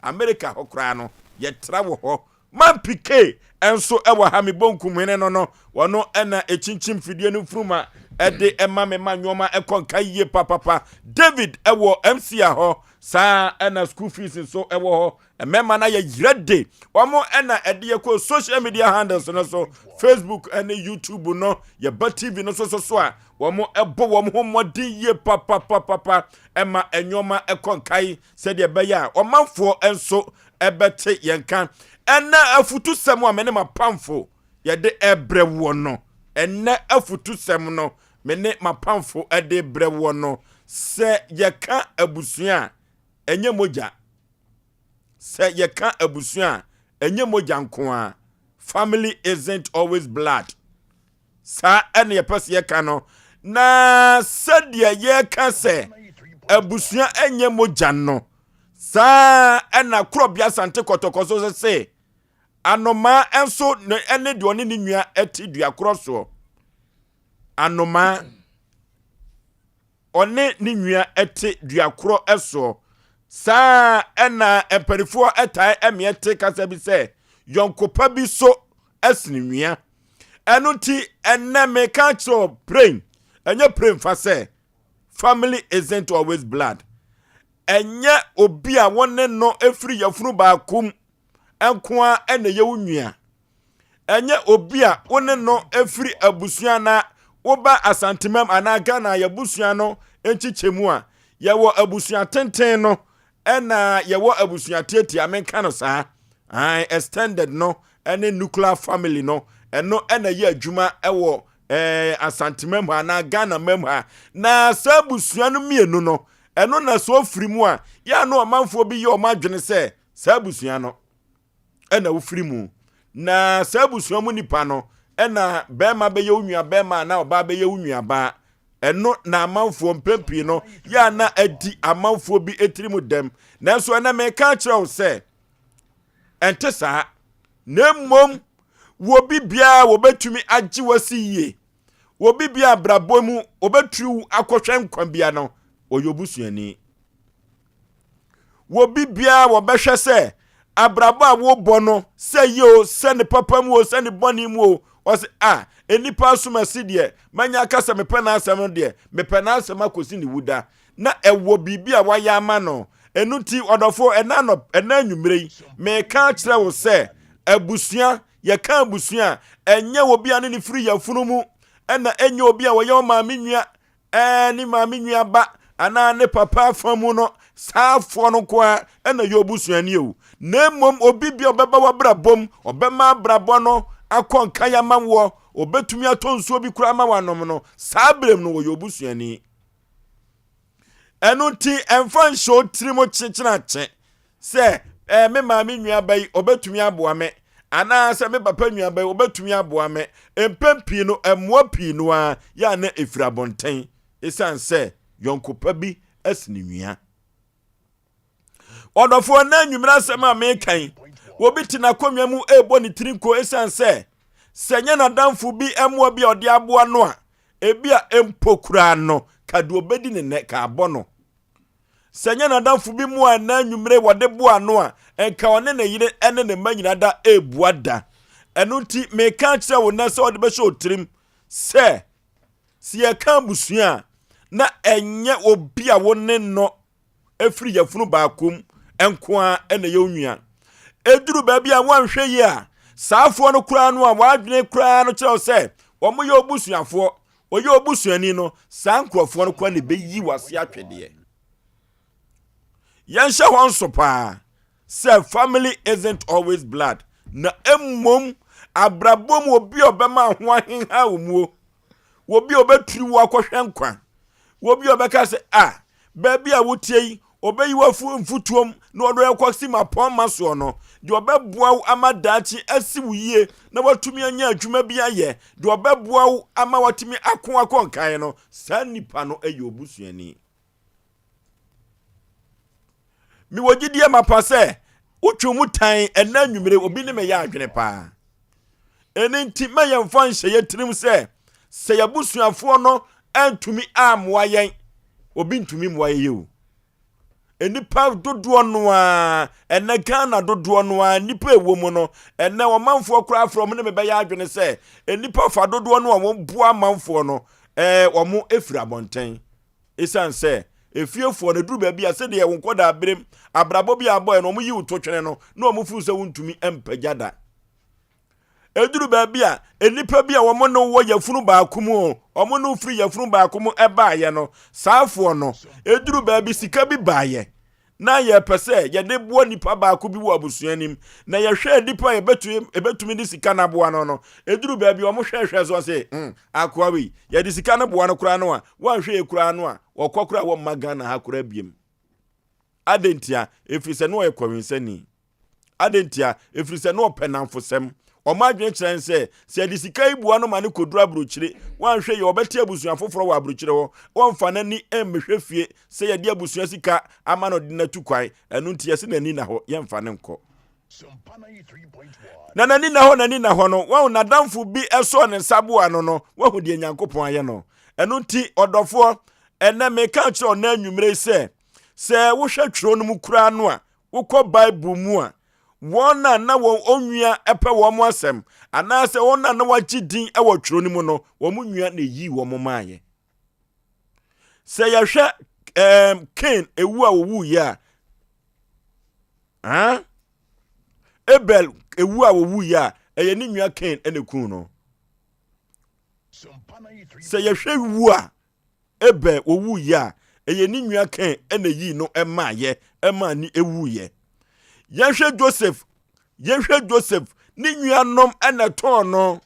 America hokra no ye tra wo ho man pike enso ewa ha me bonkum hene no wono ena echinchim fidie no fruma ede ema me manwoma ekonka yie papa David ewo MC ho sa ena school fees so ewo ho emema na ye yirede omo ena ede ye ko social media handles no so Facebook and YouTube no ye ba TV no so a womo ebo womo ho modi ye papa ema enwoma ekonkai se de be ya omanfo enso ebete yenkan ena afutu sem a mene mapamfo ye de ebrewo no ena afutu sem no mene mapamfo ede brewo no se ye ka abusua enye moja se ye ka abusua enye moja nko a family isn't always blood sa ene ye pese ye ka no na se de ye ka se abusua enye moja no sa ena krobia sante kotokoso se anoma enso ene de oni ni nua eti dua kroso anoma one ni nua eti dua kro eso sa ena emperifo etai emiete kasa bi se yonkopa bi so esni nua eno ti enne me ka cho praying enye praying fa se family isn't always blood enye obi a wonne no efiri yafunu ba kum enkoa ene ye wunua enye obi a wonne no efiri abusua na woba asantemam anaga na yabusua no enchichemu a yewo abusua tenten no ena yewo abusua tieti amenka no saa ai extended no ene nuclear family no eno ena ye adwuma ewo asantemam anaga na mem ha na sabusua no mienu no eno na so ofiri mu a ya no omanfo bi ye omadwene se sabusua no ena ofiri mu na sabusua mu nipa no ena bema be ye unua bema na oba be ye unua ba eno na amanfo mpempi no ya na adi amanfo bi etirimu dem nanso ena me ka kire se ente saa na mmom wo bibia wo betumi agi wasiye wo bibia brabomu obetru akwohwe nkwan bia no oyobusuani wo bibia wo behwe se abrabo a wo bono se yo se ne papa mu o se ne boni mu o ose enipa asumasi de manya kasa mepena asem de mepena asem akosi ni wuda na ewo bibia wa ya ama no enuti odofo enano enanwumrei me ka kire wo se abusua ye ka abusua enye obi ane ni firi ya funumu ena enye obi a wo ye ma menua ni ma menua ba ana ne papa famu no saafo no kwa ena ye obusuani o na mom obi bia obeba wa brabom obema brabo no akonka ya manwo obetumi atonsuo bi kura ma wanom no sabrem no wo ye obusuani enu ti enfan show trimo chichina che se me ma menua bai obetumi aboa me ana se me papa nua bai obetumi aboa me empempi no emwa pi no a ya na efirabonten esan se yonkopa bi asini nua odofo na nwumra sema mekan wobi tina konwa mu ebo ni trinko esan se senye na damfu bi emwa bi ode aboa no a ebia empokura no kade obedi ne ka abono senye na damfu bi mu a na nwumre wode boa no a enka one na yire ene ne manyina da ebuada enu nti mekan kire wo na se ode be show trim se si ye kan busua na enye obi a wonne no efiri yafunu baakum enkoa ene ye onua eduru ba bia wanhwe yi a saafo no kura no a wadwene kura no kire se omo ye obusuafo oye obusuani no sankrofo no kwa ne beyi wase atwede yansha hon so pa say family isn't always blood na emmom abrabom obi obema ho ahenha omuo obi obetri wo akohwe nkwa obi obeka se ba bia wotie obeyi wafu mfutuom na odo ekosi mapon maso no de obeboa amadachi asiwuye na watumi anya adwuma bia ye de obeboa ama watumi akonkan no sa nipa no ayi obusuani mi wogidie mapase utwumu tan enanwumre obi ne me ya adwene pa enti mayemfa nhye trim se yabusuafo no antumi amwa yen obi ntumi mwa ye o enipa dodoɔ no a ene Ghana dodoɔ no a nipa ewo mu no ene ɔmanfoɔ kora from ne mebɛyɛ adwene sɛ enipa fa dodoɔ no a wɔn boa manfoɔ no wɔn efiri abɔnten esan sɛ efiefoɔ no duru baabi a sɛ deɛ wɔn kɔda abrem abrabɔ bi abɔ no wɔn yi wuto twene no na wɔn fu sɛ wɔntumi mpagya eduru baabi a enipa bi a wɔn no wɔ yafunu baako mu wɔn no firi yafunu baako mu ɛbaaye no saafoɔ no eduru baabi sika bi baaye na yɛ pɛsɛ yɛ de boɔ nipa baako bi wɔ abusuanim na yɛ hwɛ nipa ebetumi de sika na boa no eduru baabi wɔn hwɛ so sɛ akoa wi yɛ de sika na boa no kura no a wɔn hwɛ kura no a wɔkɔ kura wɔn magana ha kura biem adentia efiri sɛ no yɛ kɔwinsani adentia efiri sɛ no pɛnamfosɛm Omadwen kyerɛn sɛ de sika ibua no ma ne kodura bruchire wan hwɛ ye obɛte abusua foforo wɔ abruchire hɔ wɔmfa nani emmehwɛ fie sɛ ye de abusua sika ama no de natu kwan ɛno nti yɛse nani na hɔ yɛmfa ne nkɔ na nani na hɔ no wɔn nadamfo bi ɛsɔ ne nsaboa no wɔhu de Nyankopɔn ayɛ no ɛno nti ɔdɔfoɔ ɛnɛ meka kyerɛ ɔna anwumre sɛ wohwɛ tworo no mu kura no a wokɔ Bible mu a wona na won onwia epe wo mo asem anase wona na wachi din e wo tworo ni mu no wo mo nwia na yi wo mo maaye se ya hwe Cain ewu a wo ya Abel ewu a wo ya eye ni nwia Cain ene kun no se ya hwe wu a Abel wo ya eye ni nwia Cain ene yi no emaaye ema ni ewu ye Yehwe Joseph ni nuanom ene ton no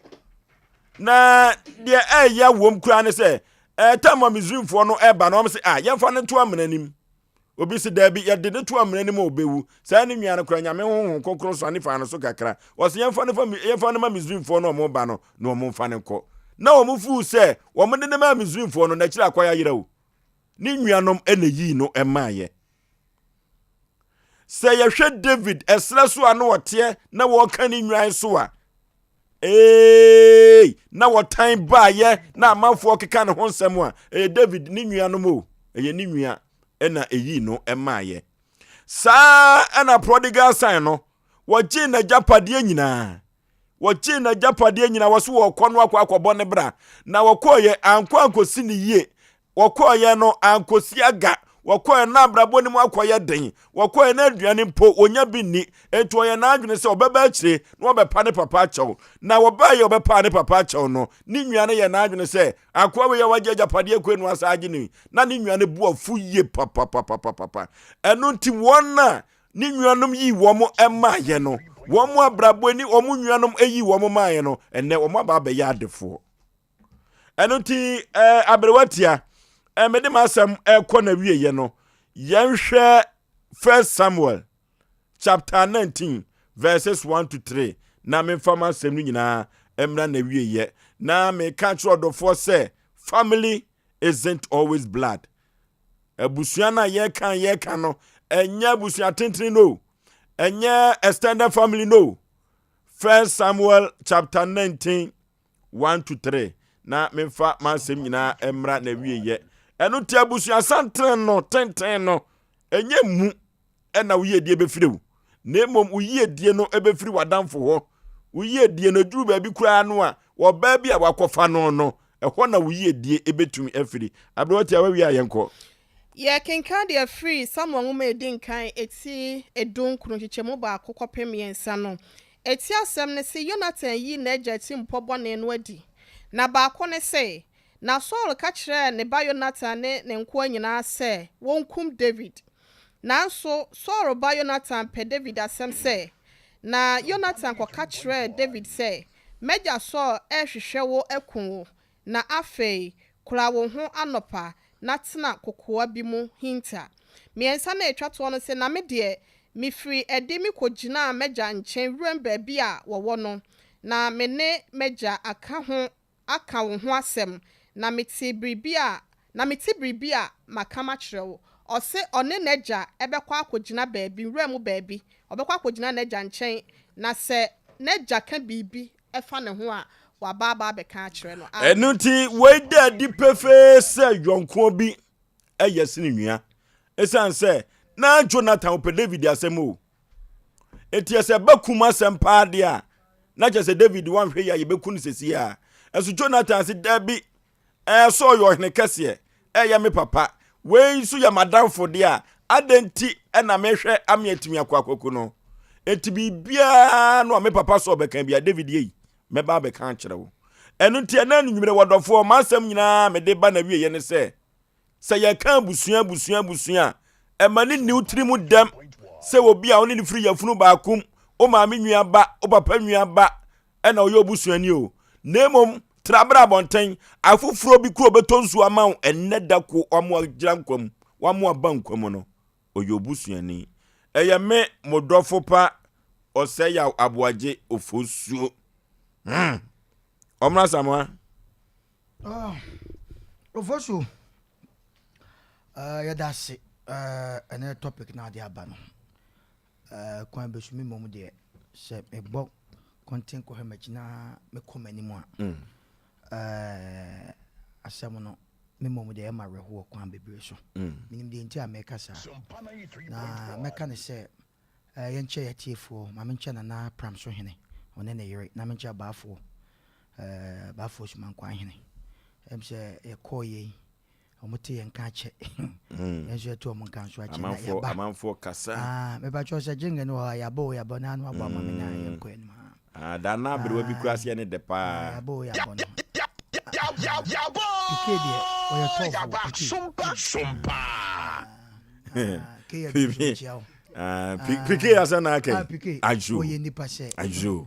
na de eya wom kura ne se tama Misraimfo no eba no se yemfa ne to amnanim obi se da bi ye de ne to amnanim obewu sa ne nua ne kura nyame honhon kokoro so anifa no so kakra wo se yemfa ne ma Misraimfo no mo ba no na mo mfa ne kɔ na wo mfu se wo mo de ne ma Misraimfo no na kira akwaya yira wo ni nuanom ene yi no emaaye Say ye hwe David esra so anu wote na wo ka ni nwan so a na wo tan ba ye na amanfo keka ne ho nsem a David ni nwan no mo ni nwan na eyi no emaaye sa na prodigal son no wo gi na japade nyina wo so wo kɔ no akɔbɔ ne bra na wo kɔye ankosi ne yie wo kɔye no ankosi aga wakoye na brabo ni mu akoye den wakoye na aduane mpo onya bi ni etu oye na adwene se obeba akire na obepa ne papa akyɛw na wobaye obepa ne papa akyɛw no ni nnuane ye na adwene se akowe ye wagye japade akwenu asaaje ni na ni nnuane bu afu ye papa enu nti wona ni nnuanom yi wo mo emaye no wo mo abrabo ni wo mo nnuanom eyi wo mo maaye no enne wo mo aba be ya adefo enu nti abrewatia mede masam ekɔ na wieye no yenhwɛ 1 Samuel chapter 19 verses 1 to 3 na me fama asem no nyina emra na wieye na me ka kyerɛ ɔdɔfoɔ sɛ family isn't always blood abusua na ye kan no enya abusua tenten no enya extended family no 1 Samuel chapter 19 1 to 3 na me fa masem nyina emra na wieye enu ti abusua santren no tenten no enye mu na uyedie befirew na emom uyedie no ebefiri wadamfo ho uyedie no duru ba bi kura no a wo ba bi a wakofa no ɛhɔ na uyedie ebetumi afiri abroti awawi ayenko ye kenka de afiri Samuel ngoma edin kan eti edun kunu chichemu ba akokopem yensa no eti asem ne se Jonathan yi na agya ti mpɔbɔne no adi na ba ko ne se na Saul ka kyerɛ ne ba Jonathan ne nko nyina sɛ wonkum David nanso Saul ba Jonathan pɛ David asɛm sɛ na Jonathan kɔ ka kyerɛ David sɛ megya Saul ɛhwehwɛ wo akun wo na afei kura wo ho anopa na tena kokoa bi mu hinta miensa na etwa to no sɛ na me de mifiri edi mi kogina megya nkyɛn wuram baabi a wɔwɔ no na me ne megya aka wo ho asɛm na meti bribia makama kyerɛ wo ɔse ɔne n'agya ɛbɛkɔ akogina baabi wuram baabi ɔbɛkɔ akogina n'agya nkyɛn na sɛ n'agya ka bibi ɛfa ne ho a wababa bɛka kyerɛ no ɛno nti weida di pefe sɛ yɔnko bi ɛyɛ sini nua esan sɛ na Jonathan ope David asemo eti ese bakuma Asem pa de a na je David wan hwe ya yebeku no sesi a eso Jonathan se dabi so yo hene kase ya me papa we su ya madam for de a adenti na mehwe amiatimi akwakoku no eti bibia no me papa so bekan bia David yi me ba bekan kirewo enu tie na nwumire wodofo ma Asem nyina me de ba na wie ye ne se ye kan busua emani ni utiri mu dem se obi a oni ni free yafunu ba akum o ma me nwua ba o papa nwua ba e na oyo busuani o nemom trabra bonten afufuro bi kuro betonsu amaw enne dako omo agira nkwam wamo aba nkwam no oyo busuani eye me modofo pa Osei Yaw ABOAGYE OFORISUO omra samwa OFORISUO ya dasi ene topic na dia ba no kwan besumi mom de se ebo content ko hemachina me komani mu a asem no me mom de ma reho kwan bebre so minim de nti America sa na meka ne se yenche yatiefo ma menche na pram so hene one ne yere na menche baafo suman kwan hene emse e koye omuti yenka che yenso to mo kan so ache na ya ba amanfo kasa me ba cho se jinga no ya bo na no abo ma me na yenko en ma da na bere bi kurase ne de pa ya bo no ikede o ya to SOMPA ke ya chiao pike asana ke aju o ye nipa se aju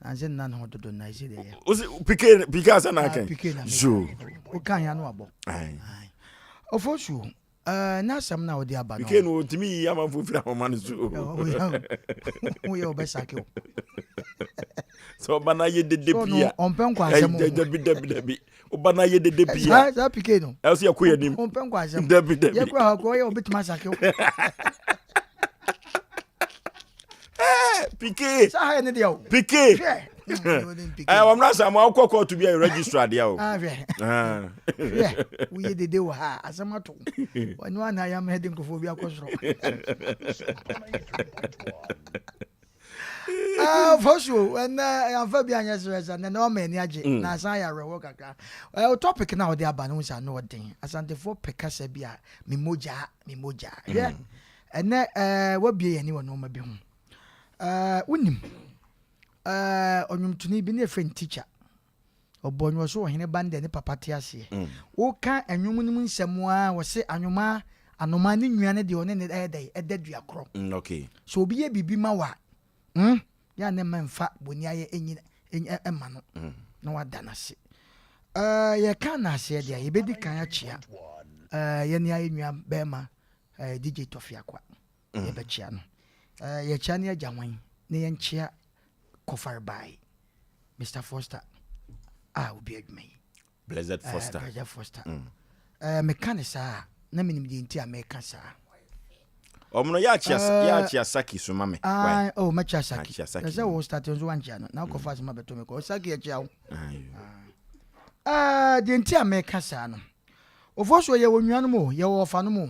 anze nan ho dodo na ise de ya pike asana ke ju o kan ya no abo OFORISUO na Asem na odi aba no pike no timi ya manfo fira ho man so o ye obesake o so bana ye dede bia on kwa Asem debi o bana ye dede bia za pike no else ya koyanim on kwa Asem debi ye kwa ha ko ye obitima sake o pike sa ha ne dia o pike wamna Asem akoko to be a registrar dia o we ye dede wa ha Asem ato wani wana ya me hedin kofo bi akosoro OFORISUO and amfa bi anya so na no ma ni age na san ya rewo kaka topic na odi aba no sa no den asantefo pekasa bi a memoja yeah and what be ani wono ma bi ho unim onwumtuni bi na friend teacher obonwo so hene bande ne papa te ase wo ka anwum nim nsemo a wo se anwuma anoma ne nnuane de one ne edadua kro okay so obi ye bibi ma wa ya ne manfa boni aye enyi ema no na wada na se ye kan na se dia ye bedi kan achia ye ne aye nua bema DJ Tofia kwa ye be chia no ye chia ne agyanwan ne ye nchia kofar bai Mr Foster obi adwumai Blessed Foster me kan sa na minim di nti America sa omno ya chia saki so mame macha saki ese wo start on one channel na ko fast ma beto me ko saki ya chia wo di nti America sa no OFORISUO ye wo nnuanu mo ye wo fa no mo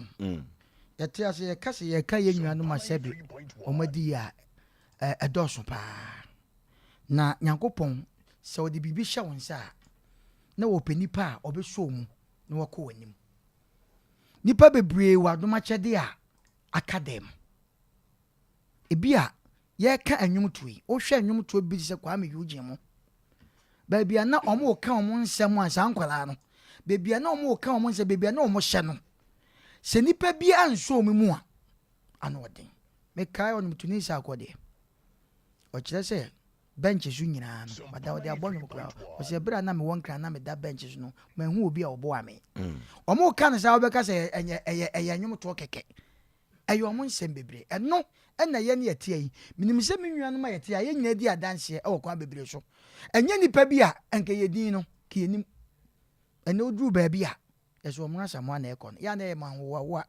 ye te ase ye kase ye ka ye nnuanu ma sebi omadi ya edoso pa na nyankopon se odi bibi hya won sa na wo penipa a obeso mu na wako wanim nipa bebre wadoma chede a academ ebia ye ka anwum tuyi o hwe anwum tuo bi se kwa me yuji mu ba bia na omo ka omo nsem a san kwala no be bia na omo ka omo nsem be bia na omo hye no se nipa bi anso mu a ano odin me kai onum tunisa akode o kire se benches su nyina no bada odi abonum kra o se bra na me won kra na me da benches no ma hu obi a obo ame omo ka na sa obeka se enye anwum to keke ayo omo nsem bebre eno na ye ne yete yi minim se me nnuanu ma yete ya ye nyina di adanse e wo kwa bebre so enye nipa bi a enke ye din no ke yenim ene odru ba bi a yeso omo asamo na ekon ya na e ma ho wa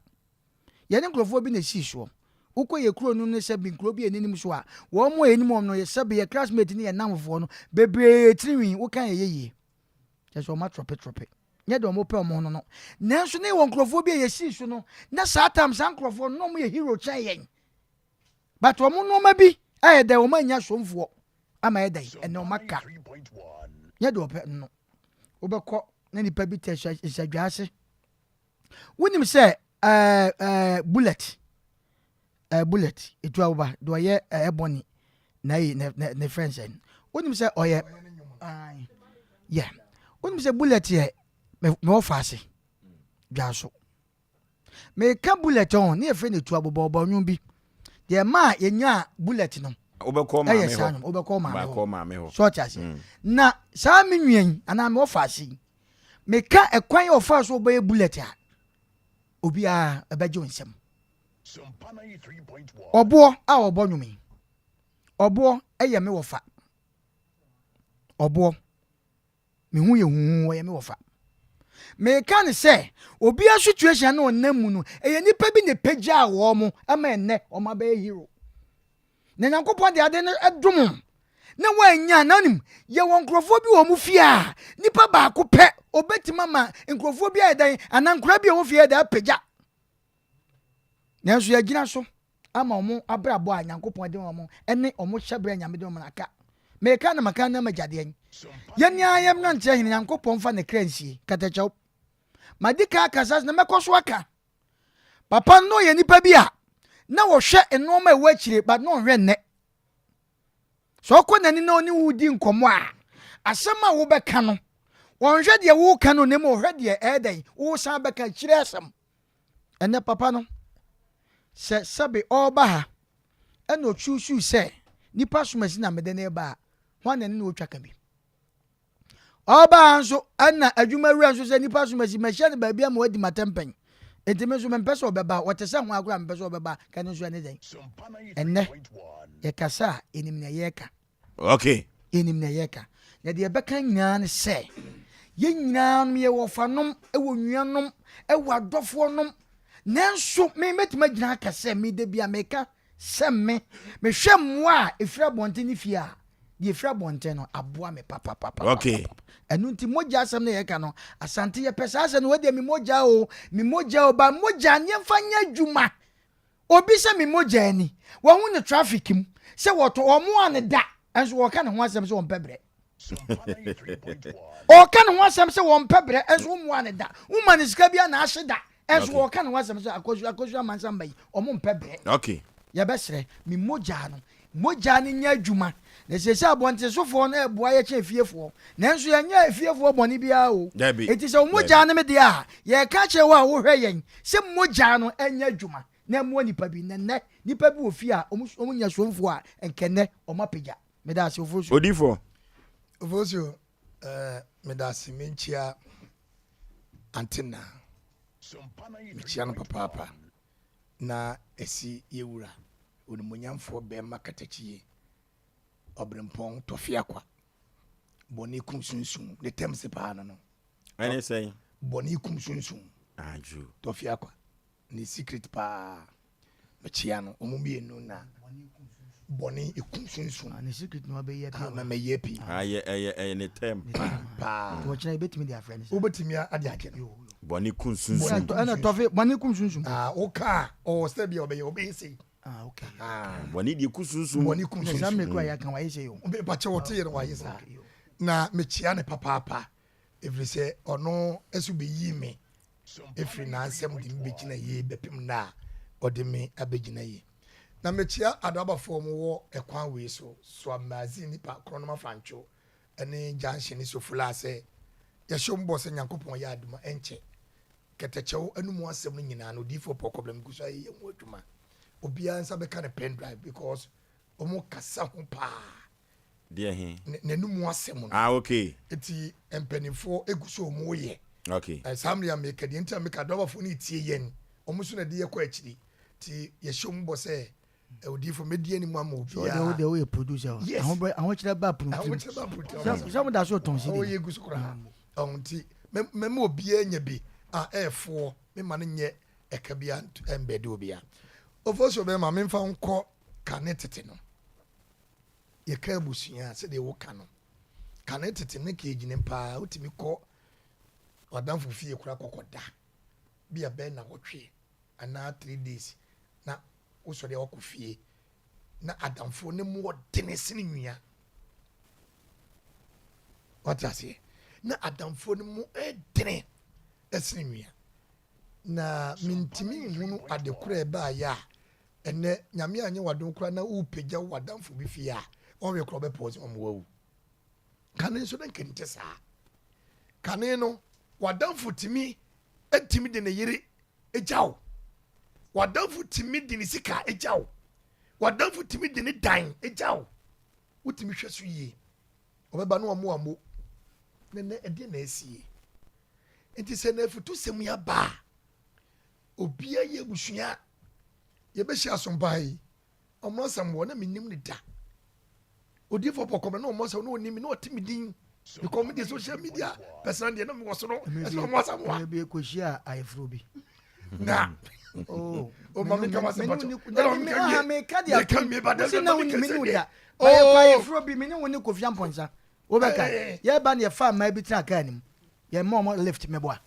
ye ne nkrofo bi na si so uko ye kuro num ne se bi nkro bi enim so a wo mo enim om no ye se bi ye classmate ni ye namfo no bebre triwi wo kan ye yeso ma trope nye do mo pe omo no nanso ne won krofo bi yesi so no na saa tam san krofo no mo ye hero chan yen but omo no ma bi aye da o ma nya somfo ama ye dai ene o maka nye do pe no obekọ na nipa bi te isadwase wonim se bullet etu awoba do ye ebony na ne friends en wonim se oye yeah wonim se bullet ye me ofase dwaso me ka bullet on ne friend etu abobo nwun bi de ma yenya bullet no obekọ ma me ho so tiase na saa me nwien ana me ofase me ka ekwan ofase oboye bullet a obi a ebejo nsem obo a obo nwumi obo eye me wofa obo me hu ye hu ye me wofa me ka ne se obi a situation na onamu no eye nipa bi ne pagya wo mo ama enne o ma be hero na Nyankopon de ade no edum na wanya nanim ye won krofo bi wo mu fia nipa ba ko pe obetima ma nkrofo bi adan anankura bi wo fia da pagya na so ya gina so ama omo abrabo a Nyankopon de omo ene omo hyebra nyame de omo naka me ka na maka na magyade ye nia ayem na nche hin Nyankopon fa ne kransie katachaw madika kasas na mekoso aka papa no ye nipa bi a na wo hwe enoma ewa chire but no hwe nne so ko nani na oni wudi nkomo a asema wo beka no won hwe de wo ka no ne mo hwe de edan wo san beka chire asem enne papa no se sabe oba ha eno chuchu se nipa somasi na mede na ba hwan nani na otwa ka bi oba anso anna adwuma ru anso se nipa somasi mahia ne ba bia ma wadi matempen enti so mempese obeba wotese ho agora mempese obeba kan so ene den enne ye kasa enim na ye ka okay enim na ye ka na de beka nyina ne se ye nyina no ye wofanom ewo nuanom ewo adofo nom nanso me metima gyina ka se me de bia meka se me hwe mmoa efira bonte ne fia de efira bonte no aboa me papa okay enu nti moja asem na ye ka no asante ye pesa asem no we mi moja o ba moja ne mfanya dwuma obi se mi moja ani wo hu ne traffic mu se woto omo ane da enso wo ka ne ho asem se wo mpebre o ka ne ho asem se wo mpebre enso wo ane da wo ma ne sika bia na ahye da enso wo ka ne ho asem se akosu amansa mbai omo mpebre okay ya besre mi moja ne nya dwuma na sese abonte sofo na eboa ye che fiefo nanso ye nya fiefo boni bia o eti se moja ne me de a ye ka che wa wo hwe yen se moja no anya dwuma na mo nipa bi nenne nipa bi ofi a omunya somfo a enkene omapega me da se ofosio me da se menchia antenna menchia no papa na esi yewura onimonyamfo be makatachie obrempon tofia kwa boni kumsunsun the terms pa no any say boni kumsunsun aju tofia kwa ni secret pa mechia no omumie no na boni kumsunsun ni secret no be ye na me ye pi aye ne term pa to chira betimi dia friends obetimi ade ake no boni kumsunsun ana tofi boni kumsunsun oka o stebia obe say okay boni di kusunsun boni kumsunsun na me kwa ya kan wa yese yo be pa che wote ye no wa yesa na mechia ne papa every say ono esu be yi me efri na ansem di me gina ye bepim na ode me abegina ye na mechia adaba form wo ekwan we so amazini pa kronoma francho ene junction so fula se ye shombo se Nyankopon ya aduma enche ketechewo anumu asem no nyina no di for problem guso ye mu aduma obia nsa be ka ne pen drive because omo kasa ho pa dia he nanumu asem no okay eti empanifo eguso omo ye okay samria me ka de ntia me ka doba fo ni tie yen omo so na de ye kwa akiri ti ye shombo se odi fo medie ni mu ama obia de we producer ahon kira ba producer some da so ton si o ye guso kra onti me obia nya bi efo me ma nye ekabia embede obia ofosio be ma me mfa nko kanetete no ye ka busuya se de wo ka no kanetete ne ka ejine pa otimi ko wadamfo fie kura kokoda bia ben na wotwe ana 3 days na wosode wako fie na adamfo ne mu odene sene nwia what I say na adamfo ne mu edene esene nwia na mintimi hunu adekura ba ya ene nyame anye wadon kura na upegya wadamfo bi fie a onwe kura be pose omwawu kane so den kente sa kane no wadamfo timi etimi de ne yere ejaw wadamfo timi de ne sika ejaw wadamfo timi de ne dan ejaw wotimi hweso yie obeba no omo ne ede na esie enti se na futu sem ya ba obia ye busua ye be hia SOMPA yi omo sam wo na minim ne da odi for pokom na omo sam na onim na otimi din because me the social media personal dey no me was no omo sam wa be ko hia ayefro bi na oh mami kama se pato me ka dia me ba se na woni minu da oh ayefro bi me ne woni Kofi Amponsa wo be ka ye ba ne fa ma bi tira ka anim ye mo lift me boa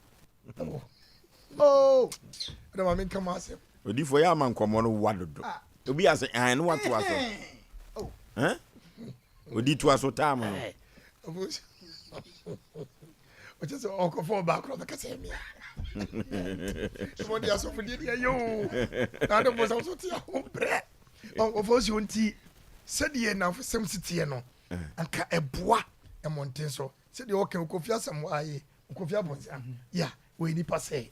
oh na mami kama se odi fo ya man komo no wadodo obi ase an no wato aso eh odi to aso tam no o just o ko fo ba kro ka se mi so dia so fo dia yo na do bo so tia o bre o fo si onti se die na fo sem sitie no anka eboa e monten so se die o kan Kofi Asem aye Kofi Abonsa ya we ni passe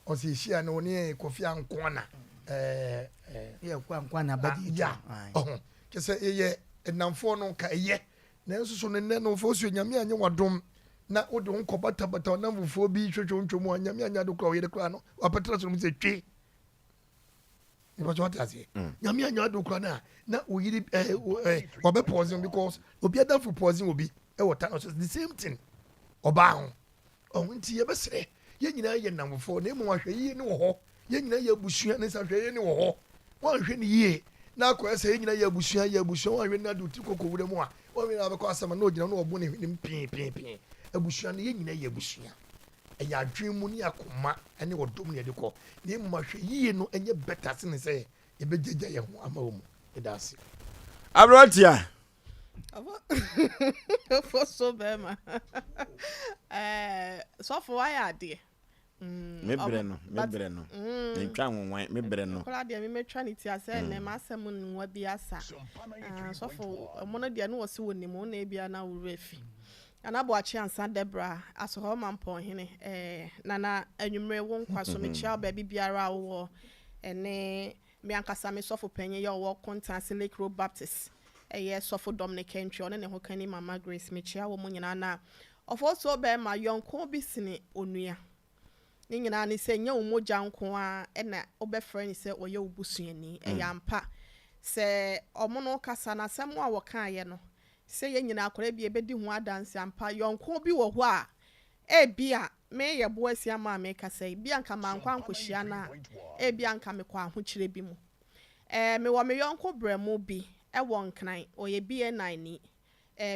o se hia no ne Kofi Ankona ye kwa na badi ya ke se ye enamfo no ka ye na nso so ne no fo so nyame anye wadom na wo de nko bata na mfufo bi twetwe ntwomu nyame anya do kwa ye de kwa no apatra so mu se twe ni ba jota se nyame anya do kwa na wo yiri obe pausing because obi ada fu pausing obi e wota no the same thing oba ho nti ye besere ye nyina ye namfo na emu ahwe yi ne wo ho ye nyina ye busua ne sa hwe ye ne wo ho wan hwe ne yie na akwa se ye nyina ye busua wan hwe na do ti kokowure mu a wan hwe na be kwa asema na ogina na obo ne pin abusua ne ye nyina ye busua eya adwen mu ne akoma ene wodom ne de ko ne emu ahwe yie no enye better se ne se ye begegya ye ho ama wo mu edase abrotia for so bema so for why ade mebre no ntwa nwan mebre no kola de me metwa ne ti ase na ma asem nwa bi asa so for mono de no wose wonimu na bia na wura fi ana ABOAGYE ansa Debra aso ho mampon hene nana anwumre wo nkwaso me chia ba biara wo ene me ankasa me sofo panyi ye wo Kontanse Lake Road Baptist eye sofo Dominic Entry one ne ho kani Mama Grace me chia wo mo nyina na ofo so be ma yonko bi sini onua ni nyina ni se nya umogya nko a na obefre ni se oye obusuani ampa se omo no kasa na asem a wo kan ye no se ye nyina akora bi ebedi ho adanse ampa yonko bi wo ho a bia me ye boasi ama me kasa bia nka mankwa nkohia na bia nka me kwa ahokyire bi mu me wo me yonko bremu bi wo nkran oye BN9 ni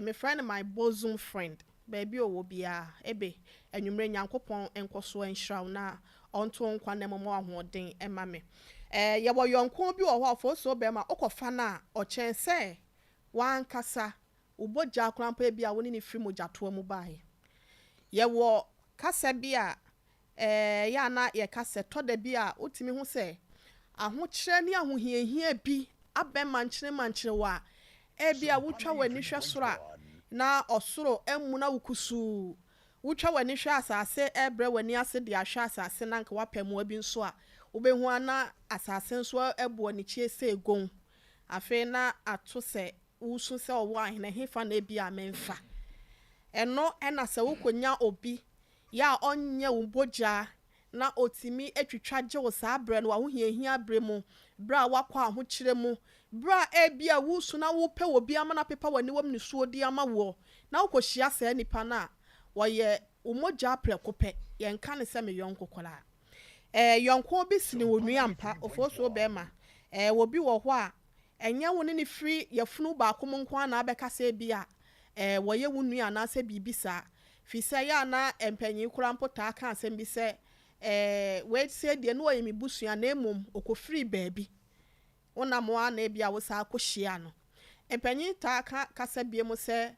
me friend my bosom friend baby owo bia ebe anwumre nyankopon enkoso enhraw na onto nkwa na memo ahoden ema me ye wo yonko bi wo ho afo so be ma okofa na ochen se wan kasa ubogya krampa bia woni ni firi mojato mu bae ye wo kasa bia ya na ye kasa to da bia otimi hu se ahokyere ni ahohiehia bi abema nkyere wa bia wotwa wani hwe soro na osoro emu na wukusu wutwa wani hwe asase ebre wani ase de ahwe asase na nka wapemu abi nso a obehu ana asase nso ebu ani chie se egon afi na ato se usu se owo ahene hefa na ebi amenfa eno ena se wukonya obi ya onye ubogya na otimi etwitwa gye wo saa bre no wo hiehia bre mu bra wakwa ho kire mu bra ebia wusu na wo pe obi ama na pepa wani wom ne suo di ama wo na wo kohia saa nipa na wo ye umogya prekope ye nka ne se me yonko kola yonko bi sini wo nua mpa ofoso be ma wo bi wo ho a enye wo ne free ye funu ba akom nko na abeka se bia wo ye wo nua na se bibisa Fisa ya na empanyi kura mpo ta aka asem bi se we say de no yemi busua na emom okofiri baabi wona mo a na bia wo sa akohia no empanyi ta aka kasa bie mo se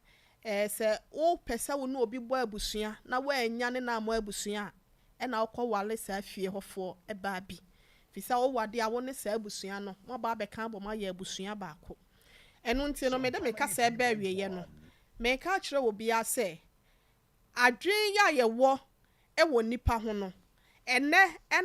se wo pese wo no obi bo abusua na wo anya ne na mo abusua e na okọ wale sa fie hofo e ba bi fisa wo wade a wo ne sa abusua no mo ba be kan bo ma ye abusua ba ko enu nti no me de me kasa e ba wieye no me ka kire wo bia se adwen ya ye wo e wo nipa ho no ene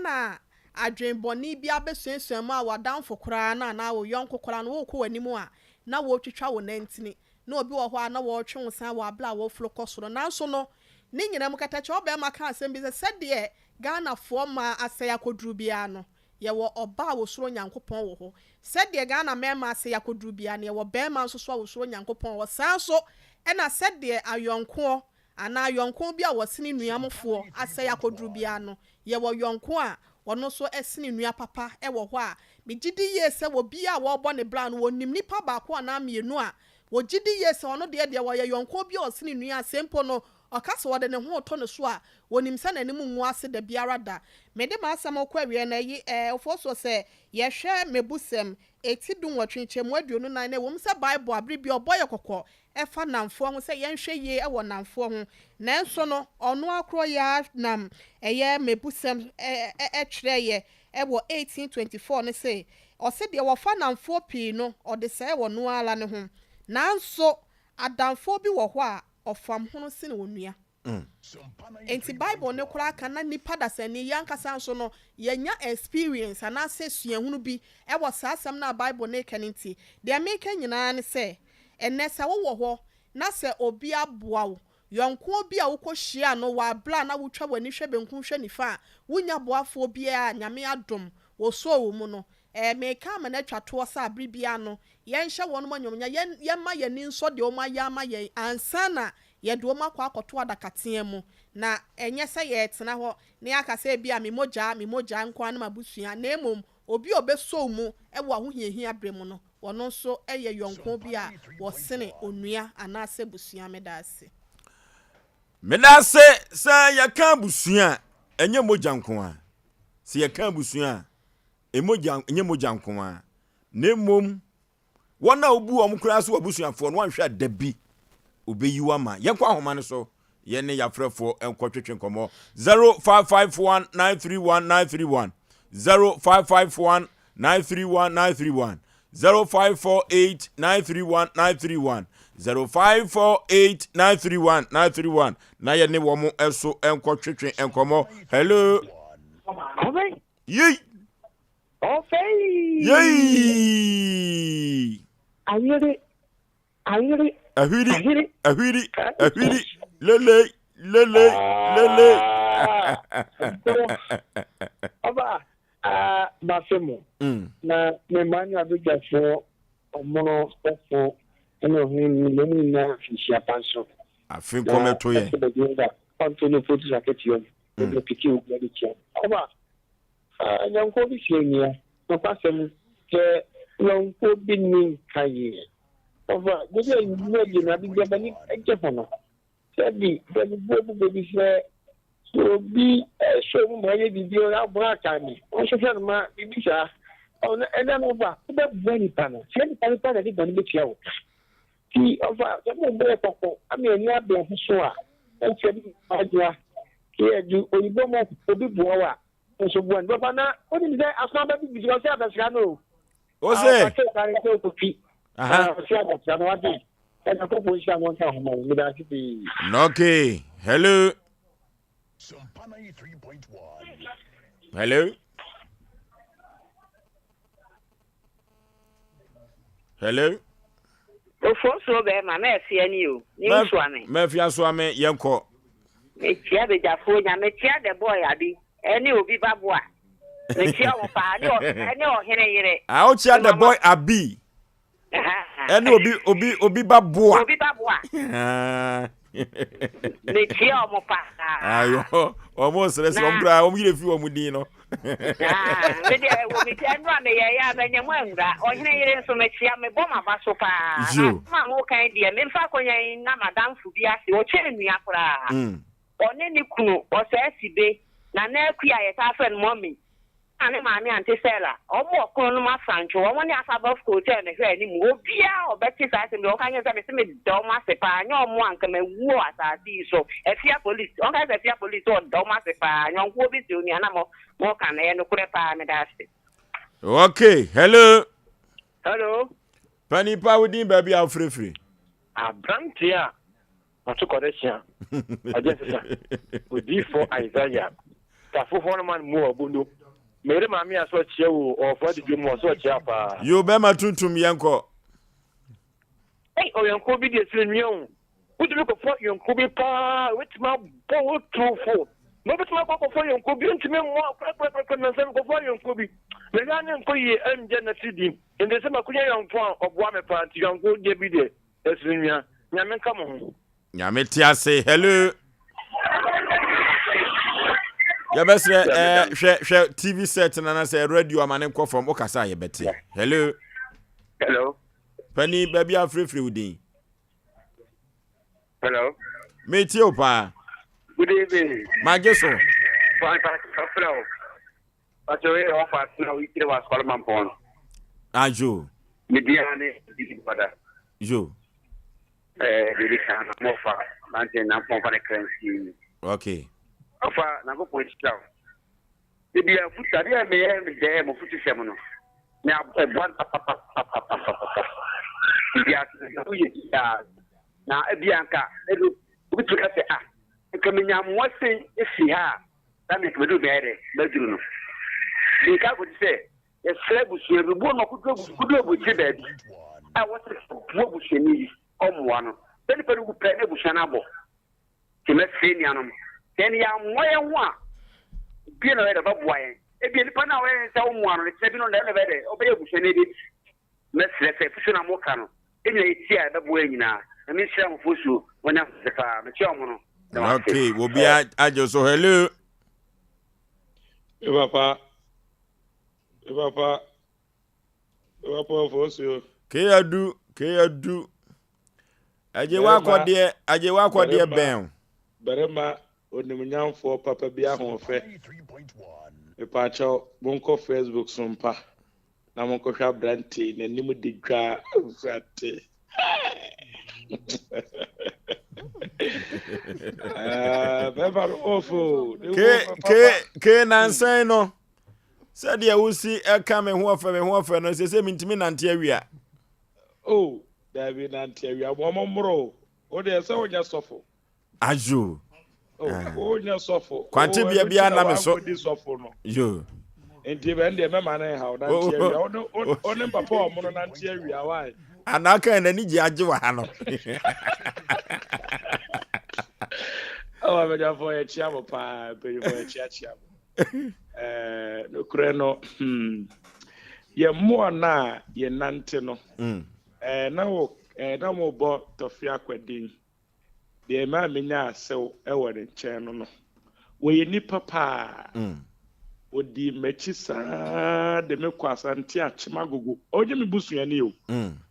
na adwen boni bia besunsum a wadanfo kora na wo yonko kora no wo ko wanimu a na wo twitwa wo nantini na obi wo ho a na wo twe wo san wo abla wo flokosoro nanso no ni nyina mu katache oba ma ka asem bi se de Ghana fo ma asaya koduru bia no ye wo oba wo soro nyankopon wo ho se de Ghana mema asaya koduru bia ne ye wo be ma nso so wo soro nyankopon wo san so e na se de ayonko ana ayonko bia wo sini nuamfo asaya koduru bia no ye wo yonko a ono so esini nua papa e wo ho a megidi ye se wo bia wo bo ne bra no wo nim nipa ba ko na mienu a wo gidi ye se ono de wo ye yonko bia o sini nua sempo no okasa wo de ne ho to ne so a wonim se na nimu nwu ase da biara da me de ma asam okwa wie na yi ofoso se ye hwe mebusem eti dun wotwenche mu aduonu nan na wo se bible abri bi oboye kokko efa namfo ho se ye nhwe ye e wo namfo ho nanso no ono akro ya nam eye mebusem twere ye e wo 1824 ne se o se de wo fa namfo pi no o de se wo no ala ne ho nanso adamfo bi wo ho a ofam hono sine wonua enti bible ne kura aka na nipa da sani yankasa nso no yenya experience ana se suahunu bi e wo saasam na bible ne kaninti de ameka nyina ne se enesa wo ho na se obi aboa wo yonko obi a wokohia no wa bla na wotwa wani hwe benku hwe nifa wonya boafo obi a nyame adom wo so wo mu no meka ma na twato sa abribia no yenhye wono manyonya yemma yeni nso de o ma ya ma yen ansana ye do ma kwa akoto adakatea mu na enye se ye tena ho ne akasa bia me mogya nkwa na mabusua na emom obi obeso mu e wo ahohiahia bre mu no wono nso eye yonko bi a wo sene onua anase busua medase sa yaka busua enye mogya nko a se yaka busua enye mogya nko a na emom wona obu omkura so abusuafo no wanhwa dabi obeyiwa ma yenkwa ahoma ne so ye ne yafrefo enkotwetwe nkomo 0551931931 0551931931 0548931931 0548931931 na ye ne wo mo eso enkotwetwe enkomo hello Osei. Yey Osei. Yey Ahiri. Lele. Aba Basemo. Na me manya biga for omono spefo eno hin lemu na fishia panso. Afin kome to ye. Antonio Fotis aketio. De piki u de kia. Aba nyanko bi fienia. No pasem ke nyanko bi ni kaye. Over good you na big bani ejefono sabi baby say so be show mo ye video na bra kani o so fe ma bibi sa on e na over be bani pana se ni pana de bani be tia o ti over so mo be poko ami eni abia so a e che bi ajua ki eju oyibo mo obi buo wa so buan do pana o ni say asma ba bibi so say abasra no Osei Okay. Hello. SOMPA 93.1. Hello. Hello. OFORISUO be ma na efie ni o. Ni nsuame. Me fia so ame yenko. Me tia be jafo nya me tia the boy abi. Eni obi baboa. Me tia wo pa ni o hene yire. I o tia the boy abi. Eni obi baboa. Obi baboa. ne chia omo pa ayo almost let's ombra omire fi omudi no me de wo mi tie no me ye ya benye mo nwura ohene yire nso me chia me bo ma ba so pa ma mo kan die me fa konya na madam fu bi ase o che nua kura one ni kunu o se sibe na na akua ye ta friend mommy ane maami ante sela omo okun no ma francho omo ni asaba school te ne hwe ni mu obia obeti sa se me o kan se me do ma se pa anya omo anka me wu asasi so efia police on ka efia police o do ma se pa anya nko bi ti oni ana mo kan na ye no kure pa me da se. Okay, hello Pani pa wudin baby a free abrantia atu correction ajesa odi for Isaiah ta fofo man mu obono mere mami aso chewo ofo de dwom so chia pa yo be ma tuntum yenko o yenko bi de sire nwion wudu ko fo yenko bi pa wetima bo trufo no wetima ko fo yenko bi ntime mo akwa na se ko fo yenko bi me ga ne nko yi amje na sidi ende se makunya yenko oboa me pa nti yenko de bi de sire nwia nyame ka mo ho nyame ti ase hello ya besre hwe TV set na say radio amane nko from okasa ye bete hello pani baby afrefre udin hello me ti o pa good evening mageso pa ajoe ofa na wikire was kolman pon ajo mediane di pada jo dili kana mofa manje na pon pa currency okay ofa na go point down ebi afuta dia me de mo futi semo no na ban dia na ebi anka edu bitu ka se ka me nyam wose efi ha na me kedu bere baduru no ni ka go se e slebu su ebu no kudu bu ti bebi a wose bu bu sheni omwa no tani peru ku pre ebu shana bo ti me fini anom then ya moye wa bi no da babu ayen e bi ni pa na we se wo mu anu ne bi no da be de obeye bu shene bi me slefe fusu na mo ka no e ni ti a babu anyina na me shira mo fusu wonya se pa me chi omo no okay wo bi ajo so hello papa fosu ke adu aje wa ko de ben barema onimnyamfo papa bi ahofe epacho bonko Facebook SOMPA na monko hwa branti na nim de dwa ufate baba ofo ke nansan no said ya wusi eka me ho afa no se mi ntimi nante awia oh David nante awia momomro o de se wonya sofo ajo oh nya sofo kwante bia na me so no yo enti be ndie me mane ha o nante awia o ne papa o mo nante awia why anaka na ni ji age wa ha no oh me ja for e chia mo pa pe for e chia no kreno ye mo na ye nante no na wo na mo bo tofia kwadin de ma menya asew e wore nchen no wo ye ni papa odi mechi sa de me kwasa nti achemagogo onye me busua ni o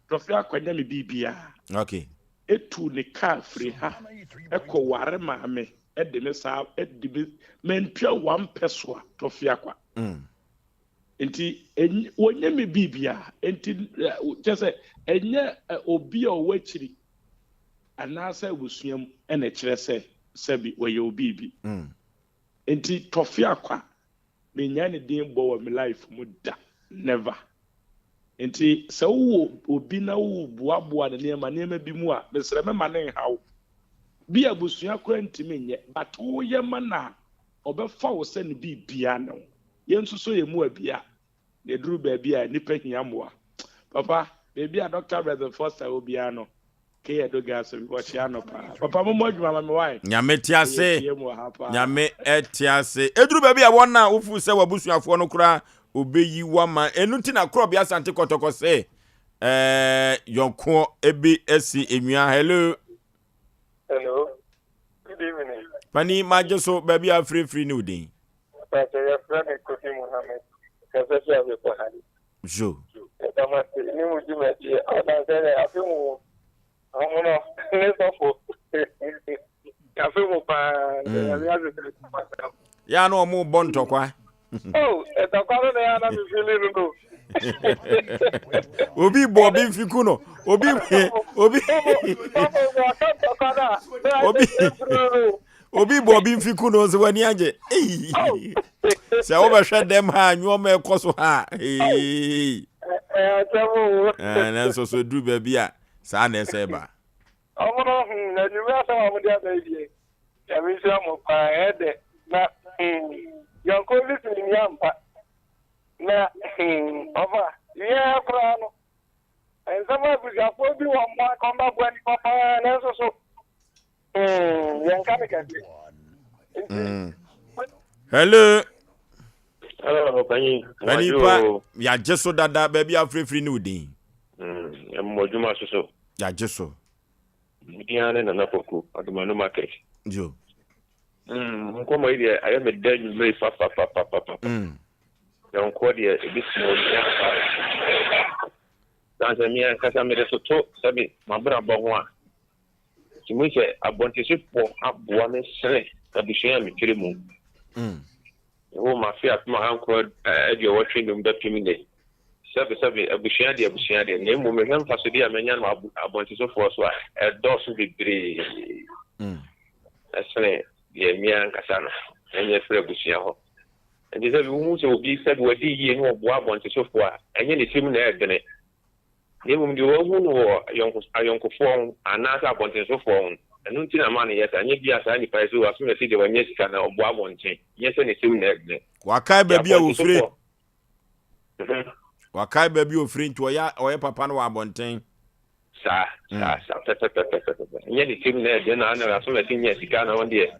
tofia kwanya me bibia okay etu ne ka free ha ekọ ware ma me de ne sa de mentwa wampesoa tofia kwa enti wonye me bibia enti chese enye obi a wachiri anasa busuam ene kire sebi woye obi bi enti tofia kwa menya ne din bo wa me life mu da never enti se wo obi na wo boaboa ne nema bi mu a mesere me mane hawo bi abusua kwa ntimi nye but wo ye mana obefa wo se ne bibia no yensuso ye mu abia ne duru ba bia nipa hia moa papa baby a doctor brother first obia no ke ye do gas bi wo chia no papa mo adwuma ma me why nyame tiase nyame etiase eduru ba bia wona wofu se wabusuafo no kura obeyi wama enuti na crop ya sante kotoko se yonko ebi esi enua hello Pani Majeso, baby, are free nuding. But your friend Kofi Muhammad, because I have a pohari. Jo. I must say, you would do it. I said, I feel, I don't know, let's go. I feel, Ya no more bon to kwa. oh, at the corner, they are not feeling no. Obi Bobby Fikuno. Obi Obi Bobby Fikuno is when yaje. Se over shed them ha, you may coso ha. And so do baby. San Seba. I'm not you are some of the baby. Every time of my head, not your colleagues in Yampa. Not over. Yeah, crown. And some of you are probably one more come up when Papa and also. Hello. Hello, Penny. Nipa, ya jeso dada baby free nudin. Mojuma so. Ya jeso. Diane na napoku adumanu market. Jo. Nkomo ide I me dead you may papa. Yon ko dia e bismo dia. Dan me kasa me so to sabi mabra bo ho a. Timi se abontiso po aboa me sere abusua me twere mu. Wo ma fi atma anko e wo twin be pimi ne. Sabi abusua de ne mu me hwem faso dia menya no abontiso fo so a e dosu bebre. Asere ye mia kasa no enye fere abusua ho. And this is obi said we di ye no bo abontiso fo a enye ne sim na edene. Ne mu di wo hu no ayonko fo anasa abontiso fo enu nti na ma ne yes anye bia sa ni pa so aso na si de wanye sika na obo abontin yes ne sim na edene. Wakai baby a wo free. Wakai baby o free nti oya papa no abontin. Sa. Nye ni sim na edene na na aso na si nye sika na won de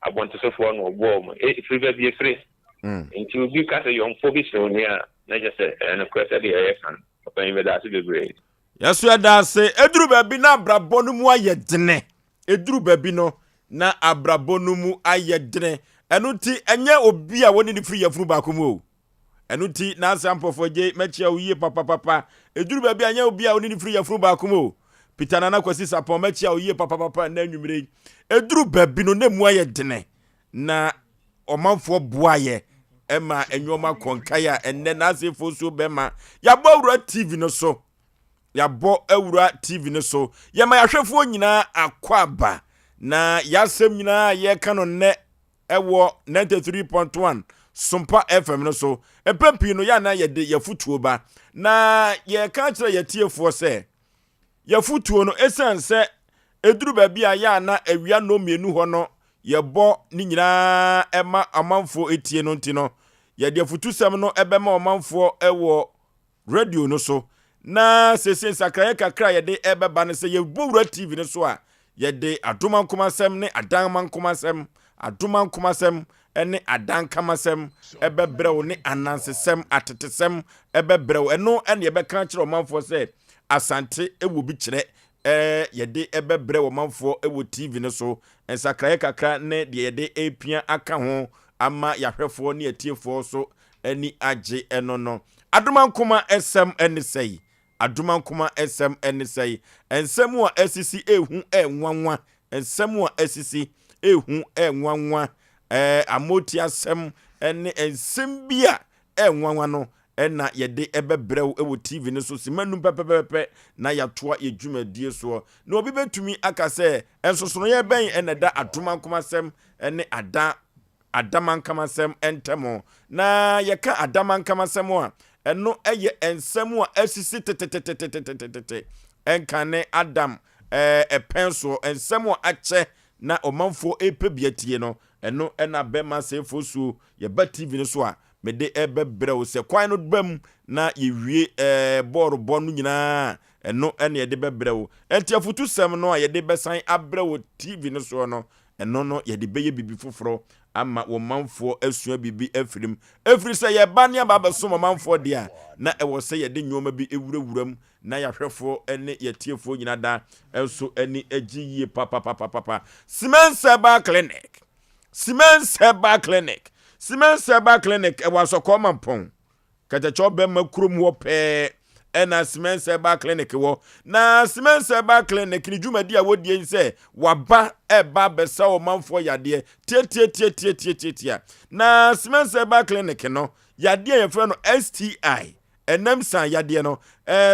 abontiso fo no obo mo e free baby free. Nti obi ka se yon fo bi so ni a na just na kwese de e kan papa mi da se bebre. Yesu ya da se eduru baby na abrabɔ no mu ayedene. Eduru baby no na abrabɔ no mu ayedene. Enu ti enye obi a woni ni free yafuru ba ko mu o. Enu ti na asampofo je mechia uye papa. Eduru baby anya obi a woni ni free yafuru ba ko mu o. Peter Nana kwasi sapon mechia uye papa na nwumire. Eduru baby no na mu ayedene. Na omanfo boaye ema enyoma konkaya enne na asefo so bema yabo awura TV no so yabo awura TV no so yema yahwefo nyina akwaba na yasem nyina ye kano ne ewo 93.1 SOMPA FM no so epempi no ya na yede yafutuo ba na ye ka kire yetiefo se yafutuo no esanse eduru ba bia ya na awia no mienu ho no yebo ni nyina ema amanfo etie no ntino yede afutusem no ebema amanfo ewo radio no so na sesen sakraye kakra yede ebeba ne se yebowura TV no so a yede adoma nkomasem ne adanman nkomasem adoma nkomasem ene adankamasem ebebrew ne anansesem atetesem ebebrew eno ene yebeka kire amanfo se asante ewo bi kire yede ebebre wo manfo ewo TV no so ensakraye kakra ne de yede epia aka ho ama yahwefo ne atiefo so ani age eno no adomankoma SM ene sei adomankoma SM ene sei ensemu a asisi ehu enwanwa ensemu a asisi ehu enwanwa amoti asem ene ensem bia enwanwa no ena yede ebebrew ewo TV ne so simanu pepepepe na yatoa yedwumadie so na obi betumi aka se ensosono ye ben ena da atomankomasem ene adamankamasem entemo na yeka adamankamasem a eno eye ensemu a asisi tetetetetetetete enkane adam epenso ensemu ache na omanfo epebiatie no eno ena bema sefo so ye ba TV ne so a mede ebebrew se kwan no bam na yewie boro bonu nyina eno ene yede bebrew enti afutu sem no a yede besan abrew TV no so no eno no yede beye bibi foforo ama wo manfo asua bibi afirim efiri se ye ba ne aba so manfo dia na ewo se yede nyoma bi ewurawuram na yahwefo ene yetiefo nyina da enso eni agiyie papa Simensa ba clinic Siemens Herbal Clinic. Siemens Herbal Clinic e was a common pon. Kachacho be makrum wo pe ena Siemens Herbal Clinic wo. Na Siemens Herbal Clinic ni dwumadi a wodie nse waba eba besa o manfo yade tie. Na Siemens Herbal Clinic no yade ye frɛ no STI. Enam san yade no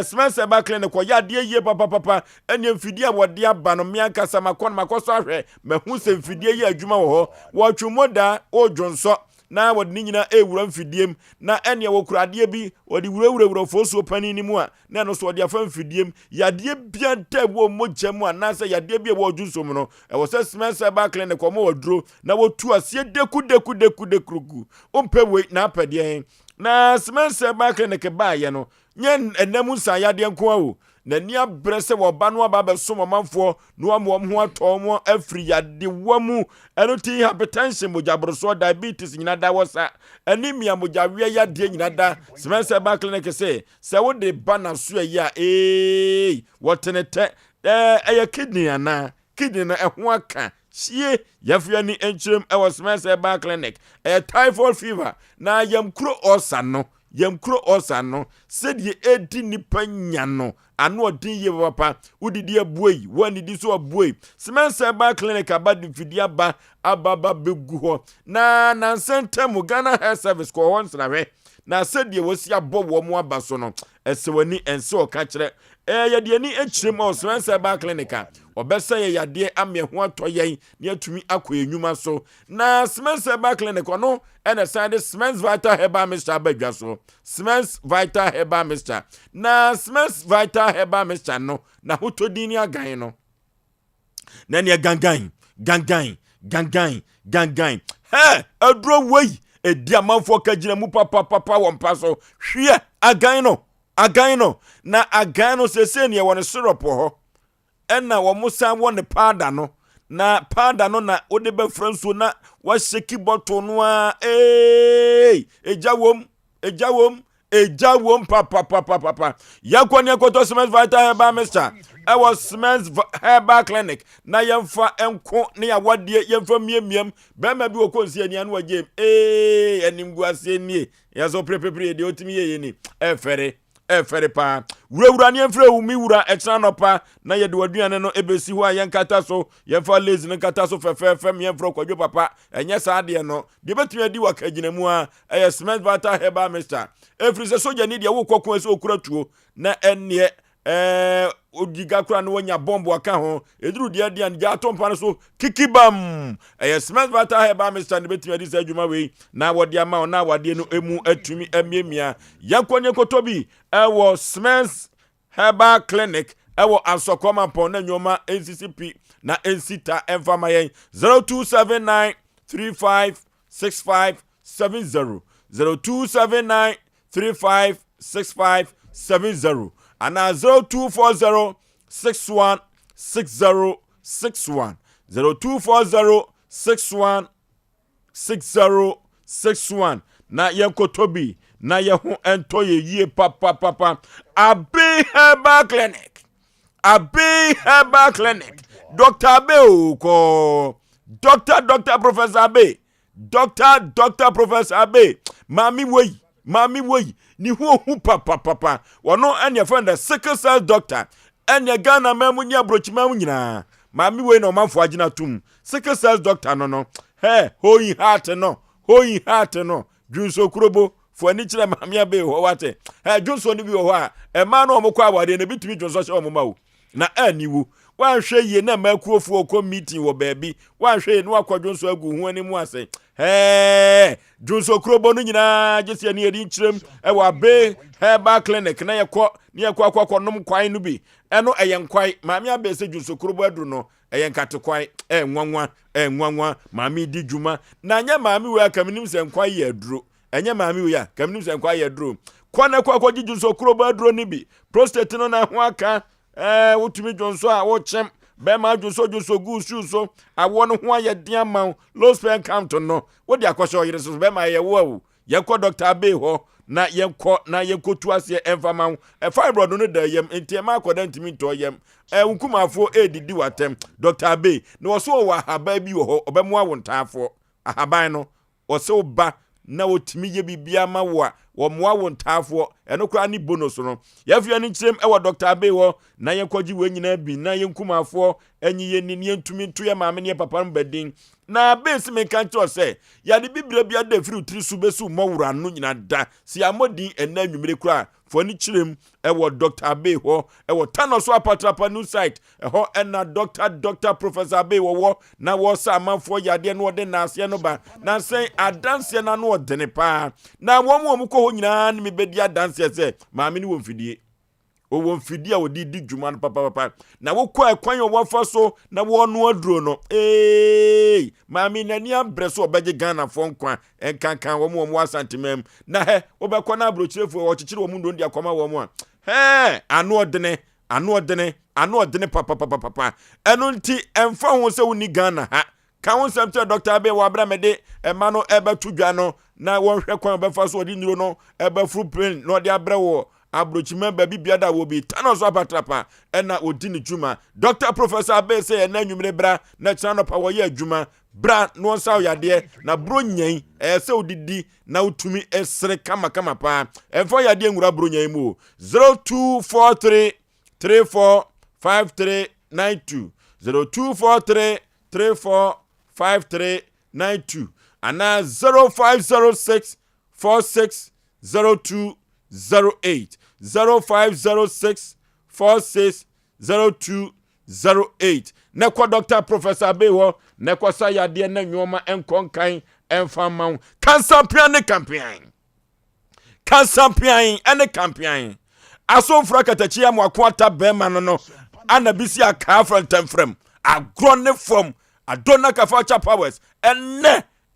Siemens Herbal Clinic ko yade ye papa ene mfidi a wode aba no mianka samakon makoso ahwe mahu se mfidi ye adwuma wo ho wo twumoda o dwonso na wode ni nyina ewura mfidiem na ene wo kurade bi wode wurawura foso pani ni mu a na no so wode afa mfidiem yade bia nta wo mogya mu anasa yade bia wo dwunsom no wo se Siemens Herbal Clinic ko mo wodro na wo tu asie deku ompe we na apede na Siemens Herbal Clinic ba ye no nye enamu san yade nko awo na ni abrese wo ba no aba be so manfo no am ho atom afri yade wamu eno ti hypertension mojabroso diabetes nyina da wosa anemia mojawe yade nyina da Siemens Herbal Clinic se wo de ba na so ya wotenete kidney ana kidney na ho aka sie yafia ni enchirem Siemens Herbal Clinic typhoid fever na yamkuro osa no sedie edi nipa nya no ano odin ye papa udidi abuei wanidi so abuei Siemens Herbal Clinic abadi fidia ba ababa begu ho na nansentemu Ghana Health Service ko hon srawe na sedie wosi abo wo mu aba so no esewani ense o ka kire yade ni echirem Siemens Herbal Clinic obesa ye yade ame ho atoyen ne atumi akọ enwuma so na Siemens Herbal Clinic no ene side Siemens Vital Herbal Mixture abadwa so Siemens Vital Herbal Mixture na Siemens Vital Herbal Mixture no na hotodini agan no na ne gangan adro wei edi amanfo kagina mu papa won so hwe agan no na agan no sese ne won syrup ho ena wo musa won powder no na powder no na ode be franso na wa sheki bottle no a ejawom papa yakoni ekoto Siemens Vital Herbal Mixture was Siemens Herbal Clinic na yemfa enko ne awade yemfa miemiem bema bi okonsi ani anu agem enimguase nie yaso prepare de otimi ye ni efere pa wura ni enfre wu mi wura extra no pa na ye de waduane no ebesi ho ayen kata so yemfa lazy no kata so fefe mi enfro kwadwo papa enye sa de no de betumi adi wakagina mu a Siemens Vital Herbal Mixture efri se soja ni de wo kokon se okuratuo na enne odiga kura no nya bombo aka ho eduru de ade an ja tompa so kikibam Siemens Vital Herbal Mixture ne betumi adi sa adwuma we na wode ama na wade no emu atumi amiemia yankonye kotobi Siemens Herbal Clinic ansokoma pon na nyoma NCCP na ensita enfama yen 0279 356570 0279 356570 ana 0240 616061 0240 616061 na yenkotobi na ye ho ento ye yie papa Abe Herbal Clinic Dr. Abe ko Dr. Professor Abe Dr. Professor Abe mami wei ni hu papa wono anya friend the sickle cell doctor anya Ghana mamu nya brochima nyina mami wei no manfo agina tum sickle cell doctor no hoyi heart no dwinso kurobo fo ani kire mami Abe ho wate dwinso ni bi ho a ma no omkọ awade na bitumi dwinso hye omma wo na aniwu wanhwe ye na makuofu okọ meeting wo baabi wanhwe no akwadwonso agu hu ani mu ase dwinso kurobo no nyina gese ani edi nkyirem wa Abe Herbal Clinic na yakọ nom kwai no bi eno eyenkwai mami Abe se dwinso kurobo aduru no eyenkatekwai nwanwa mami di dwuma na nya mami we akaminim se nkwai ye aduro enye mami we ya kaminim se nkwai ye aduro kwana kwa dwinso kurobo aduro ni bi prostate no na ho aka wotumi dwonso a wo chem be ma dwonso gu so awo no ho aye dian ma low sperm count no wo di akosho yire so be ma ye wo yenko Dr. Abe ho na yenko tu ase enfama fibroid no da yem enti ma akoda ntimi to yem nkumafo edidi watem Dr. Abe no so wa haba bi wo ho obemu awontaafo ahaban no ɔsɛ oba na otimi ye bibia ma wo a wo moa wo ntaafo eno kra ni bonus no yafia ni kyerem e wo Dr. Abe wo na yenkɔgye we nyina bi na yenkumafo anyi ye ni yentumi nto ye maame ne papa no badin na base me kan to say ya de bibira bia da firi utiri su besu mowura no nyina da si amodin ena nwumire kra fo ni kyerem e wo Dr. Abe ho e wo tanoso apatrapa new site e ho ena Dr. Professor Abe wo na wo sa amanfo yade no de na ase no ba na sen adanse na no odene pa na wo mo ko ho nyina ni me bedi adanse se maame ni wo mfidie o wo mfidie a odi di dwuma no papa na wo kɔ akwan wo fa so na wo no aduro no maame nani abre so obegye Ghana fo nkwa enkankan wo mo asantemam na he wo be kɔ na abrochirefo wo kyekyere wo mu ndo ndi akoma wo mo a anu odene papa eno nti emfa ho se woni Ghana ha ka won semte Dr. Abe wo abra mede ema no ebe tudwa no na won hwe kwan be fa so odi nduro no ebe fru plane no de abre wo abrochima baby biada wo bi tanoso apatrapa ena odi ni dwuma Dr. Professor Abe say na nwumre bra na kyana pa wo ye adwuma bra no nsa yade na bro nyan se odidi na utumi esre kama pa enfo yade nwura bro nyan mu 0243 345392 0243 345392 ana 0506 460208 0506 460208 nekwa Dr. Professor Abe wo nekwa sa yade na nwoma enkonkan enfama cancer pian ene campaign asomfra katachia mwakwata bema no anabisi aka front frem agrone form adona kafacha powers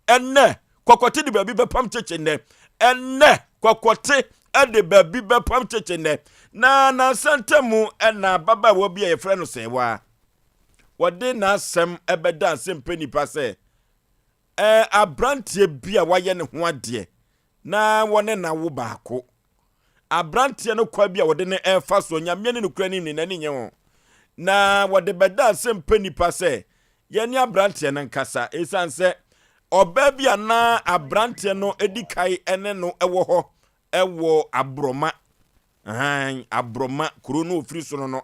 enne kokote de baby bepam chechene enne kokote ade baby bepam chechene na santemu ena baba wo bia ye frɛ no sewa wode na asem ebeda Asem Mpe Nipa se abrantie bia waye ne ho ade na wone na wo baako abrantie no kwa bia wode ne ɛfa so nyame ne nokura ni nani nye ho na wode beda Asem Mpe Nipa se ye ni abrantie no nkasa esanse oba bia na abrantie no edikai ene no ewo ho ewo abroma abroma kuro no OFORISUO no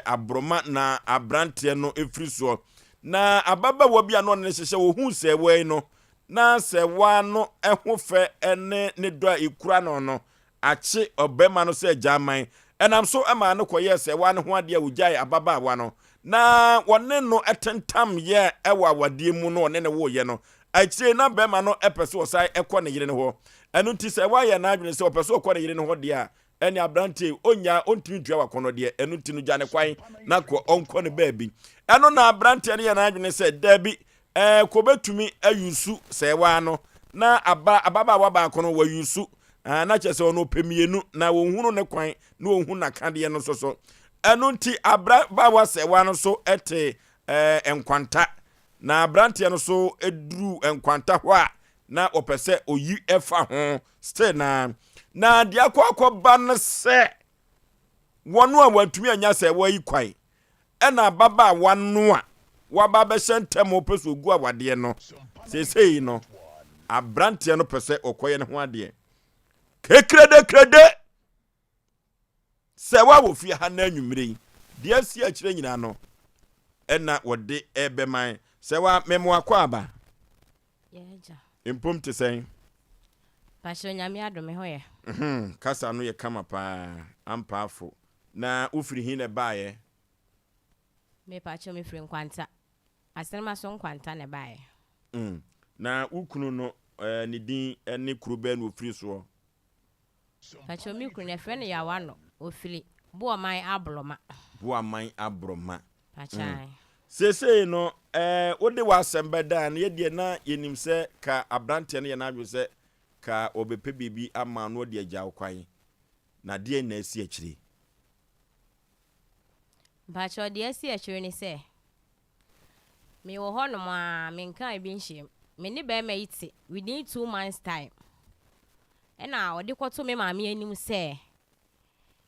abroma na abrantie no efriso na ababa wo bia no ne hyehye wo hu se we no na se wa no eho fe ene ne do a ekura no achi obema no se jaman enam so ema no koye se wa no ho ade a ujai ababa wa no na wone no etentam ye ewa wade mu no ne wo ye no achi na bema no epese wo sai ekọ ne yire ne ho enu nti se wa ye na adwene se opese okọ ne yire ne ho de a eni abrantie onya ontimi dua wakono de enu nti no jane kwan na ko onko ne baabi enu na abrantie ne ye na adwene se dabi ko betumi ayusu se wa no na ababa wa ba kono wa yusu na chese ono pemienu na wonhunu ne kwan na wonhu na kade no so enu nti ababa wa se wa no so ete enkwanta na abrantie no so eduru enkwanta ho a na opese oyi efa ho still na dia kwa ban se wonu a wantumi anya se wa yi kwai ena baba wanu a wa baba shentem opese ogu awade no sesei no abrantie no pese okoye ne ho ade krede se wa wo fie ha na anwumre dia si akire nyina no ena wode ebeman se wa memo akwa aba yeja impom te sen pasho nyame adome ho ye kasa no ye kama pa ampafo na ufiri hin ne baaye me pacho me firi nkwanta asenma so nkwanta ne baaye na ukunu no ne din ne kurube no OFORISUO pacho me kunu ne fre ne yawa no ofiri boaman abroma pachai sese no ode wa sembeda na ye de na yenim se ka abrante ne ye na adwo se ka obepe bibi ama no de agya kwan na de na asi akire pacho de asi akire ni se me wo ho no ma me nkan bi nhiem me ni be ma yiti within 2 months time ena odi kwoto me maame anim se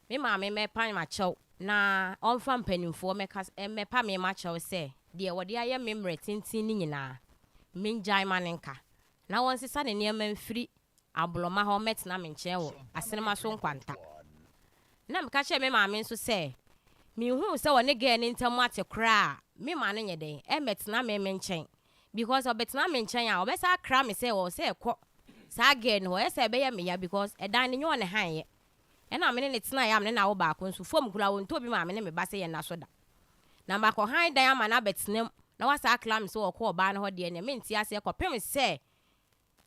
me maame me pan ma chew na onfa mpanimfo me pa me ma chew se de wodi aye memre tintin ni nyina minjai manenka na won sisa ne niam mfiri abloma ho metna menche wo asenema so nkwanta na mka che me maame nso se mi hu se woni ge ne ntam ate kra me ma ne nyeden e metna me menchen because obetna menchen a obesa kra me se wo se ekọ sa ge no e se be ya me ya because e dan ne nyo ne han ye e na me ne tena ya me na wo ba ko nso fom kura won to bi maame ne me ba se ye na so da na ma ko han dan ama na betnem na wasa kra me se wo ko ba ne ho de ne me ntia se ko pem se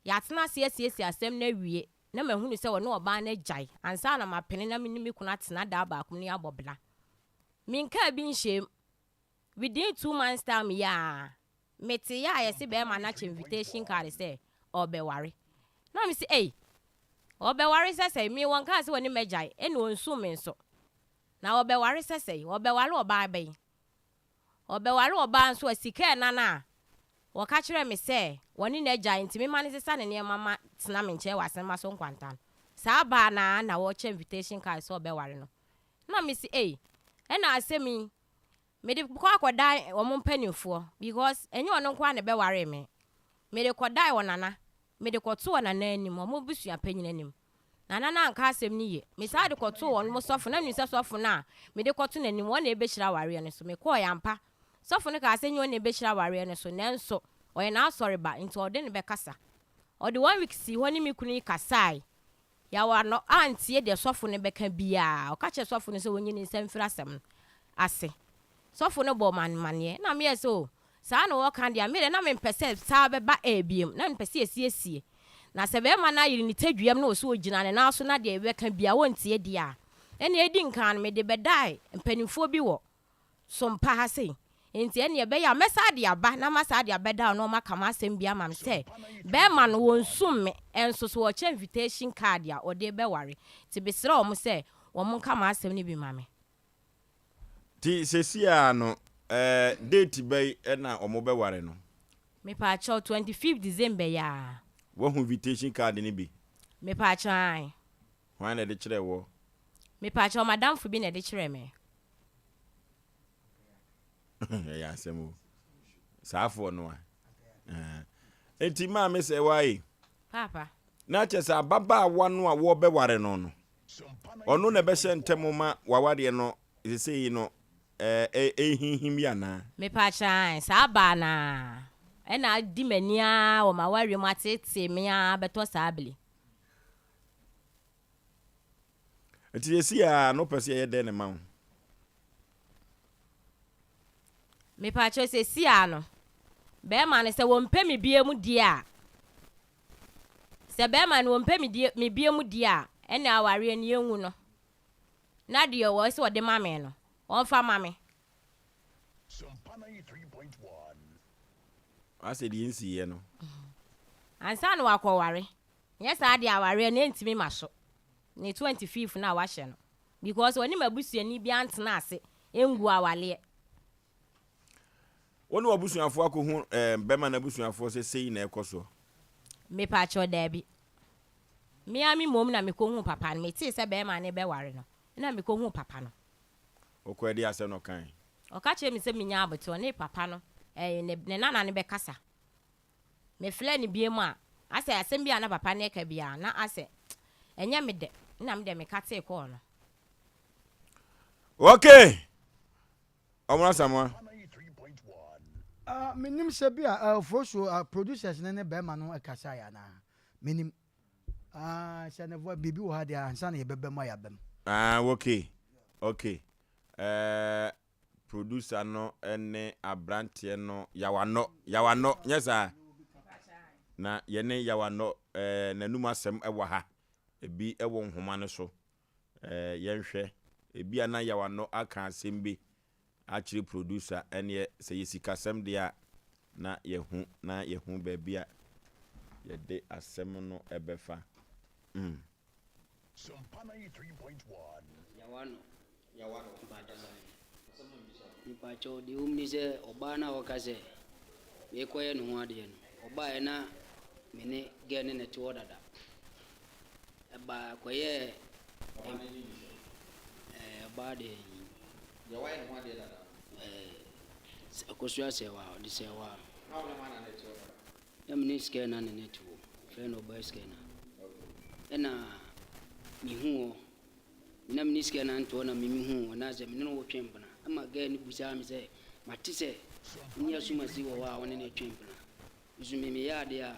ya tena se asem na wie na mahunu se wo no oba na jai ansa na mapene na minimi kuna tena da ba akum ne abobla minka bi nshem within 2 months time ya meti ya yesi be ma na invitation card say obeware na me say obeware say me won ka say woni mejai ene onsu me nso na obeware say obeware oba abai obeware oba nso asika na na waka kire me say woni na agya ntimi ma ne sesa ne ne mama tena me nche wasen ma so nkwantan sa ba na wo che invitation card so be ware no na me say na asemi me de kwa akoda wo mpanifo because enye ono kwa ne be ware me de koda wo nana me de koto wo nana anim mo busu apanyina anim nana na anka asem ni ye me sa de koto wo mo sofo na nisa sofo na me de koto nanim wo na ebehira ware ne so me ko yampa sofo ne ka asenyo na ebehira ware ne so nenso oye na sorry ba into ode ne be kasa ode 1 week si woni mi kunu kasai ya wa no antie de sofo ne be ka bia o ka che sofo ne se wonyi ne nsam fira asem ase sofo ne bo manye na me so sa na wo kan dia me de na me pese sa be ba ebiem na me pese esiesie na se be ma na yiri ni tadwuam na o so ogina ne na so na de be ka bia wontie dia ene edi nkan me de be dai mpanimfo bi wo SOMPA ha sei enti ene be ya mesa de aba na masa de abeda no maka masem bia mam se be ma no wonsum me enso so wo che invitation card ya ode be ware ti be sira o mo se wo mo ka masem ni bi mame ti sesia no date be na o mo be ware no me pa cho 25 December ya wo invitation card ni bi me pa cho ai wan na de kire wo me pa cho madam fu bi na de kire me ya semu saafo no enti ma me se wai papa na chesa baba wanu a wo be ware no no ono na be hye ntemu ma wawade no sesei no ehihim ya na me pa chan sa ba na e na di mania o ma ware mu atete me a beto sabli enti yesia no pese ye de ne ma me pa cho se sia no be ma ne se wo mpe me bie mu dia se be ma ne wo mpe me bie mu dia e na aware ne yenwu no na de wo se wo de ma me no won fa ma me SOMPA 93.1 ase di nsi ye no ansa no akọware yes ade aware na ntimi maso ne 25th na wa hye no because woni mabusuani bi antena ase engu awale woni wabusuafo akohu bema na busuafo se sei na ekoso me pa cho dabi me ami mom na me ko hu papa no me ti se be ma ne be ware no na me ko hu papa no okwedi ase no kan o ka che me se minya aboto ne papa no ne nana ne be kasa me fle ne bie mu a ase asem bia na papa ne ka bia na ase enya me de na me de me ka te ko no okay omra samwa minim se bia OFORISUO producers ne be ma no ekasa ya na minim se ne vo bibi wo ha dia ansa na ye bebe ma ya bem okay producer no ene abrante no yawano nyesa na yene yawano nanum asem ewo ha ebi ewo nhoma ne so yenhwe ebi ana yawano aka asem bi actually producer ene se yesika asem dia na yehu ba bia yede asem no ebefa SOMPA 93.1 yawano nipa cho di umnize obana wakaze bekoye no ho ade no oba na mene gene na ti odada eba koye bade yawa no ho ade dada akosua sewa odi sewa mini scanner ne neto friend of boy scanner ena mi hu na mini scanner nto na mi hu na ze mi no wo twempna ama ga ni busa mi se mate se ni asuma si wo wa woni ne twempna usume mi ya de a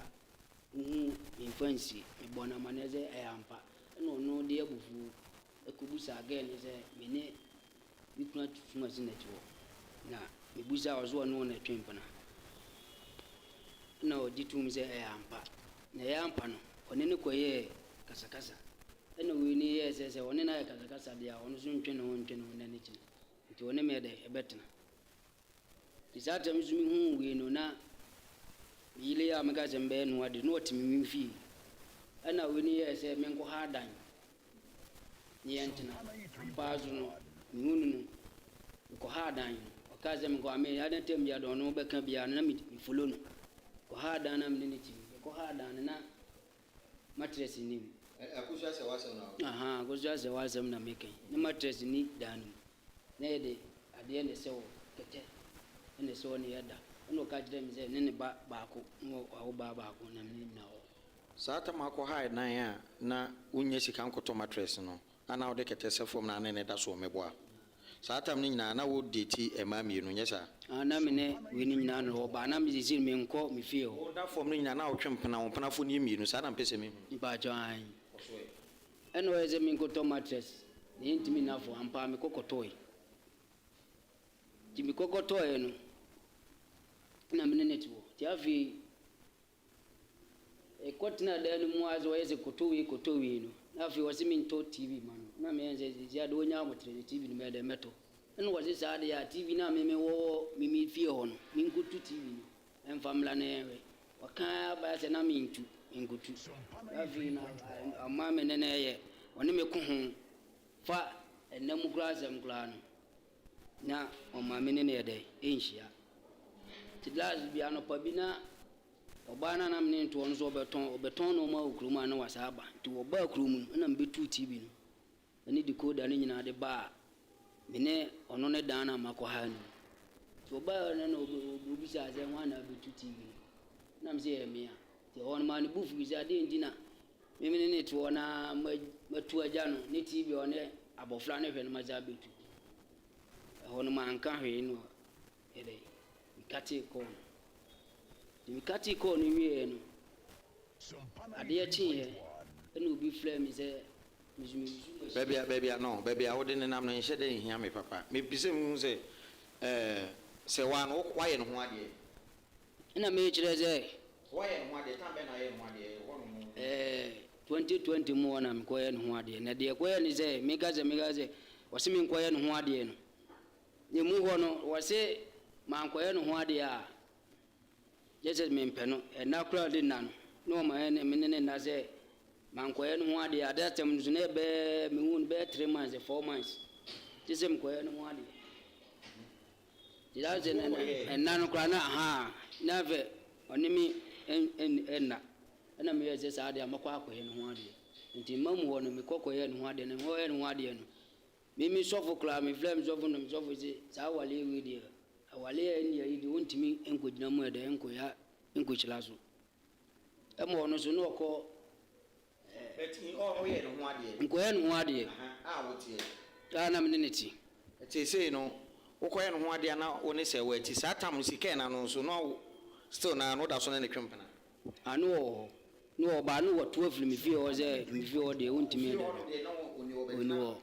influence mi bona maneze ayampa no no de abufu ekubusa ga ni se mi ne mi kuna tuma si neto na mi busa ozo no na twempna na odi tum se ayampa na yampa no one ne koye kasakasa ena we ni ye se one na kasakasa dia ono so ntwe no na ne kine nti one me de ebetena disata mizumi hu we no na yile ya mega zembe no ade no otimi mfi ena we ni ye se menko hadan ni yantina bazu no nunu no ko hadan okaze menko ame ya tem ya do no beka bia na mi follow no ko hadan na mne ti ko hadan na mattress ni akusha se wasa na aha akusha se wasa na meke ni mattress ni danu na yede ade ne se wo kete ne se woni yada no ka jide mi se ne ba ko no awo ba ko na mne na o sata mako hai na ya na unye sika nkoto mattress no ana ode kete se form na ne da so meboa sata mni na wo deti ema mienu nyesa ana mene we ni nyina no ba na mi zisi mi nko mi fie ho da form ni nyina na otwempena wo pena fo ni mienu sa na mpese mi ba jan eno eze mi nkoto mattress ni ntimi na fo ampa mi kokotoi ti mi kokotoi no na mene netwo ti afi e kotina da no mu azo eze kotowi no na afi wasi mi nto tv man na me enze zia do nya mo tv no me de meto eno wasi sa de ya tv na me wo mi fie ho no mi nkutu tv no enfamla na ewe waka ba se na mi ntu nkutu afi na amma me ne ye oni me ko ho fa enam grasem grano na o ma me ne de enhia tidlas bia no pa bi na obana na mne nto ono so obeton no ma okruma na wasaba ti oba krumu na mbetu tv no ani decoder ne nyina de ba mene ono ne dana makọ ha ni ti oba na obi sa ze nwa na betu tv na mse ye mia ti ono ma ne bufu bi za de ndina meme ne to na matu aja no ne tv one abofra ne hwe no ma za betu ono ma anka hwe no ede ikati ko mikati ko ni wie no ade achi he ena obi flame se baby no baby a wode ne nam no nhye de hia me papa me bise mu se se wa no kwaye no ho ade ena me kire ze kwaye no ho ade tambe na ye no ade ho no 2020 mu na me kwaye no ho ade na de kwaye ni ze megaze wase me kwaye no ho ade no ne mu ho no wase man kwaye no ho ade a Jesus me mpeno na kura de nan no ma ene menene na se man ko ene ho ade adatem nzu ne be me hu be 3 months 4 months Jesus me ko ene ho ade dilaze na no kura na ha na ve onimi na me yeze sa ade amakwa akọ ene ho ade nti mamu ho no me kokọ ene ho ade ne ho ene ho ade no mi sofo kura me flame sofo no me sofo se sa wale wi de awale ni yidi wontimi enkojina mu ede enkoya enkochilaso emo ono so no ko eti o ye no ho ade enkoya no ho ade wotie ana meneti eti sei no wokoya no ho ade na woni se wati satam sike na no so no still na no da so na ne twempena anu no ba no watu afiri mi fie o ze mi fie o de wontimi ede oni o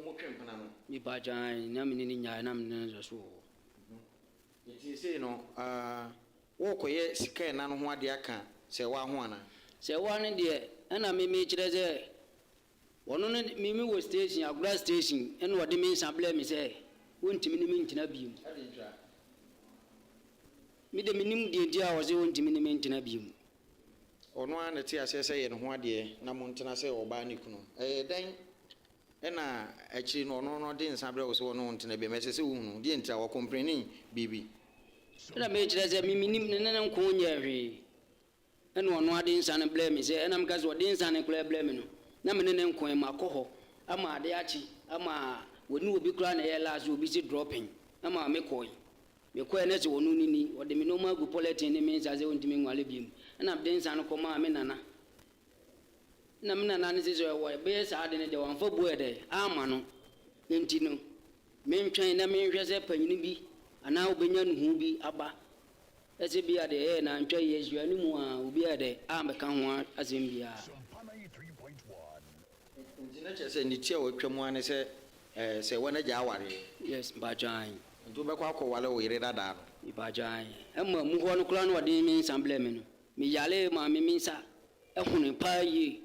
mo twempena no mi ba jan na meneni nya na meneni so eti sei no wo koye sika na no ho ade aka se wa ho ana se wa ne de ana me kire ze wono ne mimi wo station agura station ene wode me sample me se wontimi ne me ntina biim mi de minim de dia wo se wontimi ne me ntina biim ono ana ti ase se ye no ho ade na mo ntina se oba ne kunu den ena akiri no no de nsabre wo se wono ntina bi me se wo de ntia wo compreni bibi ena me kire ze minim ne nko nyehwe ena ono ade nsane blame se ena mkaze ode nsane kula blame no na me ne nko ma koho ama ade achi ama woni obi kura na ye last obi si dropping ama me koi me ko ene se wonu nini o de me no ma gu polythene ne me sa se ontimi nwale biem na de nsa no ko ma me nana na me nana ne se so wo be sa de ne de wan fo bu ede ama no enti no me ntwen na me hwe se panyini bi ana obenya nuhu bi aba ese bi ade na ntwa yesu ani mu a obi ade ameka ho asem bia Ndina chese ni tia wotwam ane se se wona ja aware yes ba jan nto be kwa wale wo yire dada no ba jan emma mu ho no kula no wade mi ensemble me no mi yale ma mi minsa ehunu pa yi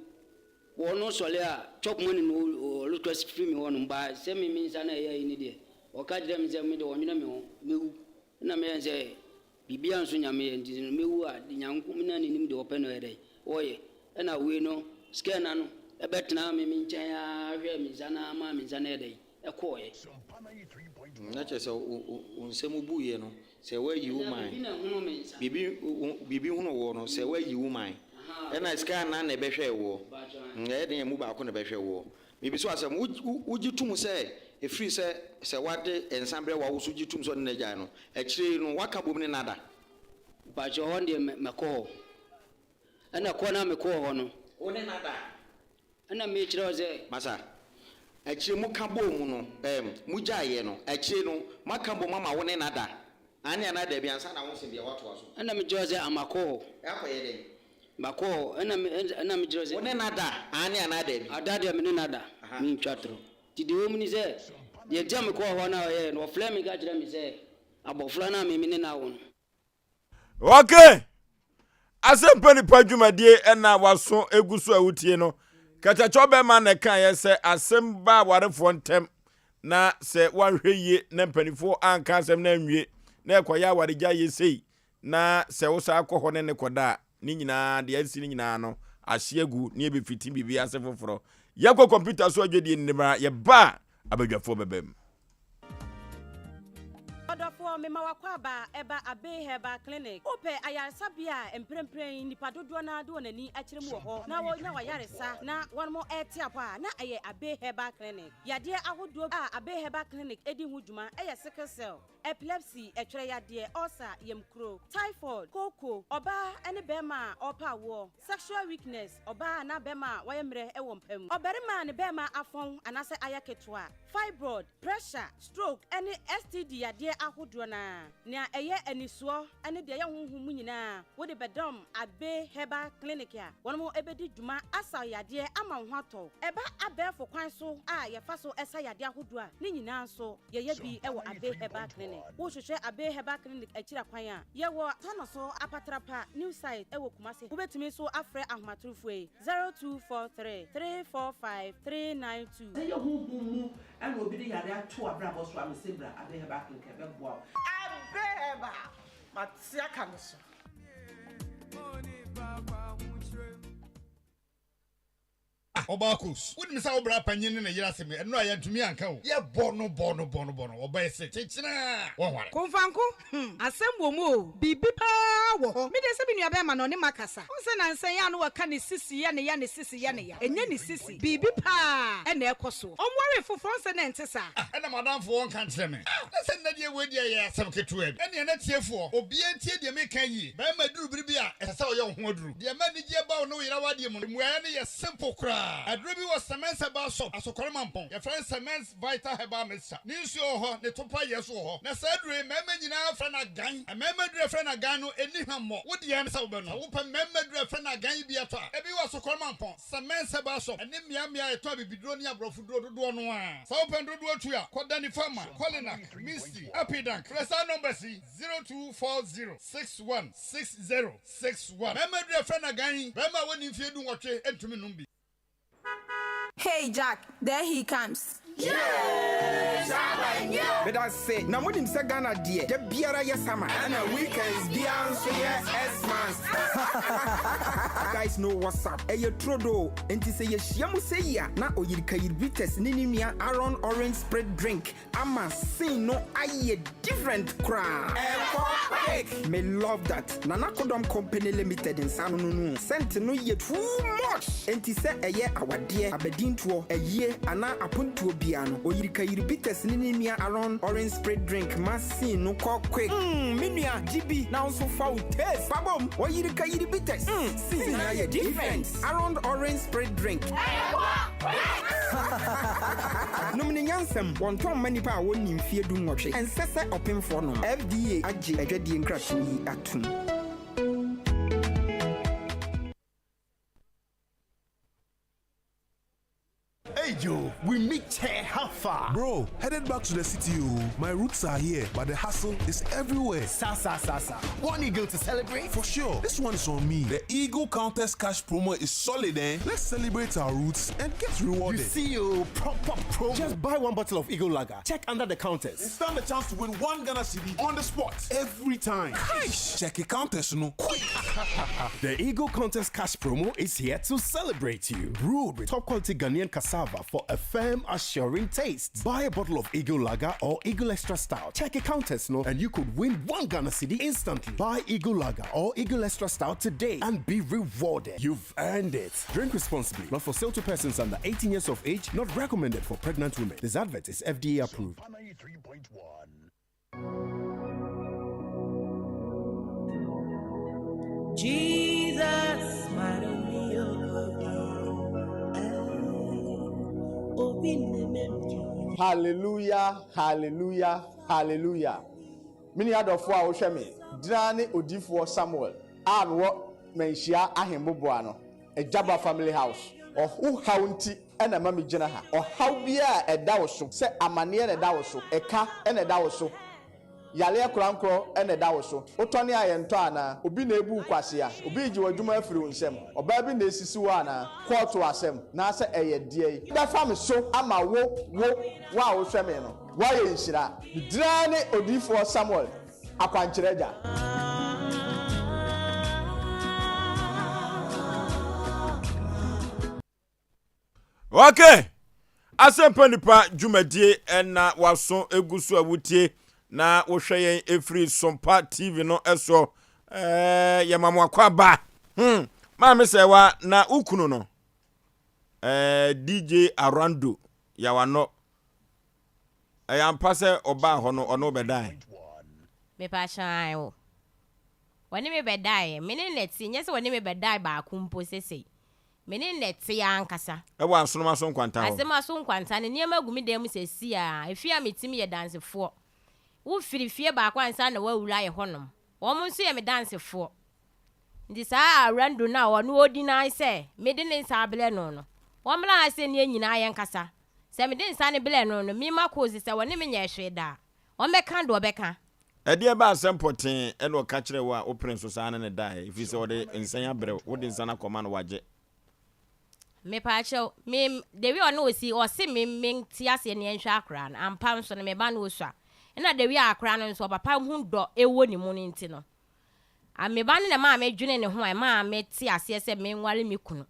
wono sole a chop money no request free me wono ba se mi minsa na ye ni de o ka jira mi se mi de wonwena me ho mewu na me se bibia nso nyame ye ndi no mewu a de nyanko na nim de open no ede oye na we no scanner no ebetena me minchen ya hwe mi zana ma mi zana ede ekoye na chese unsemu buye no se wa yi woman bibi hunu wo no se wa yi woman na scanner na ebehwe wo e de mu ba ko na behwe wo bibi so asem uji tum se efiri se wade ensambre wa wo so ji tum so na gya no ekire no waka bom ne nada ba jo honde meko ana ko na meko ho no one nada ana me kire oze masa ekire mu ka bom no mu gyaye no ekire no maka bom mama one nada ani anada bi ansa na wo se bia wato aso ana me joze amako akoye den mako ana me joze one nada ani anada bi adade me nada mi ntwatro ti de wo muni se de jam ko ho na ye no flame ga kire mi se abofla na me ni na wo no okay Asem Mpe Nipa dwumadie na waso eguso awutie no kachacho be ma na kan ye se asem ba warefo ntem na se wanhwe yie na mpanifo anka asem na nwie na ekoya waregya ye sei na se wo sa akọ ho ne koda ni nyina de asi ni nyina no ahyeagu ne be fiti bibi ase foforo yakọ computer so adwedie ni mara ye ba abadwafo bebem Odofo me mawakwa ba eba abe heba clinic ope ayansabia emprempren nipa dodo na do nani akire mu ho na wo nya wayaresa na won mo eti apa na aye abe heba clinic yade ahodo a abe heba clinic edi hu dwuma eye sickle cell epilepsy etwere yade ulcer yemkro typhoid koko oba ene bema opa wo sexual weakness oba na bema wayemre ewo mpam oberima ne bema afon anase ayaketwa fibroid pressure stroke ene STD yade ahodo na eye anisuo ene de ye honhum nyina wo de bedom abe heba clinic ya won mo ebedi dwuma asa yade ama ho ato eba abefo kwan so a ye fa so esa yade ahodo a ne nyina so ye bi ewo abe heba clinic wo hwehwe abe heba clinic akira kwan a ye wo tano so apatrapa new site ewo kumase wo betumi so afre ahomatrofo 0243 345 392 ye honhum and obi de yade ato abrabo so amesebra abe heba clinic ebebo abeba matia kanoso Obakus, wouldn't miss our panyin in a yassim, and no, I had to me uncle. Yeah, bono, obey say, Confanko, Asem Womo, Bibi Power, Midasabin Yabaman on Macassa. Onsen and say, I know a canny sissy, yani sissy, yani, and yani sissy, Bibi Pa, and their cosso. On worry for France and Antessa. And a madam for one country. Let's send that year with ya some kitchen. And you're not here for, or be a tear, you make a ye. Bama do Bribia, and I saw your wardrobe. The manager about no Yawadium, where any a simple cry. A dribi was cement about shop, as a cormampon. Your friend cements vital heba missa. News your ho, the topa yes or na sadre, member now friend a gang, a member friend a gano, any more. What the answer when I open member friend a gang be a tar. Every was a cormampon, cement about shop, and then Miami toby be dronia brofudo do one. So open do to ya, Kodani Farmer, Colina, Misty, Apidank, Cressa number C 0240 616061. Member friend a gang, remember when you do what you enter me numbi. Hey Jack, there he comes. Yes, but I say, now when him say Ghana dear, the biara yes summer, and a weekends biara yes months. Guys know what's up. Hey, you trodo, and to say yamu say ya, na oyirka yirbites ninimia Aron orange spread drink. I'ma say no aye different crowd. Me love that. Nana Kodom Company Limited in San Nunu. Sent no ye too much. And to say a year our dear abedin to a year and I upon to be biano oyirika yiribites ni nia around orange spray drink masin no quick minua GB now so foul taste babom oyirika yiribites see na your difference around orange spray drink Nomini nyansem wonton manipa a woni mfie du nwotwe ensese opemfo no FDA agye adwadie nkratu yi atum. Hey Joe, we meet here. How far? Bro, headed back to the city. My roots are here, but the hustle is everywhere. Sa. One eagle to celebrate? For sure. This one is on me. The Eagle Countess Cash promo is solid, eh? Let's celebrate our roots and get rewarded. You see, proper promo. Just buy one bottle of Eagle Lager. Check under the counters. And stand a chance to win 1 Ghana cedi on the spot every time. Cash. Check a countess, no quick. The Eagle Countess Cash promo is here to celebrate you. Brewed with top quality Ghanaian cassava for a firm, assuring taste. Buy a bottle of Eagle Lager or Eagle Extra Stout. Check a countess, no, and you could win 1 Ghana cedi instantly. Buy Eagle Lager or Eagle Extra Stout today and be rewarded. You've earned it. Drink responsibly. Not for sale to persons under 18 years of age. Not recommended for pregnant women. This advert is FDA approved. Jesus, hallelujah, hallelujah, hallelujah. Mini adofo a wo hwe me drane odifo Samuel a wo menhia ahemboboa no Ejaba family house ohu haunti ena mami gina ha ohaw bia eda wo so se amane na eda wo so eka ena eda wo so yale krankro ena eda wo so utoni ayento ana obi na ebu kwase a obi ji wadwuma afiri nsem oba bi na esisi wo ana court asem na se eye die da fam so ama wo wa wo hwe me no wa ye nhira drane odifo Samuel akwanchereja. Okay. Asem Mpe Nipa dwumadie na waso egusu awutie na wo hwe yen efri SOMPA TV no eso yamamo akwaba ma me sewa na ukunu no DJ Arando yawano yampase oba ho no ono bedai me pa shan wo woni me bedai me ne neti nyese woni me bedai ba kumpo sesei meni neti ankasa ewa asonoma so nkwanta ho asema so nkwanta ne niam agumi dem sesi a efia metimi ye dansefo wo firifie ba kwa nsa na wawura ye honom wo mo nso ye me dansefo ndi saa rando na wo no odi na ise me de ne nsa abele no wo mla ase ne nyina ye nkasa se me de nsa ne bele no mi makozi se woni me nya hwe da wo meka do beka ede ba asempoten ene o ka kire wo a o prince so ana ne dai ifi se wo de nsa ya bere wo de nsa na koma no waje me pacho me dewi ono osi me tiase ne nhwa akra na ampa nso ne me ba no osua na dewi akra no nso papa hu do ewo ni mu ni nti no a me ba ne ma me dwene ne ho a ma me tiase se me nware me kunu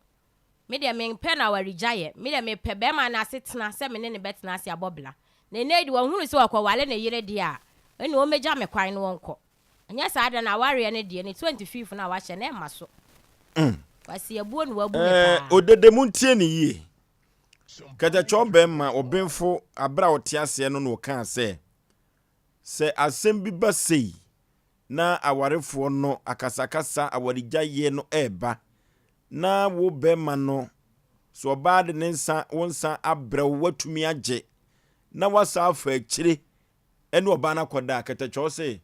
me de me pe na warijaye me de me pe be ma na setena se me ne betena ase abobla na ne di wo hunu se wakwa wale ne yire di a ene o meja me kwan no wonko anya sa ada na ware ne die ne 25 na wa hye na ma so wasi abuo no wabu ne pa odedemu ntie ne yie kata chombe ma obenfo abra otiase no no kan se asem bi ba sei na awarefo no akasakasa awarigyaye no eba na wo bema no so ba de nsa wonsa abra watumi agye na wasa afa akire ene oba na koda kata chose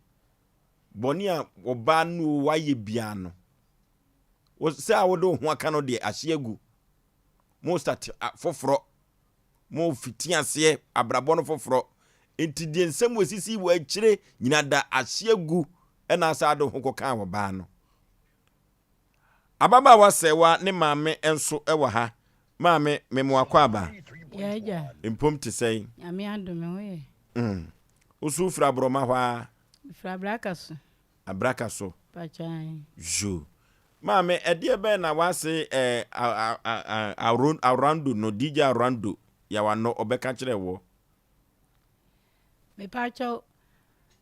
boni a oba no waye bia no se awodo ho aka no de ahyeagu mo start foforo mo fitiase abrabo no foforo enti de nsem wasisi wo akire nyina da ahyeagu ena asado ho kokan wo ba no ababa wasewa ne maame enso ewa ha maame memo akwaba ya impom te sei ami adome hoye usu fra broma hwa fra abrakaso pachan jo maame edie be na wase around no DJ Arando ya wano obeka kire wo me pacho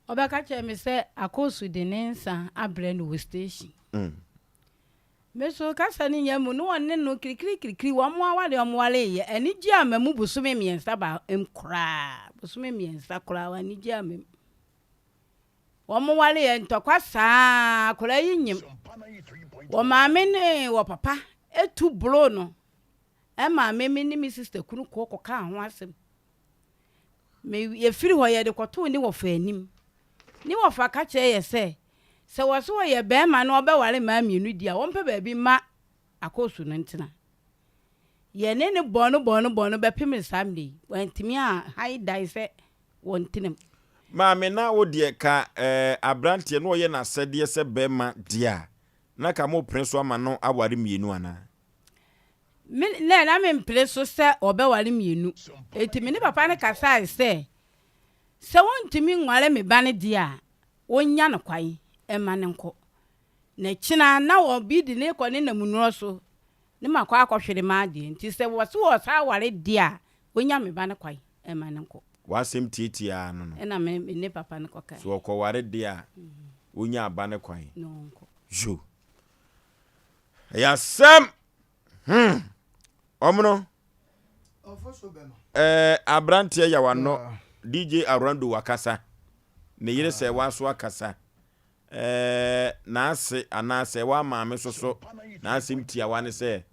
obeka kire me se akosu de nensa abre no station Meso kasa ni nyamu no wonne no kirikiri wo mo awale o mo wale ye ani gi amamu busumi miensa ba emkra busumi miensa kra wa ni gi amamu wo mo wale ye ntokwa saa kra yinyim wo maame ne wo papa etu bro no e maame me ni mi sister kunu ko ka ho asem me ye firi ho ye de koto ni wo fa anim ni wo fa ka che ye se wo so ye be ma no be wale ma mienu dia wo mpe ba bi ma akosu no ntina ye ne ne bono be pim samde wantimi a hai dai se wontinem ma me na wo de ka abrante no ye na sede se be ma dia na ka mo prinso ama no aware mienu ana na me preso se obe wale mienu etimi ne papa ne kasa se wontimi nwale me ba ne dia wonya no kwan emanenko na china na wo bi di ne ko ne namuno so ne makwa akohwere ma de nti se wo so sa ware dia wonya me ba ne kwai emanenko wasem titia no na me ne papa ne ko kai so ko ware dia wonya ba ne kwai nonko jo ya sam omno abrante ya wano DJ Arando wakasa ne yire se waso akasa na ase anase wa maame soso na asim tia wane se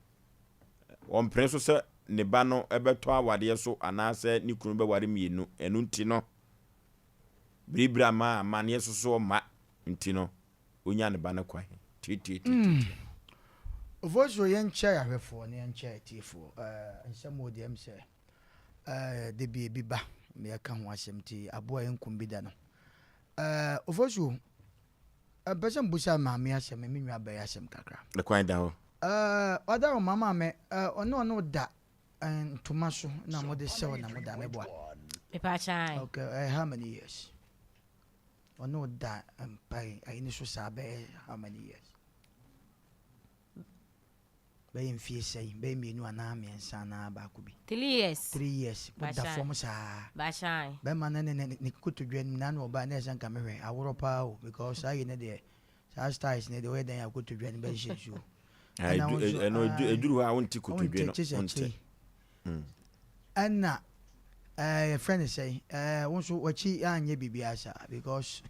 on prenso se ne ba no ebeto awade so anase ni kunu be ware mienu enu nti no bribra ma amane soso ma nti no onya ne ba ne kwa titi Oforisua yenche ahwefo ne yenche tifo nsemo dem se de bi ba me ka ho asem ti aboa yenkum da no Oforisua Bese mbusa maami asem me nwa ba asem kakra. Le kwan da ho. Oda mama me ono da ntoma so na mo de sew na mo da me boa. Me pa chai. Okay, how many years? Ono da pai ai so sabe how many years? Be in fie say be me nu ana me nsa na ba ku bi. 3 years. 3 years. But da form sa. Ba chai. Be man ne kutudwen na no ba na san ka me hwe aworo pa o because I ne de sa styles ne de we dan ya kutudwen be hyesu. Eduru ha wonti kutudwen no. Anna friend say wonso wachi anye bibia sa because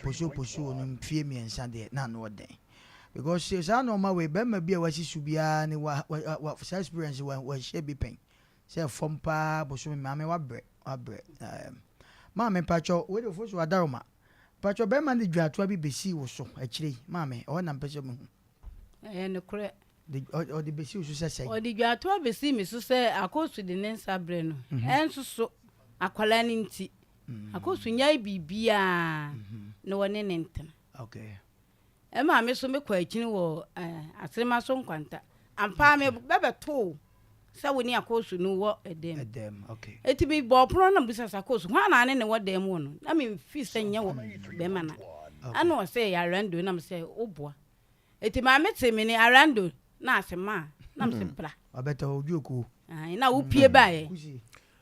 poso no fie mi nsa de na no den. Because she say no ma we be ma bia wasi subia ni wa experience wa share bi pen say SOMPA boso me ma me wa bre ma me pacho we do foso adaroma pacho be ma ni dwato bi besi wo so akire ma me o na mpese me ne kure o di besi wo so say o di dwato besi me so say akosu de ne nsa bre no enso so akwala ni nti akosu nyai bibia no wone ne ntena okay Ema me so me kwa akini wo asema so nkwanta ampa me bebe to se woni akosu no wo edem okay eti bi bo pro na busa sakosu hwa na ne wo dem wo no na me fi se nye wo be mana ana o se ya rando na me se oboa eti ma me te me ni arando na asema na me se pra obeta ojuoku na wo pie ba ye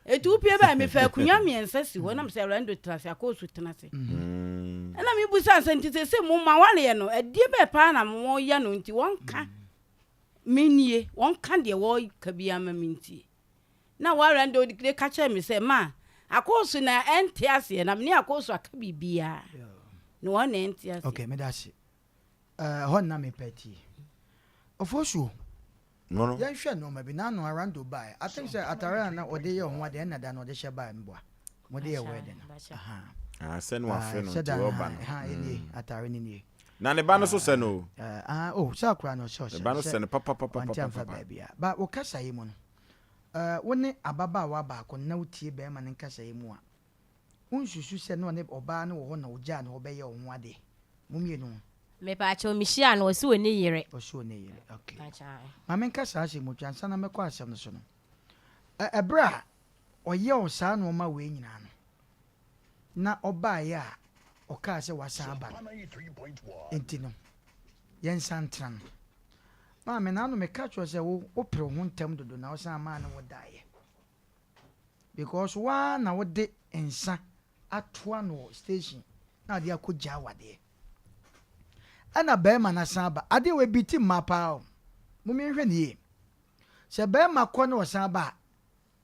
eti wo pie ba me fa kunya miensa si wo na me se arando trase akosu tenase na mi busa sentite se mo ma wale no edie be pa na mo ya no nti wonka menie wonka de wo ka bia ma minti na wara ndo dikre ka che me se ma akosu na ente ase na me akosu aka bibia no wona ente ase okay me dashi hon na me peti Oforisua no ya hwe no ma bi na no around Dubai I think say atara na ode ye ho ade na da no ode hye ba mboa mo de ye wedding sen wa fe no ti oba no eni atare ni na ne ba no so se no sakura no so se ba no se no papa ba wo kasa yi mu no woni ababa wa ba ko na utie be ma ne kasa yi mu a unsusu se no ne oba ne wo ho na oja na obe ye ho ade mumie no me pa cho mi hia no osi oni yire okay ma men kasa ase mu twansa na mekọ asem no so no ebra oye o sa no ma we nyina no na oba ya oka se wasa aba enti no yen santran ma me na no me ka cho se wo opre ho ntem dodo na osa ma na wo dae because wa na wo de ensa atoa no station na dia ko ja wade ana bema na samba ade we biti mapa o mumi hwe ne ye se bema kɔ no samba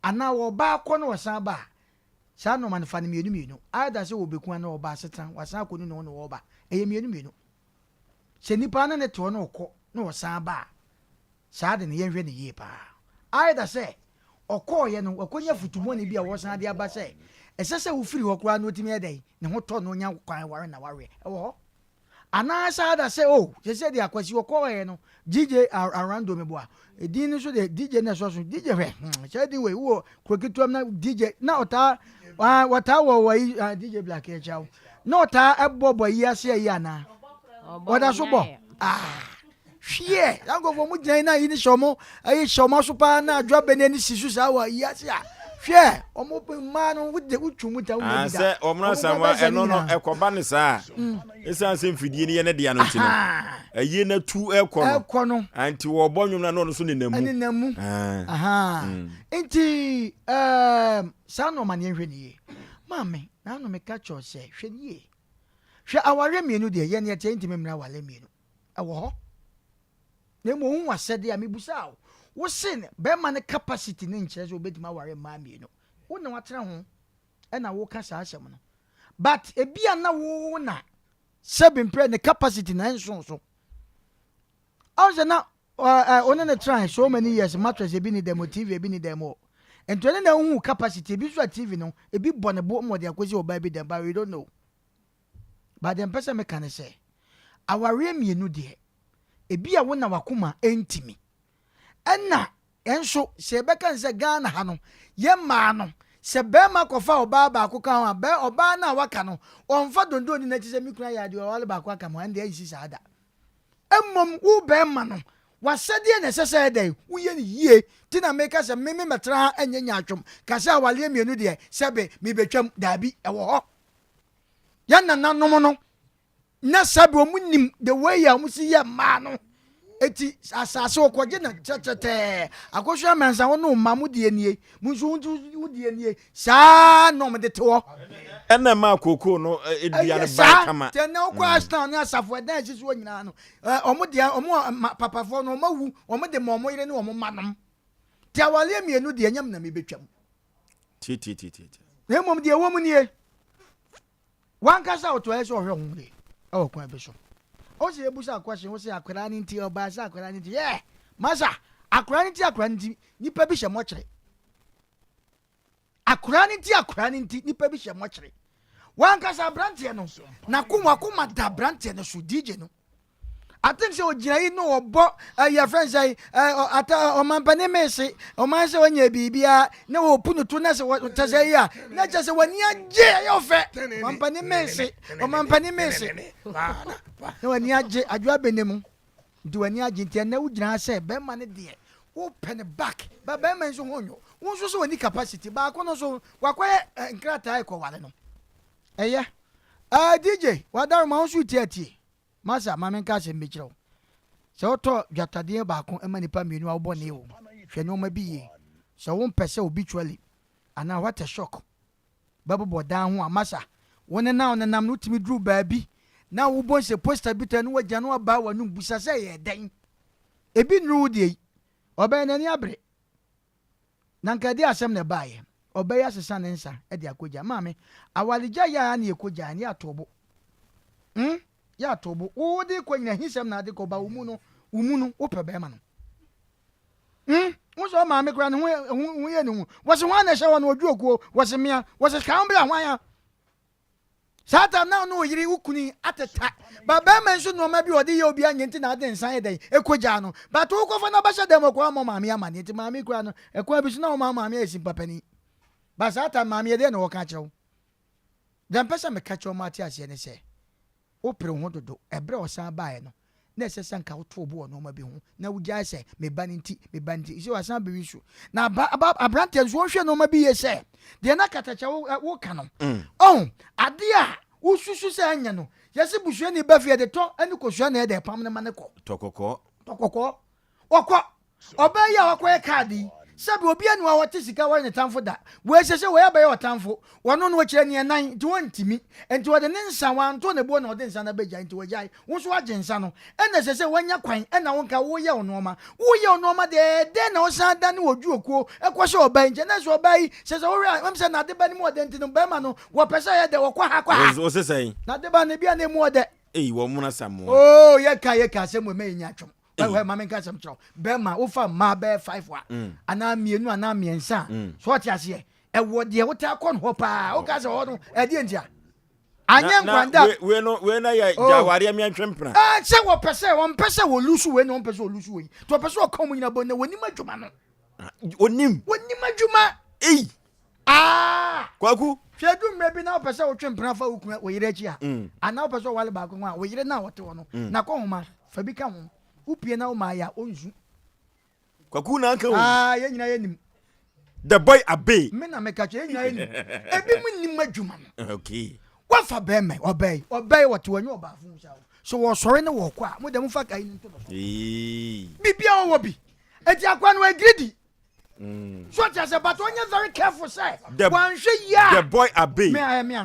ana wo ba kɔ no samba sa no man fa ne mienu ada se wo beku ana wo ba setan wasan kɔ no no wo ba eye mienu se nipa na ne to no kɔ no samba sa de ne ye hwe ne ye pa ada se ɔkɔɔyɛ no ɔkɔnya futumɔni bi a wɔsan de aba sɛ ɛsɛ sɛ wofiri hɔ koraa no otimi ɛdɛn ne ho tɔ no nya kwan ware na ware ɛwɔ hɔ anaasa ada sɛ o sɛ de akwasi ɔkɔɔyɛ no DJ Arando meboa edin no so de DJ na so DJ hwɛ sɛ de we wo kroketuam na DJ na ɔta wɔ DJ Black Echaw na ɔta ɛbɔbɔ yi ase yi ana ɔda so bɔ hwie yango mu gyina na yi ni shomo ayi shomo so pa na adwa bene ni sisu sa wa yi ase a hwie omo ma no wude utwumu ta wude se omna sanwa eno no ekoba ne sa esan se mfidie ne ye ne dia no ntino ayi na tu ekɔ no anti wo bɔnwum na no so ne namu aha enti sa no mane hwe ne mame na no me ka cho se hwe ne hwe aware mienu de ye ne tie ntimi mra wale mienu ɛwɔ hɔ na mo hu asede a mebusa wo sin be man capacity ne nkyerɛ so obedima ware ma mienu wo na watena ho ɛna wo ka saa asɛm no but ebia na wo na seven pre ne capacity na nso so also na one ne try so many years mattress ebi ni demo TV ebi ni demo entone na hu capacity ebi so TV no ebi bɔ bo mo de akosi oba bi dem but we don't know but dem person me kan say aware mienu de ebi a wona wakoma entimi enna enso se beka nse Ghana ha no ye ma no se be ma kofa oba ba akụka ho be oba na waka no onfa dondo ni na ti se mikura ya de wale ba akụka mo ande yi sisa ada emmom wo be ma no wasede na sese dey wo ye ni yie ti na meka se meme metra enye nya atwom ka se awale mienu de se be mi betwam dabi ewo ho ya nananom no na sabi omunim the way ya musi ye ma no eti asase okoje na tete akosua mensa wo no mamu de nie munso wo de nie sa no me de to ena ma koko no edua ne ba kama te na okwa astan na asafo edan sisi wo nyina no omo de omo papafo no mawu omo de mo yire ne omo manom te awale mienu de nyam na me betwam ti na mom de wo mu nie wan kasa oto eso hwe hu de o kwa beso o se ebusa question o se akwara ni nti oba sa akwara ni nti masa akwara ni nti nipa bi hye mo kyere akwara ni nti nipa bi hye mo kyere wan kasa brantie no na kuma da brantie no so DJ no I think so jina no obo your friends say ata o man pane mesi o man se onye bibia na wo punu to na se tase ya na je se wani agye yo fe man pane mesi o man pane mesi na wani agye adwa benemu ndi wani agye ntia na wo jina se be ma ne de wo pen back ba be man so honyo wo so wani capacity ba ko no so wakwaye nkrata ko wale no eye DJ wadar ma so tiati masa mamen ka se mbekiro se oto dwatade ba ko ema nipa mienu a wo ne wo hwe no ma biye se wo mpese obitually ana what a shock babu bodan ho amasa wona na onenam no timi dru baabi na wo bon se poster bitan no wagya no aba wa no busa se ye den ebi nru de oba nani abre nanka de asem ne baaye oba ya sesa ne nsa e de akogya maame awalija ya na ekogya ne atobo ya tobo o de kwanya hisem na de ko ba umuno wo pebe ma no wo so ma me kra no hu ye ne hu wo se wan na hye won odwu okuo wo se mia wo se kan bla hwan ya satan na no yiri ukuni ateta ba ba men so no ma bi odi ye obi anyenti na de nsan ye den ekogya no ba to ko fa na ba hye dem ko ma ma me ama ne ti ma me kra no ekwa bi so na ma me esim papani ba satan ma me de no wo ka chew dan pesa me ka chew ma ti ase ne se opere ho dodo ebre osan baaye no na esesa nka woto obo no ma bi ho na wugya se me banti isi wasan be wisu na abrante zo hwe no ma bi ye se de na katacha wo ka no ade a wo susu se anya no yesi buhwe ni ba fie de to ani kohwe na de pam ne ma ne ko tokoko okwa oba ya wakwa kadi sabi obi anu a wote sika wo ne tamfo da we sese we abaye otamfo wono no kire ne nan nti wontimi enti wode ne nsa wanto ne bo na wode nsa na begya nti wajai wo so agye nsa no ena sese wanya kwan ena wonka wo ye onoma de na wo san da ne wodu okuo ekwohye obai nje na so obai sese wo am se na de ba ni mo de nti no be ma no wo pese ye de wo kwa ha wo sese na de ba ne bia ne mo de wo muna samo oh ye ka se mo me nya twom we ma me ka sem tro be ma wo fa ma be 5 wa ana mienu ana miensa so ti ase e wo de wo ta kon ho pa wo ka se ho no e de ntia anya nkwanda we na ya jawari mi antwempra se wo pese wo lusu we no pese wo lusu we to pese wo kom nyina bo na woni madwuma no onim adwuma kwaku hwedu mrebi na pese wo twempra fa wo wo yire chi a ana pese wo wale ba ko a wo yire na wote wo no na ko homa fa bi ka ho upie na wo ma ya onzu kwaku na anka wo ye nyina ye nim the boy Abe me na me ka che ye nyina ye nim ebi mu nim adwuma no okay what for beme obey what when you ba fun sha so wo sore ne wo kwa mo dem fa kai nto bibia wo bi enti akwa no agridi so just but when you very careful say one hwe ya the boy Abe me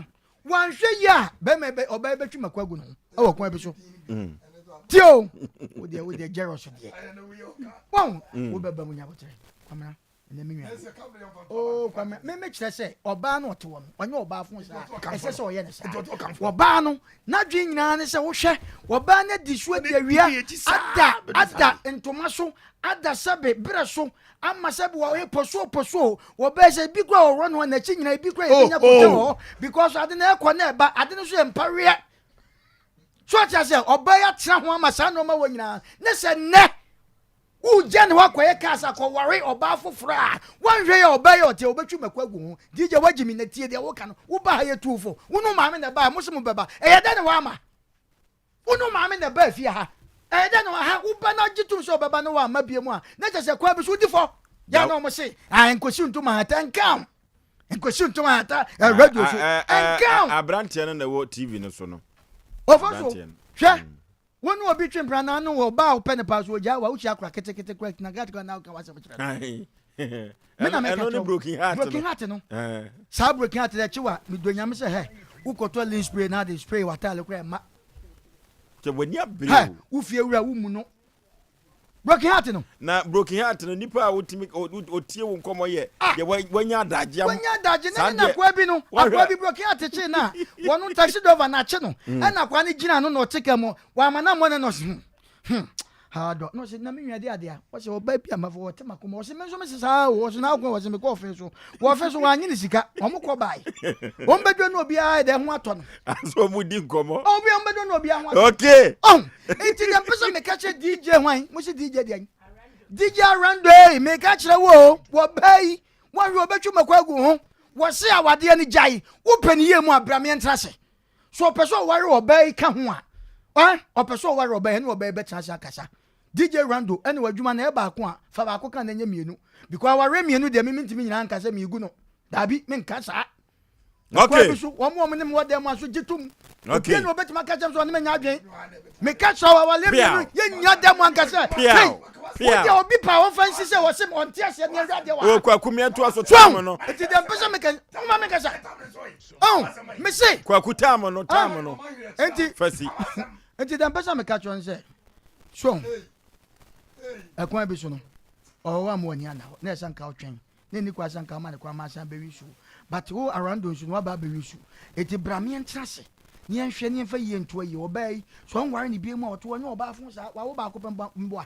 one hwe ya beme obey betwi makwagu no e wo kwa bi so tio wo de jealous de won wo beba mu nya botere kwamra na me nwa oh kwamra me kire say oba na ote wo no onye oba fun sa ese se oye ne sa oba no na dwi nyina ne se wo hwe oba na di so de awia ada ntoma so ada sabe bre so amma sabe wo e poso oba se bi kwa oro no na chi nyina bi kwa e nya kote because ade na ekọ na eba ade no so empawe so tia se oba ya tra ho ama sa no ma wo nyina ne se ne uje ne wakoye kasa ko ware oba fofora wanhwe ya oba ya ote obetwu makwagu ho DJ wagimi na tie de wo ka no wo ba ha ye tuufo wonu maame na ba musum beba e ye de ne wa ama wonu maame na ba fie ha e de ne wa ha wo ba na gitum so beba no wa ama bie mu a na je kwa bi so difo ya no mo se enkosi ntuma hata nkam enkosi ntuma hata radio so nkam abrantie na wo TV no so no ofoso hwe wonu obi twempra na no wo ba open pass wo ja wa uchi akra kete kwet na gat na ka wasa betra me na me ka broken heart no sa broken heart da chiwa mi do nyam se he wo koto lean spray na de spray water le kwa ma ke wani abere wo fie wura wo mu no broken heart no na broken heart no nipa wotimi otie wo nkomo ye wanya adaje na kwa bi no akwa bi broken heart chi na wonu taxi driver na chi no na kwa ni gina no no tike mo wa mana mo no ha do no se na me nwade ade a wo se oba bi amafo wo tema ko mo se me so me sa wo so na akwa wo se me ko ofenso wa anyi ni sika o mo ko bai o mbedwo no obi a de ho ato no aso mu di nkomo obi o mbedwo no obi a ho ato okay enti dem pesa me ka che DJ hwan mo se DJ de DJ Rando me ka kire wo bai wo hwe obetwu makwagu ho wo se awade ni jai wo pani ye mu abrame ntrase so peso ware obai ka ho a opeso ware obai ne obai betrase akasa DJ Rando ene wadwuma na e ba ko a fa ba ko kan na nya mienu because ware mienu de me ntimi nyina nkasa mi gu no dabi me nkasa okay so wo mo ne mo de mo aso gitum okay no betima ka chem so ne me nya adwen me ka so wale mienu ye nya de mo nkasa Pia obi pa won fancy say wo sim on tia se ne rade wa o kwaku me to aso tam no enti dem pesa me kan ma me kasa me say kwaku tam no enti fasi enti dem pesa me ka chon say so akwan bi so no o wa mo ni ana na esa nka otwen na ni kwa sanka ma ne kwa ma san be wi su but wo around those no ba be wi su enti brame entrase ni enhwe ni enfa yi nto yi obai so onware ni bie mu oto onye oba afun sa wa wo ba ko mboa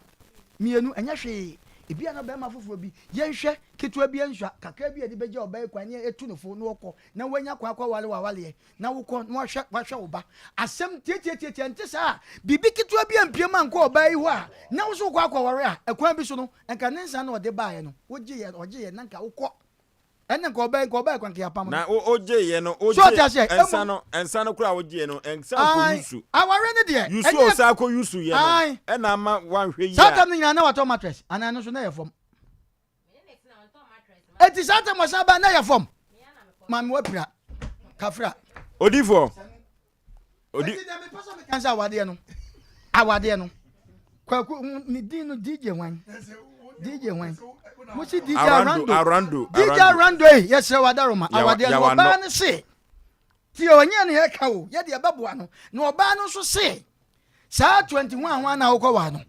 mienu enya hwe ebia na be ma foforo bi yenhwe ketua bi enhwa kakra bi edi beje obai kwani etu no fo no okọ na wanya kwa wale na wokọ no hwe oba asem tietie ente sa bibi ketua bi ampiem anko obai ho a na wo so kwa ware a ekwan bi so no enka nensa na ode baaye no oje ye na nka wokọ enen ko obai kwan ke apam na oje ye no oje ensa no kura oje ye no ensa ko yusu aware ne de yusu o sa ko yusu ye no ena ma wanhwe yi sata no nyina na wato mattress ana no so na ye fom eti sata mo sa ba na ye fom mami wapira kafra odifo odi dem me person me kansa awade no kwa ni din no DJ wan DJ when musi DJ Arando yes wadaroma awade no ba ne se ti onye ne he ka wo ye de beboa no na oba no so se saa 21 ho na wo kwa wa no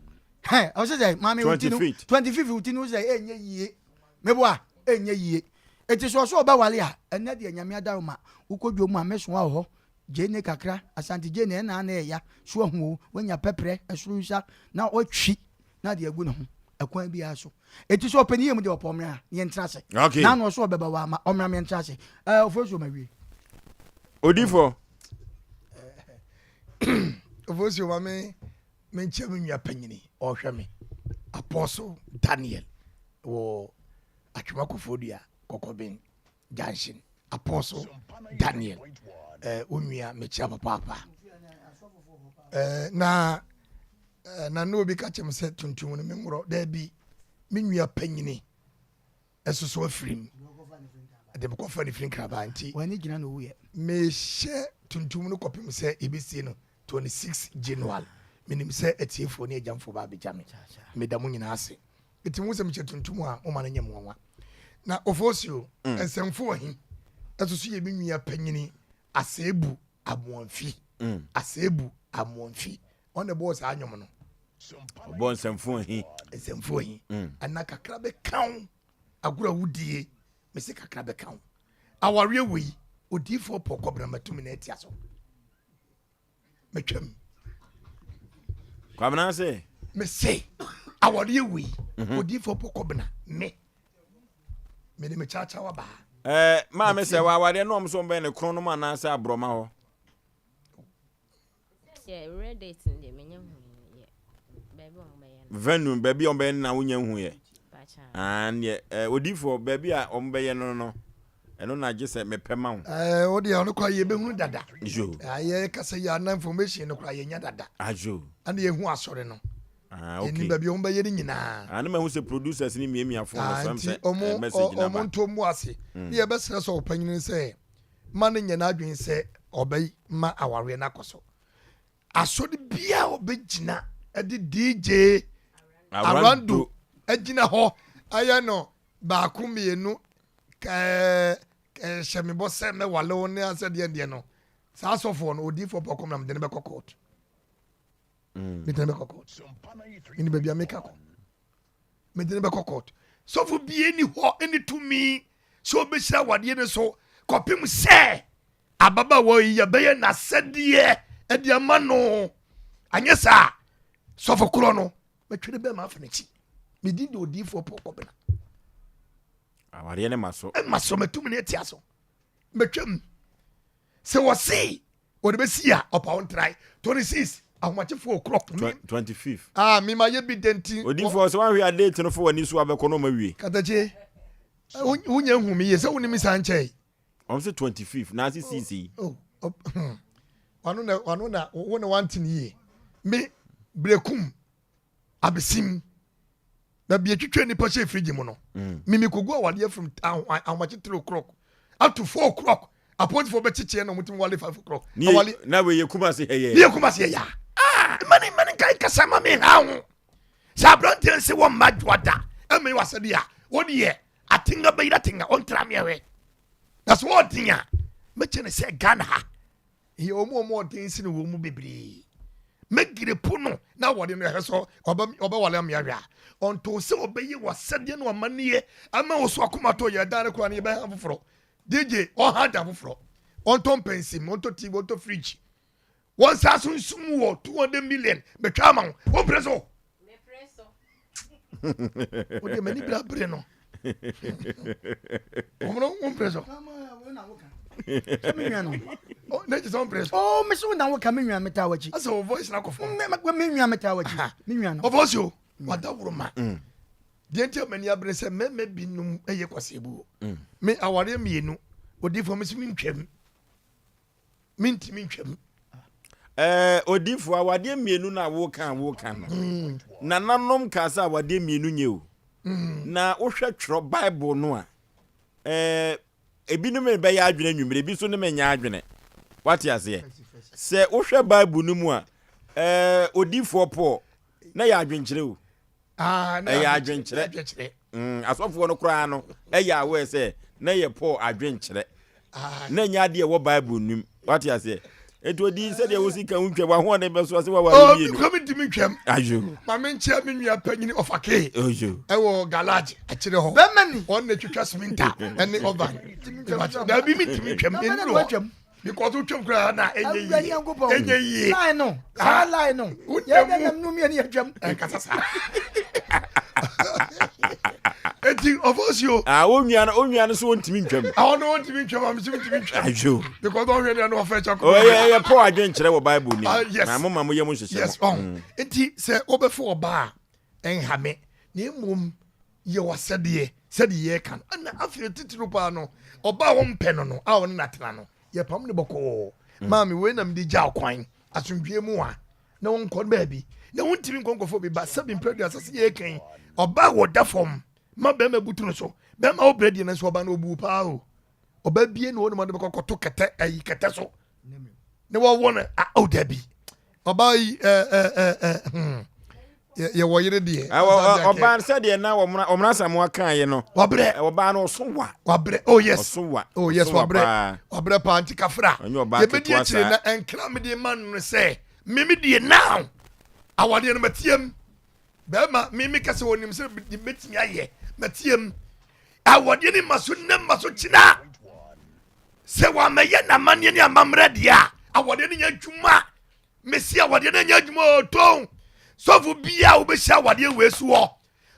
he o se mama utinu 25 utinu se enye yie meboa enye yie eti so oba wale a ene de nyame adaroma ukodwo mu ameso wa ho jene kakra asante jene na na ya so hu wanya pepre esurusa na otwi na de agu no ho akwan bi aso eti so opani yem de opomra ye ntrase na no so obeba wa ma omra me ntrase oforiso mawie odifo oforiso ma me nchemu nwa panyini ohwe me apostle Daniel wo atwemakofodua kokobin junction apostle Daniel onua mechia papa na no bi ka chem se tuntum no menworo da bi menua panyini esoso afrim de ko fa ni frin kraba nti wani gina no wo ye me hye tuntum no kopem se ebisi no 26 January minim se etiefo ne agyamfo ba bejame medamu nyina ase etimu se mche tuntum a o ma na nyemwa na ofosio ensemfo ohi esoso ye menua panyini asebu amonfi on the boss anyom no bon semfo hi ana kakra be kan agura wudie me se kakra be kan aware wi odifo pokobra matumi na etiaso metwam kwamna se me se aware wi odifo pokobra me de me chacha wa ba ma me se wa aware no omso mbe ne krono ma na se abroma ho Reddit nje menye hu ye baby on be venue baby on be na wonya hu ye and ye odifo baby a on be ye no eno na je se mepema ho odi ya no kwa ye be hu dada jo ye kasa ya na information no kwa ye nya dada ajo and ye hu asore no okay ni baby on be ye ni nyina and me hu se producers ni miamiafo no some say message na ba omo mu ase ye be sere so opanyin se man nya na adwen se obey ma aware na koso asodi bia obegina edi DJ Arando egina ho aya no ba kumienu shemebo se me wale one asede de no sa sofo no odi for pokom na me de be kokot me de be kokot ini be bia make up me de be kokot sofo bia ni ho eni to me so be sira wade ne so kopim se ababa wo yi be ye na sede edi amano anyesa sofo kro no metwere be ma afnechi me di do di for pokobena aware ne maso metumi ne etiaso metwam se wo see wo de be sia opa on try 26 ahomache 4 o'clock 25 me ma ye bi denti odi for so wan hwe date no for wani so abekono ma wie katache unya hu me ye se woni mi sanche on se 25 na si cc wano na wona wantin ye me brekum abesim na bia twetwe ni pashe frigi mu no mimi kogu awade from amache 3 o'clock up to 4 o'clock appoint for bechiche na mutim wale 5 o'clock awale na we yekuma se heye yekuma se ya mani kai kasama me hawo sa bronte se wo madwada ame wasade ya wodi ye atinga be iratinga on tramiawe that's what tinya mechene se Ghana ha ye omo tensi ne wo mu bebre megire pono na wode no heso oba wale am ya onto se obeyi wasade no amanie ama wo so akomato ye dare kura ne be ha foforo DJ o hada foforo onto pensim onto TV onto fridge won sa sunsum wo 200 million betwa ma wo preso o de mani bra bre no o preso oh na just on preso oh me so na wo ka menwa meta wachi aso voice na kofo me menwa meta wachi menwa no ofosio wada wuruma diente mani abre se me binum eye kwasebu me aware mienu odi fo me simi ntwam minti ntwam odifo awade mienu na wo kan no na nanom ka sa awade mienu nye o na wo hwe twro bible no a ebi no me be ya adwene nwumre bi so ne menya adwene wate ase se wo hwe bible no mu a odifo po na ya adwenkyere o ɛyɛ adwenkyerɛ asɔfoɔ no koraa no ɛyɛ aware sɛ na yɛ Paul adwenkyerɛ na nya de wɔ Bible nim what you say eto di sɛ de wo sika untwa wa ho ne be so se wa wa ni ko mi dimi twam ajo ma me nkyia me nua panyini ofake ajo ɛwɔ garage akyire hɔ bemani on na twitwa sminta ɛne ovan da bi mi dimi twam ɛnuro because you twam kra na enye yi line no sa line no ye be nam no mi ani atwam kasasa eti OFORISUO onua so wontimi ntwam no wontimi ntwam am so wontimi ntwam ajo because don't hear no offer chako yeah Paul adwenkyerɛ wɔ Bible ni na mama mo yɛ mo hyehyɛ yes enti sɛ obɛfo oba enhame na emom ye wasɛdeɛ sɛdeɛ kan na afire titiro pa no oba wo mpɛ no a wo na tena no ye pam ne bɔkɔ maami we nam di gya kwan asomdwe mu a na won kɔ baabi na wontimi nkɔnkɔfo bi ba sabi mpɛdu asase ye kan oba wo da fam ma be ma butu no so be ma obredi na so oba na obu pa o oba bie no no de bɛkɔkɔto kɛtɛ ayi kɛtɛ so ne wo wona o da bi oba yi ye wo yire die oba sɛ de na omra samu aka ye no wabrɛ oba no so wa wabrɛ oh yes wabrɛ pa anti kafra ye be die kyire na enkra me de man no sɛ mimi die now awade no matiem be ma mimi kase wonim sɛ betimi aye matiem awade ni maso nam maso kyina sɛ wa mɛyɛ na mane ni amamrɛ dia awade ni nya dwuma mesi awade ni nya dwuma oton sofu bia wo be hia awade wesu ho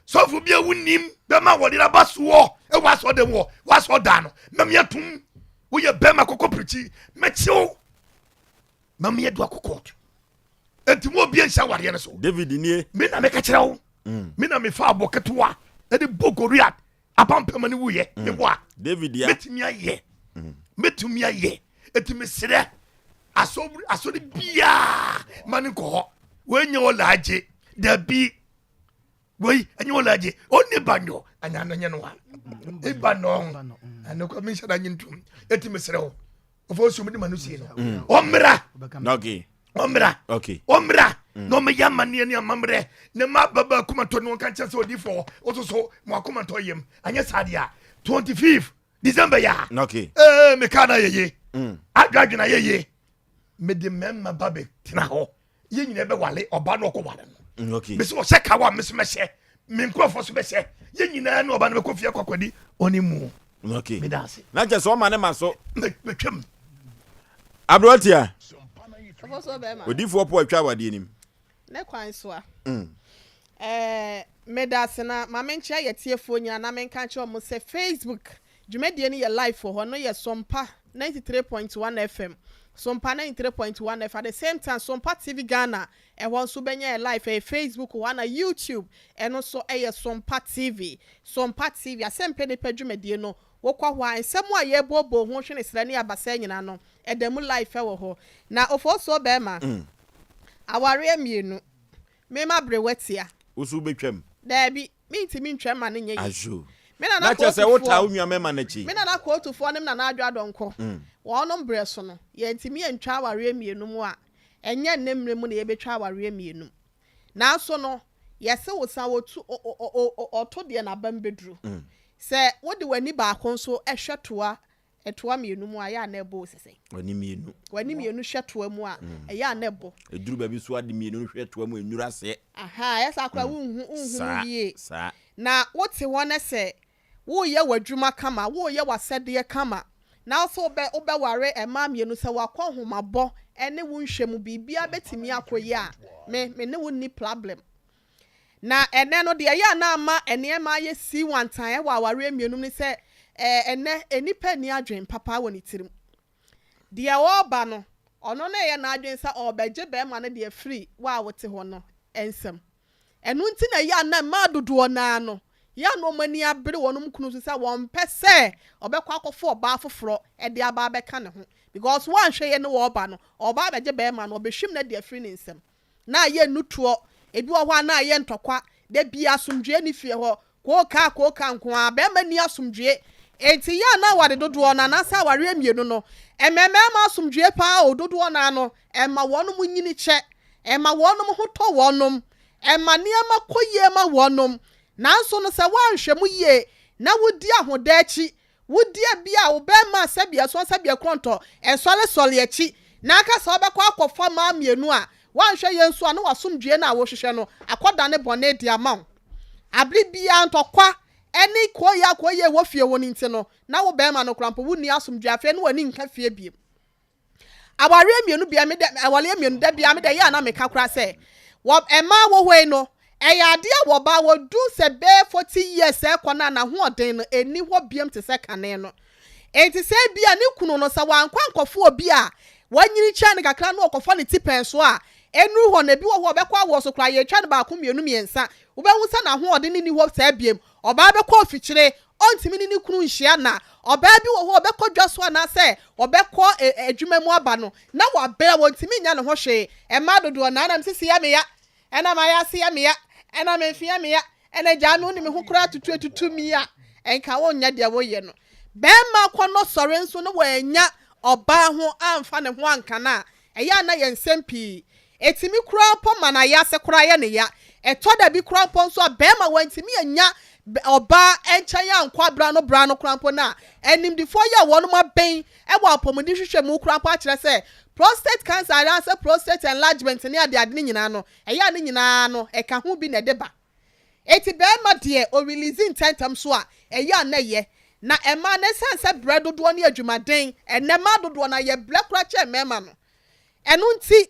sofu bia wunim be ma awade na baso ho e waso dem ho waso da no mamye tum wo ye be ma kokko prichi mechiw mamye do akokko enti mo bia hia awade ne so David nie me na me ka kyerɛ wo me na me fa aboketewa e de bogoriat apampama ne wuye me boa David ya metumi aye eti me sere asori bia mani ko wenye olaje da bi wey enye olaje oni banyo anya no nye no wa e banon ana ko mi shada nyintum eti me sere wo OFORISUO me de manu sie no omra omra no me yama ne ne amamre ne ma baba kumanto no kan chese odifo otoso mo kumanto yem anya sadia 25 December ya me kana yeye adwadwena yeye me de memma babe tena ho ye nyina be wale oba no ko wale no me so se ka wa me so me hye me nkrofo so be hye ye nyina na oba no be kofie kwakwadi oni mu me dance na je so ma ne maso me twem abrotia OFORISUO be ma odifo po atwa wade nim ne kwan so a me dance na ma menchia ye tiefo nya na menka che o mo se Facebook dwumadie ni ye live for ho no ye SOMPA 93.1 FM SOMPA 93.1 FM at the same time SOMPA TV Ghana e won so benya live e Facebook one na YouTube and also e SOMPA TV Asem Mpe Nipa dwumadie no wokwa ho ansem a ye bobo ho hwe ne sra ne abasa nyina no e dem live e wo ho na OFORISUO be ma aware amienu me ma brewetia usu betwam da bi mi ntimi ntwam ma ne nye ajo na chese wota onua mema na chi me na kotufo nim na adwa donko wonom bre so no ye ntimi antwa aware mienu mu a enye nnemre mu na ye betwa aware mienu na so no yese wo san wotu oto de na bambedru se wode wani ba konso ehwetoa etoa mienu mu a ya na ebo sese wani mienu hwetoa mu a ya na ebo eduru ba bi so ade mienu hwetoa mu enura se aha yesa akwa unhu ye na wote wona se wo ye wadwuma kama wo ye wasede kama na so be ware ema mienu se wakọ homabọ ene wo nhwemu bibia betimi akoye a me ne wo ni problem na ene no de ya na ama ene ma ye si wantan e wa ware mienu ni se ene enipa ni adwen papa woni tirim de wo ba no ono na ye na adwen sa obeje be ma ne de free wa wote ho no ensem enu nti na ya na ma dodo na no ya no mani abere wonum kunu so say won pese obekwa akofo oba afoforo e de aba beka ne ho because one hwe ye ne wo oba no oba beje be ma no obehwim na de free ne nsem na ye nutuo ebi wo ho na ye ntokwa de bia asomdwe ni fie ho ko ka nko a be ma ni asomdwe enti ya na wade dodo na na sa ware mienu no ememe ma asomdwe pa o dodo na no ema wonum nyini che ema wonum ho to wonum Emma niema koye ma wonom. Nanso no se wanhwe mu ye na wodi ahodachi wodi bia wo be ma sabia so sabia kronto ensole sole achi na aka se obekọ akọfa ma mienu a wanhwe ye nso a na wasomdue na wo hwehwe no akoda ne bone di amaw abri bia ntokwa eni koye wo fie woni nti no na wo be ma no krampo wuni asomdue afi no wani nka fie biem aware mienu bia me de awale mienu da bia me de ya na meka kra se wo ema wo hwe no ade a wo ba wo do se be 40 years e kona na ho oden no eni ho biem te se kane no enti se bia ne kunu no sa wankwa nkofo obi a wanyiri cha ne kakra no okofa ne tipen so a enu ho na bi wo ho bekwa wo so kra ye twa ne ba ko mienu miensa wo be wusa na ho oden ni ho sa biem oba be ko ofikyire ontimi ni kunu nhia na oba bi wo ho bekọ dwaso na se obekọ adwuma mu aba no na wa bere wontimi nya ne ho hwe ema dodo na na msisi ya me ya ena ma ya se ya me ya ena me fia me ya ena gya me oni me ho kura tutu mi ya enka wo nya de wo ye no be ma kọ no sore nso no wa nya oba ho amfa ne ho anka na eya na ye nsempii etimi kura po mana ya se kura ye ne ya eto da bi kura po nso be ma wantimi anya oba encha ya nkwa bra no kura po na enim di for ya wonu ma ben e wa pomodi hwehwe mu kura po a kire se prostate cancer and say prostate enlargement ne ade nyina no eya ne nyina no e ka ho bi na deba eti be ma de o releasing tentam so a eya na ye na ema ne sense bread dodo ne adwumaden enema dodo na ye black crache mema no enu nti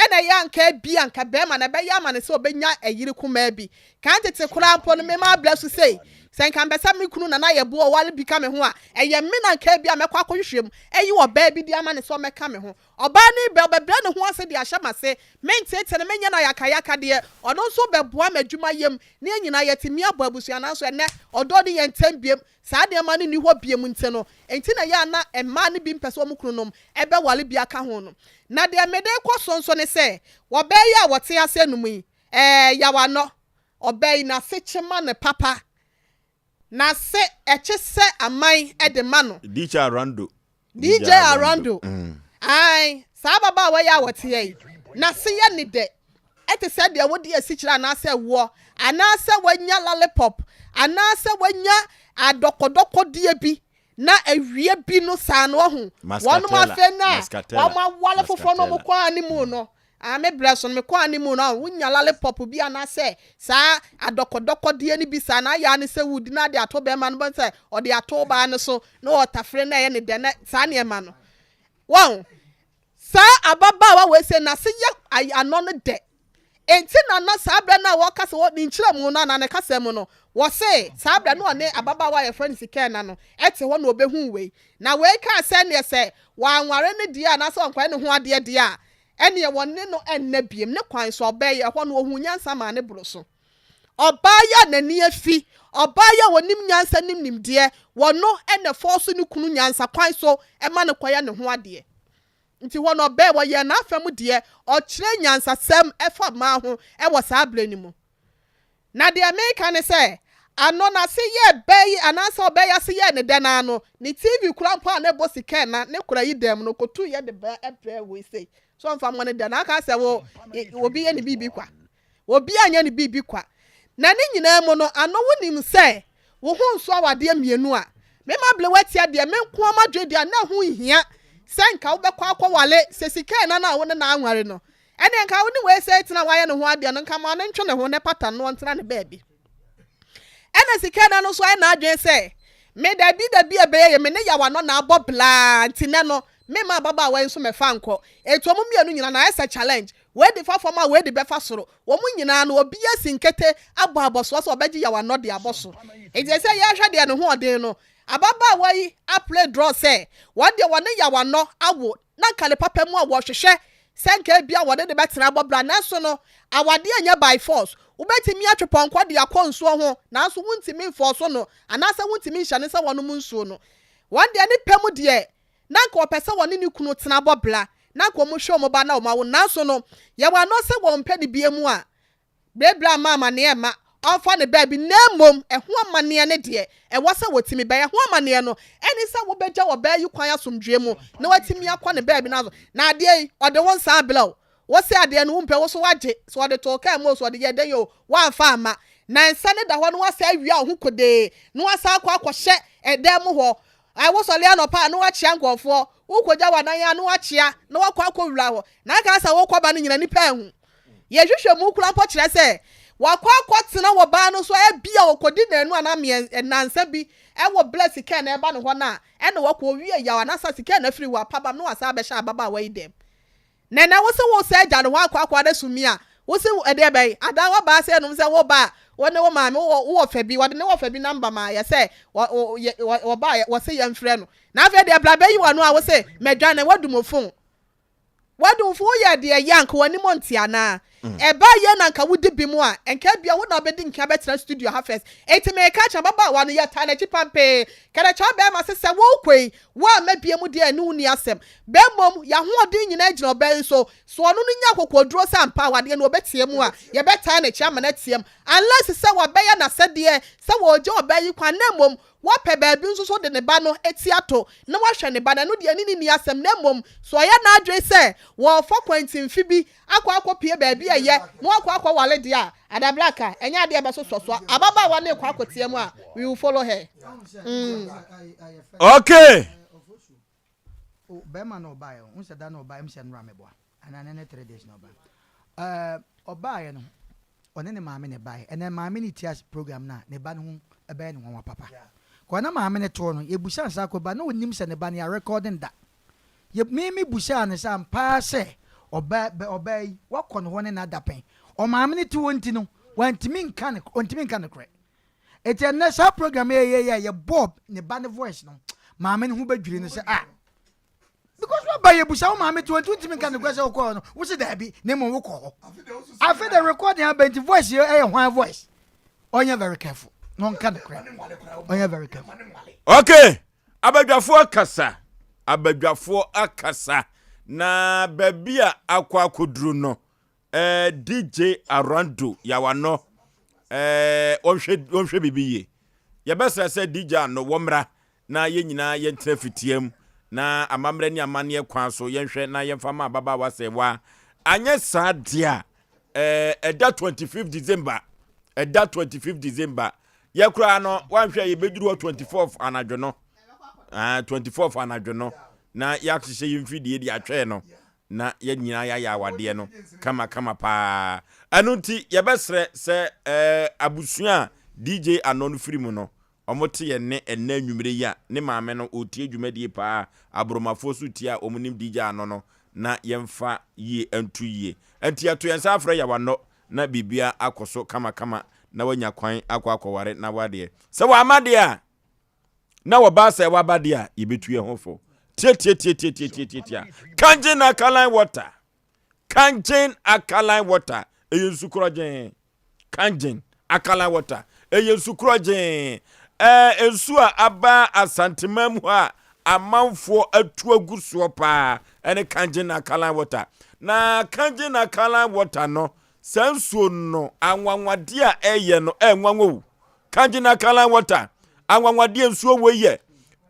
ena ya nka bi anka be ma na be ya ma ne se obenya ayiri kuma bi kan tete kura mpo no mema bless say sen kan besa me kunu na ye bo wale bi ka me ho a eye me na nka bi a mekwa akohwehwem eyi wo ba bi di ama ne so meka me ho oba ni be obebra ne ho ase di ahyama se mentete ne menya na yakayaka de ono so beboa madwuma yem ne nyina yetimi abo abusua na so ene odo de ye ntambiem saa de ma ne ni ho biem nte no enti na ya na ema ne bi mpese omu kununom ebe wale bi aka ho no na de mede kwosonso ne se wo be ya wote ase numu yawa no obe na sechema ne papa na se echese amai edema no DJ Arando ai sa baba wa ya wote ye na se ye ni de ete se de wodi asikyira na se wo ana se wanya lollipop ana se wanya adokodoko die bi na awie bi no sa no ho wonu ma fe na wa ma wale fofo no mo kwa ani mu no me bless on me kwa ani mu no wunya lollipop bi ana se sa adokodoko die ni bi sa na ya ni se wudi na de ato be ma no se o de ato ba ne so na o tafre na ye ne de na sa ne ma no wow sa ababa wa we se na se ya ano no de enti na sabra na wo kase wo ni nkyira mu na ne kase mu no wo se sabra no ne ababa wa ye friend sika na no ete ho na obehu we na we ka se ne se wa anware ne dia na se onkwa ne ho ade dia ene ye wonne no enna biem ne kwan so obeye ho no ohu nyansa ma ne bro so obaya na ni afi obaya wonim nyansa nim de wono ene force ne kunu nyansa kwan so e ma ne kwaya ne ho ade nti wono be wo ye na afam de o kire nyansa sem efa ma ho e wo sa ablani mu na de America ne se ano na se ye be anasa obeya se ye ne de na no ni TV kura mpo na bo sika na ne kura yi dem no kotu ye de be epre we say so mfa mo ne de na aka se wo obi ye ne bibi kwa obi anya ne bibi kwa na ne nyina mu no ano wonim se wo ho nso awade mienu a me ma ble watia de me nko amadwe de na ho hia senka wo bekwa akwale sesika na wo na anware no ene nka wo ni we say tina wa ye ne ho ade no nka ma ne ntwe ne ho ne pattern no ntena ne baabi ene sika na no so na adwen say me da bi ebe me ne yawa no na abobla ntine no me ma baba wa nso me fa nko eto mu mienu nyina na esa challenge we di fa forma we di be fa soro wo mu nyina no obi asinkete abo aboso so obeji yawa no de aboso eje say ya hwa de ne ho ode no ababa wa yi a play draw say one day one yawa no awo na kale papa mu a wo hwehwe senka bia wo de betena abobla na so no awade anya by force ubetimi atweponkwa de akonso ho na so wuntimi force no anasa wuntimi hyane se wono mu nsuo no one day ni pemu de na nka opese woni ni kunu tena abobla na nka omo hwe omo ba na omo na so no yawa no se wo mpe de biemu a brebra mama ne ema onfa ne ba bi na mom eho amane ne de e wose wotimi ba eho amane no eni se wo beja wo ba yi kwan asomdwe mu na watimi akwa ne ba bi na so na ade yi ode won sa bla wo se ade no umpe wo so wagye so de to ka mo so de ye den yo wan fa ama na nsa ne da ho no wasa awia ho kode no wasa akwa edem ho ai wo so le anopa no wachia nkofo wo koja wanan ya no wachia no wakwa wura ho na ka sa wo kwaba no nyina nipa hu ye hwehwe mu kura mpo kire se wakwa tena wo ba no so bia wo kodi na anu ana me nansa bi wo bless ka na eba no ho na na wakwa wie ya na sa sika na free wa paba no wasa be sha baba wa idem na wo se wo se agya no akwa da sumi a wo se ede be ada wo ba se no se wo ba wo ne wo ma me wo fa bi wo de ne wo fa bi number ma ya se wo ba wo se ya mfre no na afa de bla be yi wo no a wo se medwa na wadum phone ya de yank woni montia na eba ye na nka wudi bi mu a enka bia wo na obedi nka betra studio ha first eti me ka cha baba wa no ya ta na chipampe kada cha be ma sese wo kwei wa mabie mu de anu ni asem be mom ya ho odin nyina gina oben so ono no nya kokoduro sampa wa de no obetie mu a ye beta na chi ama na tiem unless se wa be ya na se de se wo oje oben kwa na mom wa pe baabi nso so de ne ba no etiato na wa hwe ne ba na no de ani ni asem na mom so ya na adwe se wo fa kwantin fi bi akwa pie baabi eye no akwa wale de a ada blacka enya de be so ababa wa na kwa akotie mu a we will follow her okay Bema no buy unse da no buy mse nra mebo ana ne 3 days no buy obaye no one ne maame ne buy ene maame ne tias program na ne ba no hu ebe ne won papa kwa na maame ne to no ye busa nsa ko ba na onim se ne ba ne recording da ye mimi busa ne sa mpa se obai wakọ no ne na dapen o maame ne ti wonti no wantimi nka ne kre eti na sa program ye bob ne ba ne voice no maame ne hu badwire ne se because what buy busa o maame ti wonti ntimi nka ne kre se o ko no wo se da bi ne mo wo ko afi the recording about the voice ye hwan voice onya very careful no nka ne kre onya very careful okay abadwafo akasa na babia akwa akoduru no DJ Arando yawano onhwe bibiye yebesa se DJ no womra na ye nyina ye ntrafitiam na amamre ni amane kwan so yenhwe na yemfama ababa wasewa anye sadia eda 25 December yekura no wanhwe ye beduru 24th anadwo no 24th anadwo no na yakse yimfidie di atwe no na ye nyina ya awade no kama pa anunti yebesre se abusua DJ anon firi mu no omote ye ne enna anwumre ya ne maame no otie dwumadie pa abromafo so tia omunim DJ anono na yemfa yie antu yie anti ato yensa afra ya wano na bibia akoso kama na wanya kwan akwakoware na wade se wa amade a na wo ba se wa bade a yebetu ye hofo tia kanjin alkaline water eyensukrojen kanjin alkaline water eyensukrojen ensu a aba asantemam ho a amanfo atu agusuo pa ene kanjin alkaline water na kanjin alkaline water no sansuo no anwanwade a eye no enwanwo kanjin alkaline water anwanwade ensuo weye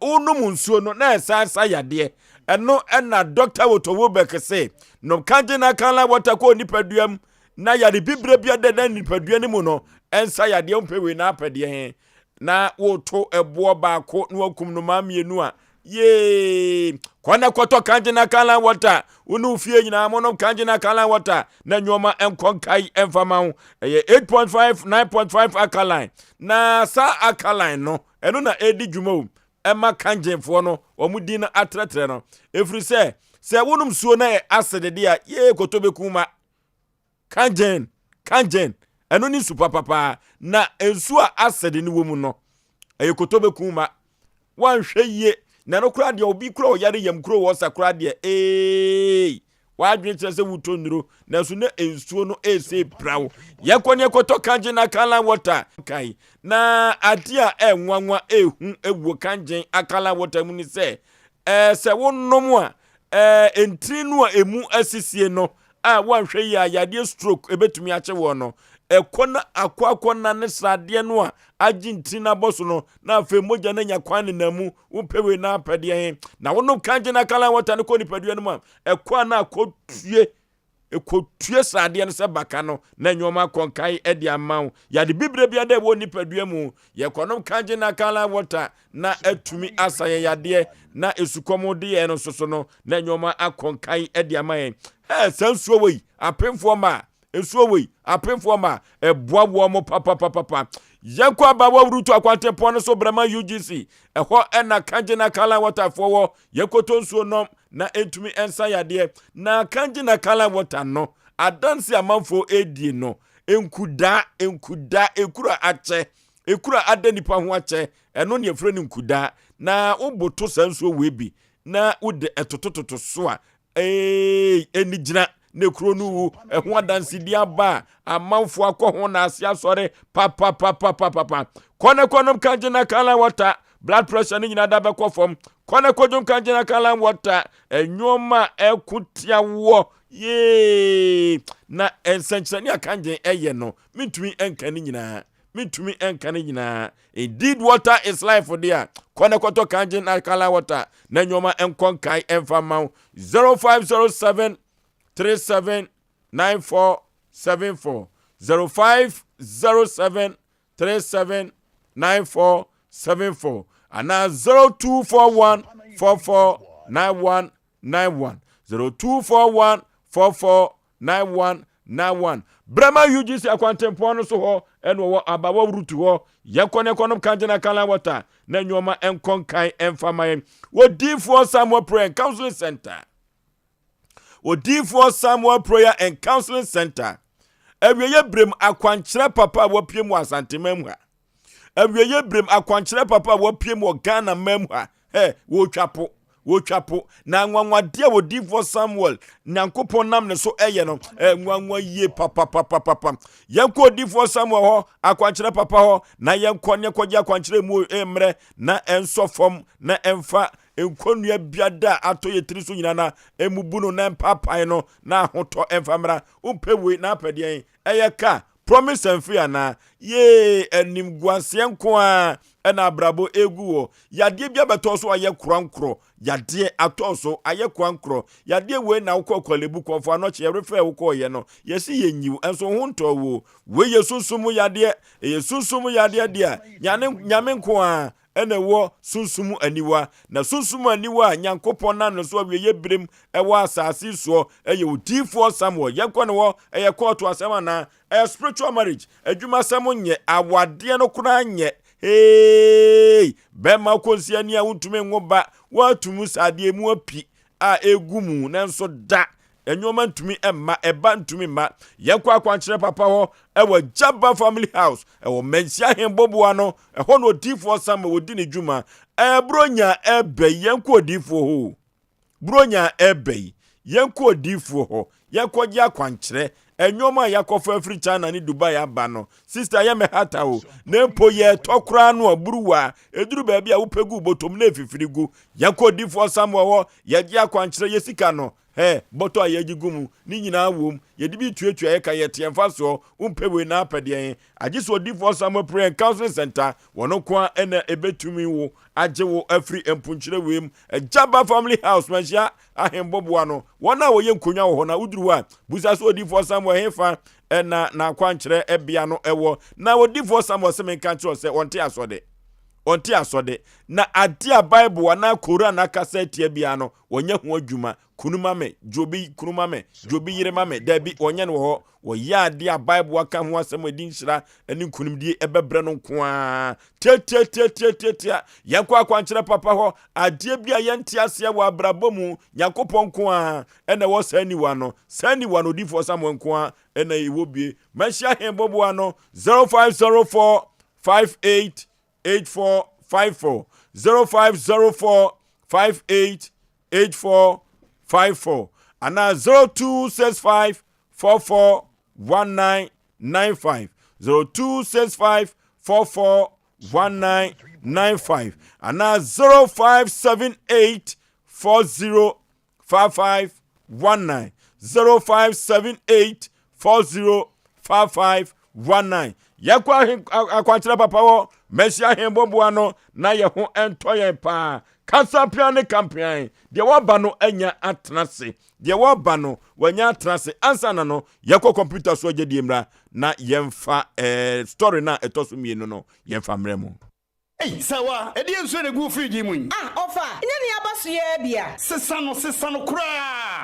unum nsuo no na esa yade eno na Dr. Wotowo bekese no kanjin alkaline water ko nipaduam na yade bibre bia de na nipadua ni mu no ensa yade ompewe na apede he na woto ebo ba ko no akum no mamienu a ye kwana koto kanjin alkaline water unu fie nyina mo no kanjin alkaline water na nyoma enkonkai emfama ho 8.5 9.5 alkaline na sa alkaline no eno na edi dwuma ema kanjinfo no omudi na atretre no efri se wonum suo na acid dia ye kotobekuma kanjin eno ni super papa na ensu a acid ni womu no kotobekuma wanhwe ye na no kura de obi kura oyare yam kura wo sakura de wadwe kire se wutonuro na so na ensuo no ese prawo yakone koto kanjin alkaline water kai na adia enwanwa ehu ewo kanjin alkaline water mu ni se wonom a entrinu a emu asisie no a wanhwe ya yade stroke ebetumi ache wo no ekona akwa ne srade no a agintina boso no na afa moja na nyakwan na mu umpewe na apede he na wonom kanjin alkaline water no ko ni padua no ma ekwa na akotue ekotue sade no se baka no na nyoma konkai e de amaw ya de bibre bia de wo nipadua mu ye konom kanje na kala water na atumi asaye yade na esukomo de ye no soso no na nyoma akonkai e de amaye sansuo wei apemfo ma esuo wei apemfo ma eboabo mo papa yakwa bawo rutu akwante pon so brama UGC eho na kanje na kala water fowo yekoto nsuo nom na entumi ensa yade na kanje na kala water no adansi amanfo edie no enkuda ekura ache ekura adanipa ho ache eno ne efre ne nkuda na oboto sansuo webi na ude etotototo so a enigina ne kuro no wu eho adansi dia ba amanfo akọ na ase asore papa konom kanje na kala water blood pressure ni nyina da be kofom kone kodum kanje na kala water enyoma ekutia wo ye na ensanchani akanje eye no mitumi enkani nyina indeed water is life for there kone koto kanje na kala water na nyoma enkonkai enfama 0507 379474 0507 379474 and now 0241 449191 0241 449191 Brahma UGC akwantempo so ho eno wo abawo rutu ho yakone konom kanjena kala water na nyoma enkonkan enfamaye wo D4 Samuel Prayer and Counseling Center wo D4 Samuel Prayer and Counseling Center ewiye brem akwankyere papa wo piem wasantemam ha ewiye brem akwankyere papa wo piem wo Ghana mam ha wo twapo na nwanwade wo D4 Samuel nyankopon nam ne so eye no nwanwa ye papa yanko D4 Samuel ho akwankyere papa ho na yanko ne kwaje akwankyere mu emre na ensofom na emfa enkonua biada ato ye tiri so nyina na emubuno na papai no na hoto emfamra umpewe na apede eyeka promise and free na ye enim guase nko a na abrabo eguwo yade bia beto so aye kronkro yade atoso aye kronkro yade we na ukokolebu konfo anoche ye refer ukoye no yesi yenyiw enso honto wo we yesunsumu yade yesunsumu yade dia nyame nko a ene wo sunsumu aniwa na sunsumu aniwa nyankopon na no so awie brem ewo asase so eye D4 Samuel yakone wo eye court asema na spiritual marriage adwuma samo nye awade no kura nye bema konsia ni a wontume ngoba watumu sade mu api a egumu nanso da enyoma ntumi emma eba ntumi ma yakwa akwankyere papa ho ewo Jaba family house ewo mensia hemboboa no eho no D4 Samuel wodi ne dwuma bronya ebe yanko D4 ho bronya ebe yanko D4 ho yakogye akwankyere enyoma yakofa Afri China ni Dubai aba no sister ye me hata o nempo ye tokra no aburuwa eduru ba bia wopegu botom na efifirigu yanko D4 Samuel ho yagye akwankyere yesika no boto ayagigumu ni nyina wom yedibi tuatua ye ka yete mfaso umpewe na apede agiso D4 Samuel Prayer and Counseling Center wono kwa ena ebetumi wo agewo Afri empunkyere wem Jaba family house manhia ahemboboa no wona wo ye nkonya wo na uduruwa busa so D4 Samuel hefa na akwankyere ebia no ewo na wo D4 Samuel se men kankyere se onte asode na adia Bible wana Quran na kasete bia no wonye ho adwuma kunumame jobi yiremame dabi onye no ho wo ya adia Bible aka ho asem edi nhyira ani kunumdie ebebre no nko a tia yakwa akwankyere papa ho adia bia yente ase wa abrabomu yakopon nko a ene wo sani wa no D4 Samuel nko a ene iwobie manhia hembobo ano 0504 588454 0504 588454 and now 0265 441995 0265 441995 and now 0578 405519 0578 405519 yakwa akwantra papa wo mesia hemboboa no na ye ho entoyen pa kasapia ne kampian de woba no anya atrase de woba no wanya atrase ansa na no yakwa computer so agye mra na yemfa story na etoso mienu no yemfa mremu. Hey, sawa, edi enso ne gu free mun. Ofa, nyani abaso ye bia. Sesano kura.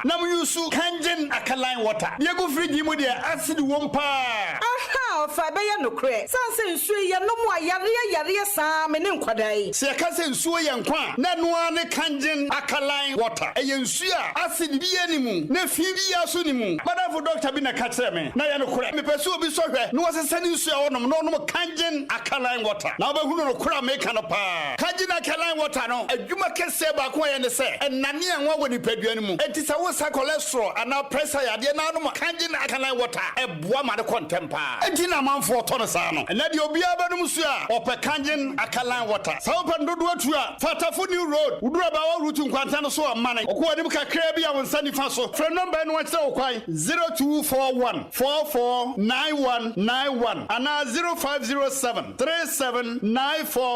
Na mu yusu kangen alkaline water. Ye gu free mu de acid wompa. Aha, ofa be ye no kure. Sanse nsuo ye no mu ayare saa me ne nkwadai. Se ka se nsuo ye nkwa, na no ne kangen alkaline water. Eye nsuo a acid bi ye ni mu, na fi bi ya so ni mu. Madam doctor bi na ka kire me. Na ye no kure. Me pese obi so hwe, no se sani nsuo a wonom no kangen alkaline water. Na obahu no kura make no pa kagina alkaline water no adwuma kese ba ko ye ne se enane enwa woni padua mu enti se wo sa cholesterol ana pressure yade na no kagina alkaline water eboa ma de contempa enti na manfo to no sa no na de obi abanum su a ope kagina alkaline water sa ope ndodo atu a fatafo new road udura ba wa rutu nkwanta no so amane okwo anim kakra bi a wonsa nifa so from number no wachira okwan 0241 449191 ana 0507 379474.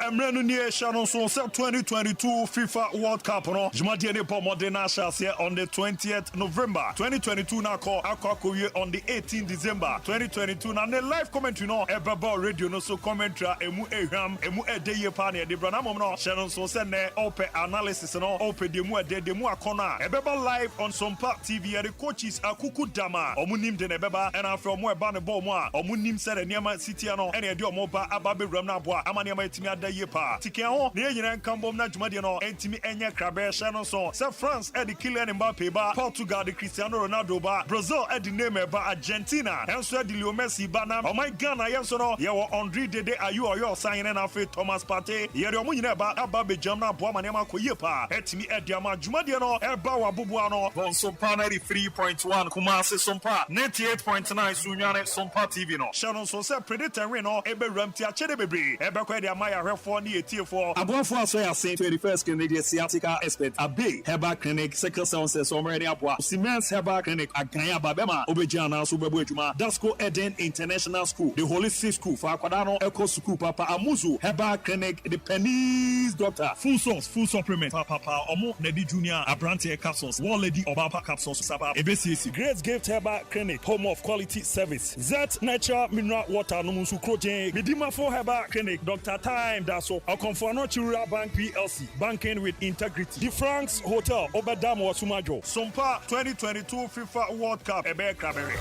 Emrenu ni Shannon so 2022 FIFA World Cup no Jumadi ne po modena here on the 20th November 2022 na ko akwakowie on the 18th December 2022 na ne live commentary no ebeba radio no so commentary emu ehwam emu edeye pa na de brana mom no Shannon so se ne ope analysis no ope demu demu akona ebeba live on SOMPA TV the coaches akuku dama omunim de ne beba and after omo eba ne ball mo a omunim se ne niam city no ene de omo ba ababe ram na boa amane ma etimi adaye pa tiken ho ne nyina nkambom na dwumade no entimi enye krabe hye no so se France e de Kylian Mbappe ba Portugal de Cristiano Ronaldo ba Brazil e de Neymar ba Argentina enso e de Leo Messi ba na my Ghana yenso no ye wo Andre Dede Ayew Osei na afi Thomas Partey ye de omo nyina ba ababe jam na boa mane ma koye pa etimi e de ama dwumade no e ba wa boboa no on SOMPA 93.1 Kumasi SOMPA 98.9 Sunyane SOMPA TV no Shannon so se predator we no e be ramti a chede bebre e be kwa de amaya hwefo ne etiefo aboafo aso ya say 21st Canadian Sciatica expert Abe Herbal Clinic Second Sound says already abua Siemens Herbal Clinic aganya babema obeja na so bebo adwuma Dasco Eden International School the Holistic School for akwada no eco school papa Amuzu Herbal Clinic the Pennies Doctor full source full supplement papa omo Nedi Junior Abrante capsules one lady Obapa capsules saba EBCC Great Gift Herbal Clinic home of quality service Z Natural Mineral Water no musu krojen Medima for Herbal Clinic Dr. Time Daso Okonfono Chirura Bank PLC banking with integrity The Franks Hotel Obadamo Sumajo SOMPA 2022 FIFA World Cup Ebe Krabere.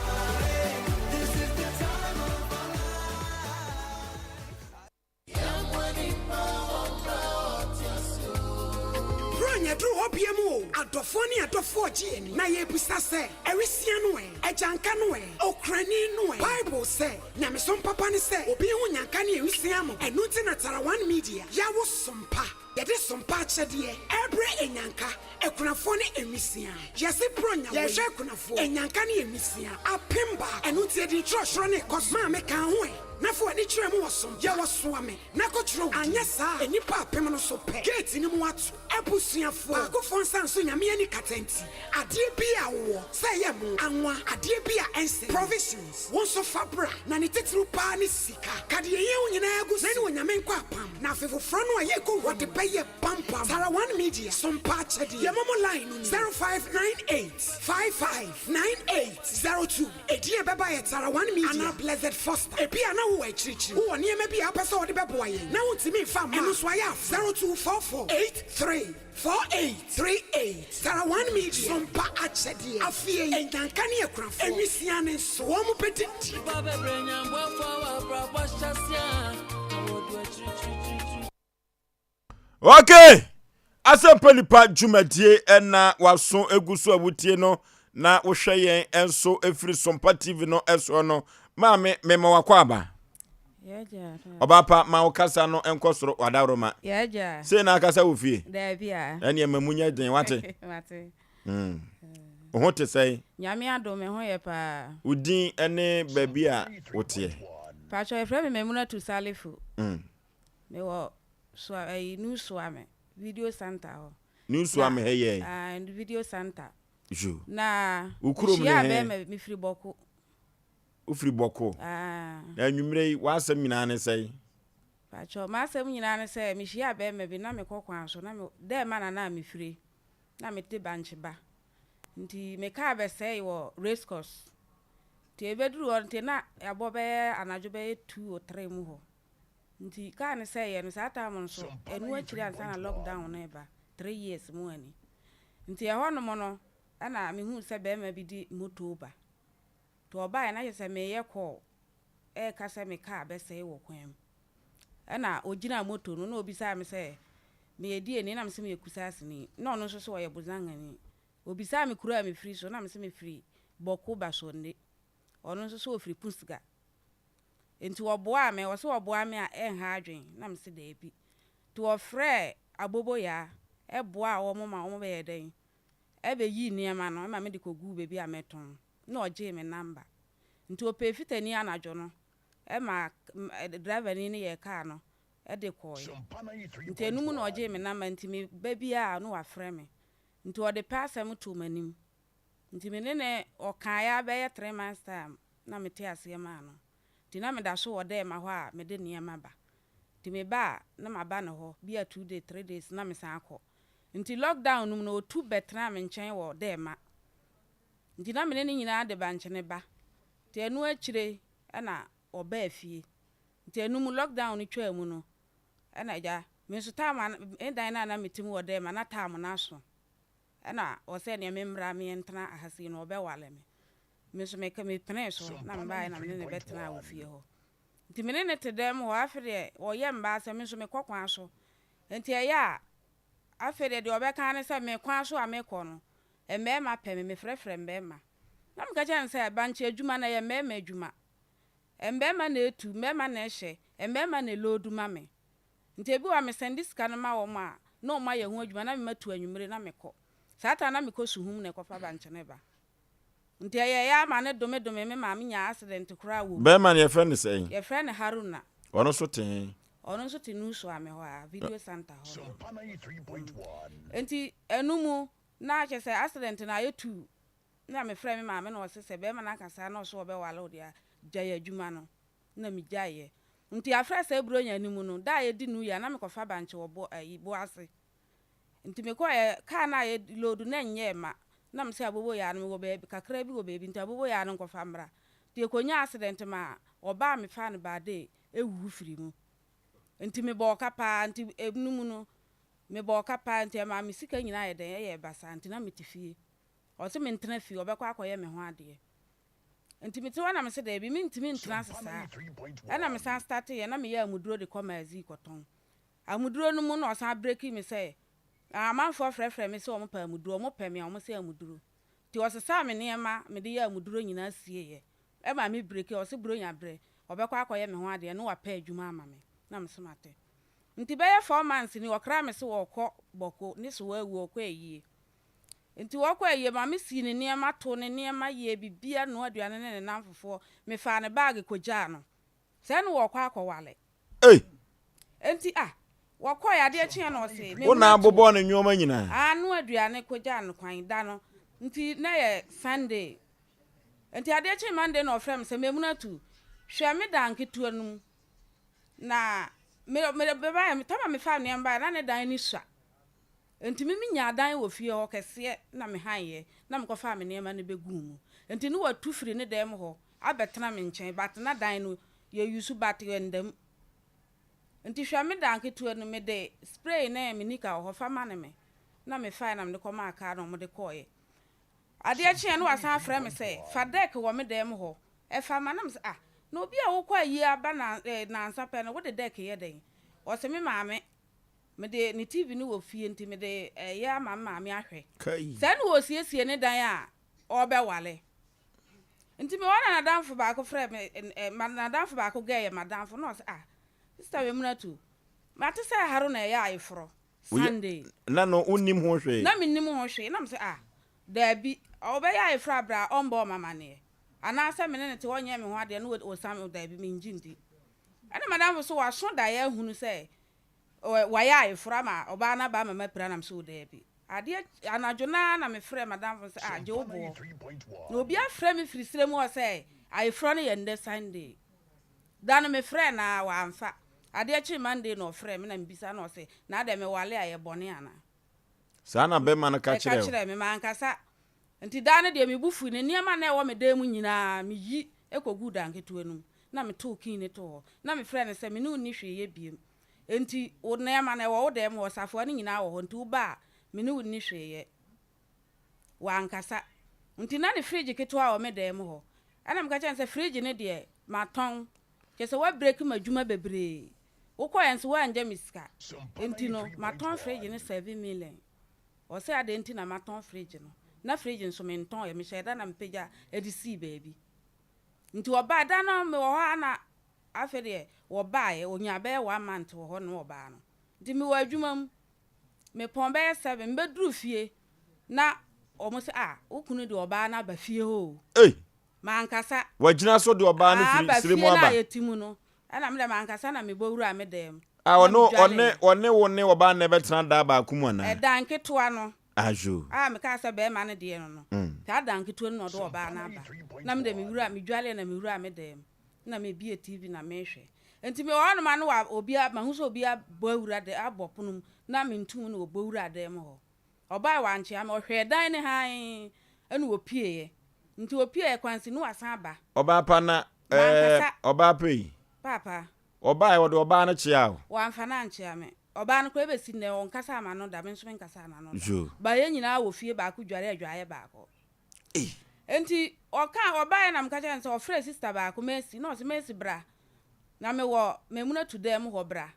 Drew Obiamo, Adofoni Adofo Gene, Naye Busase, Erisianwe, Ejankanwe, Okrani, Bible say, Namison Papani say, Obiu Yankani Erisiamo, and Nutin at Tarawan Media, Yaw Osei. Yade SOMPA chedie ebre enyanka ekunafoni emisia yase bronya ye hwe kunafo enyanka ne emisia apemba enu tie di trosro ne kosma me kan ho na fo ani kire mu wosom ye woso ame na ko kiro anya sa enipa apem no so pe gate ni mu atu ebusuafo akofo nsan so nyame ani katenti ade bia wo say ye mu anwa ade bia ense provisions won so fabra na ne titru pa ne sika kade ye nyina agu na ne wonyame nkwa apam na afefo fro no ye ko wode ye pampa Tarawan Media SOMPA chedi ye momo line 0598 559802 edie beba ye Tarawan Media ana Blessed Foster ebi ana wo achirichi wo ne me bia pese wo de beboa ye na wontimi fa ma eno so ya 0244 834838 Tarawan Media SOMPA achedi afie enyanka ne ekurafo enwisia ne so wo mo pediti Okay, Asem Mpe Nipa Jumadie ena waso eguso awutie no na wo hwe yen enso efiri SOMPA TV no eso no maame mema wakwa aba. Yaja. Obapa ma okasa no enkosoro wadaroma. Yaja. Sei na akasa wo fie. Da bia. Ene mamunya den wate. Wate. Ohote sei. Nyame adome ho ye pa. Udin ene baby a wote. Pacho efre me memuna tu salifu. Me wo so ai nu so ame video center. News wa me heye. And video center. Jo. Na ukuro me he. Me free boko. Ufiri boko. Na nwumre wa asem nyina ne sei. Pacho ma asem nyina ne sei me hia be me bi na me kokwan so na me de ma na me free. Na me te banchi ba. Nti me ka be sei wo race course. Ti ebeduru on ti na abo be anajo be 2 or 3 mu ho. Nti ka ne sei ye no sa ta mo so enu akiri ansa na lockdown na eba 3 years mu ani. Nti e ho no mo no ana me hu se be ma bi di moto ba. To oba na yese me ye call e ka se me ka be sei wo kwam. Ana ogina moto no na obisa me se me edi eni na me se me kusa asini no no so ye buzangani obisa me kura me free so na me se me free boko ba so nde ono so free pusga enti oboa me wo se oboa me a enha adwen na me se da ebi to ofre abobo ya e boa wo mo ma wo be yeden e be yi niema no ma me de kogu bebi a meton na oje me number nti ope fitani anajo no e ma driver ni ye car no e de koy nti enum na oje me number nti me bebi a no wafre me nti o de pass am to manim nti me ne o kan ya be ye 3 months time na me te ase ma no nti na me da so o de ma ho a me de niema ba nti me ba na ma ba no ho bi a 2 days 3 days na me san akọ nti lockdown num no 2 betra me nchen wo de ma nti na me ne nyina de ba nchene ba nti enu akire na oba afie nti enu mu lockdown ni twa mu no na ja me so ta ma dan na metim wo de ma na ta mo na so na o se ne me mra me ntena ahasi no obe wale me so me ka me pene so na me ba na me ne betena wo fie ho nti me ne te dem ho afere o ye mba se me so me kokwan so nti ya afere de obe kan se me kwan so a me ko no emme ma pe me frefre mbe ma na me ka chan se ba nche adwuma na ye mme adwuma embe ma na etu mbe ma na ehye embe ma na lodu ma me nti ebi wa me send sika no ma wo ma na o ma ye ho adwuma na me matu anwumre na me ko sata na me ko suhum na kofa ba nche ne ba nti ye ya ma ne dome me ma me nya accident kura wo be ma ye friend say ye friend Haruna ono so ten nu so ame ho a video center ho nti enumu na che say accident na ye tu na me friend me ma me no se be ma na kasa na so obe wala odia jaya adwuma no na me jaye nti afra sa eburo nya nimu no da ye di nu ya na me kofa ba nche obo bo ase nti me ko ka na ye lodu na nye ma na me se abobo ya no wo be kakra bi wo be nti abobo ya no kofa mra ti ekonya accident ma oba me fa ne ba de ewu firi mu nti me bo kapa nti enumu no me bo kapa nti ma me sika nyina ye den ye basa nti na me tifie o se me ntena fie obekwa akoye me ho ade nti me te wana me se da bi me ntimi ntena sesa na me san start ye na me ya amuduro de komazi koton amuduro no mu na o san break me se amanfo frefre me se o mo pa amuduro mo pa me o mo se amuduro ti o sesa me niema me de ya amuduro nyina sie ye e ma me break o se buro nya bre obekwa akoye me ho ade no wa pa adwuma ama me na me se mate nti be ye 4 months ni okra me se wo kọ boko ni so wa wu okọ eyie nti wokọ eyie ma me si ne niema to ne niema ye bibia no aduane ne namfofo me fa ne bag koja no se no wokọ akọwale nti wokọ ya de chi na o se wo na abobo ne nwoma nyina anu aduane koja no kwan da no nti na ye Sunday nti ade chi Monday no frem se memunatu hwe me danke tu anum na me be ba me tama me fa ne mba na ne dan ni sua enti mimi nya dan wo fie ho kese na me hanye na me ko fa me ne ma ne begu mu enti ni watu firi ne dem ho abetena me nchen bat na dan no ye yusu bat yendam enti hwa me danke tu anum me de spray na me nika ho fa ma ne me na me fa na me ko ma aka no mo de koye ade achi no asan afra me se fa dek wo me dem ho e fa ma na me no obi a wo kwa yi aba na ansa pe no wo de dek ye den o se me maame me de ni TV ni wo fie nti me de ya mama me ahwe se no wo siesie ne dan a obe wale nti me wana na danfo ba ko frɛ me na danfo ba ko geye madanfo no se sister we munatu mate se haro na ya ayefro Sunday na no unnim ho hwe na me nim ho hwe na me se da bi obe ya ayefro abra ombo mama ne ana se me ne te wonye me ho ade no o sam da bi me njindi ana madam so wa so da ya hunu se waya efra ma oba na ba mama pra nam so da bi ade anadwona na me frɛ madam for say je obo na obi afrɛ me firisire mu o say ayefra no yende Sunday dan me frɛ na wa amfa ade chi Monday no frɛ me na mbisa na o say na ade me wale aye bone ana sana be man ka ka kyerɛ me man kasa nti dan de me bufu ne niema na e wo me dan mu nyina me yi ekogu dan keto enum na me to kin ne to na me frɛ ne say me no ni hweye biem enti wo niema na wo dem wo safo ne nyina wo nti wo ba me no ni hweye wa nkasa nti na ne fridge keto a wo me dem ho ana me ka kyerɛ say fridge ne de ma ton ke se wa break ma djuma bebre wo ko yense wa anje miska enti no ma ton fridge ne 7 million o se ade enti na ma ton fridge no na fridge nso me nton e me sheda na mpega edisi baby nti wo ba da no me wo ha na afede wo ba ye onya be 1 month wo ho no wo ba no nti me wa adwuma mu me pon be 7 me duru fie na o mo se wo kunu de wo ba na ba fie ho mankasa wagina so de oba no firisire mu aba na yetimu no ana me de mankasa na me bowura me dem one wo ne oba na betena da ba kumu na dan ketoa no ajo me ka sa be ma ne de no ta dan ketoa no do oba na aba na me de me wura me dwale na me wura me dem na me bie TV na me hwe enti me wo no ma no wa obi ma hu so obi bowura de abopono na me ntum no bowura dem ho oba wa nche am ohwe dan ne han enu opie ye nti opie kwansi no asan aba oba pa na oba pei papa oba e wo de oba na chia o wa mfa na nchia me oba no ko ebesi ne on kasa ma no da me nso me nkasa na no ba ye nyina wo fie ba ko dware adwaye ba ko enti oka oba na mka cha nse ofre sister ba ko Messi no se Messi bra na me wo memuna to dem ho bra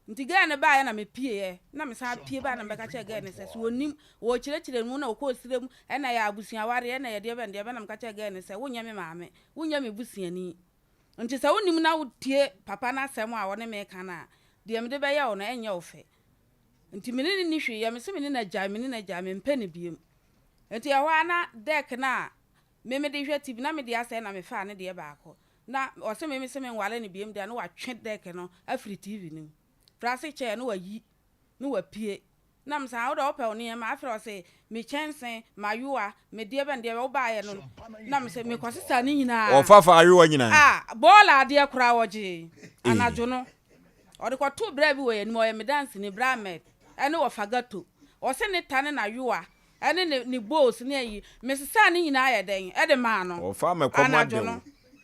nti ga ne ba ye na me pie ye na me sa pie ba na me ka cha ga ne se so onim wo chire mu na wo ko sirem e na ya abusia ware e na ye de be na me ka cha ga ne se wonya me maame wonya me busiani nti se wonim na wo tie papa na asem a wo ne me ka na de me de be ye wo na enya wo fe nti me ni hwe ye me se me na ja me mpe ne biem nti ya wa na deck na me de hwe TV na me de ase na me fa ne de ba ko na o se me se me nwale ne biem de na wa twe deck no afri TV ni frase chair no wa yi no wa pie na msa wo da opel ne ma afro se me chensen mayua me de be wo ba ye no na me se me kwasesa ni nyina o fafa ayua nyina bola de kura woje anajo no o de ko to bra bi wo ye ni mo ye me dance ni bra met ene wo fagato o se ne tane na yua ene ni boss ne yi me sesa ni nyina ye den e de ma no o fa me komade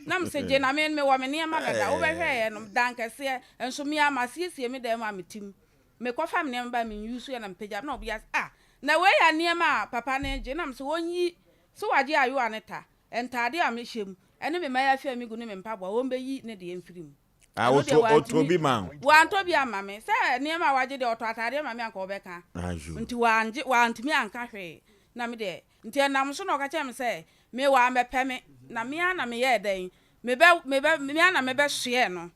na mse je na me wo me ne ma dada wo be hwe ye no dan kese enso me ama siesie me dem ma metim me ko fa me ne ba me yusu ye na mpega na obi na we ya ne ma papa ne je na mse wonyi so waje ayo aneta entade a me hwem ene me ma ya fia mi gu ne me mpabo wo be yi ne de emfirim oto bi ma wanto bi ama me se ne ma waje de oto atade ma me anka obeka nti wantimi anka hwe na me de nti enam so na okacha me se me wa mepe me na me ana me ye den me ana me be hwe no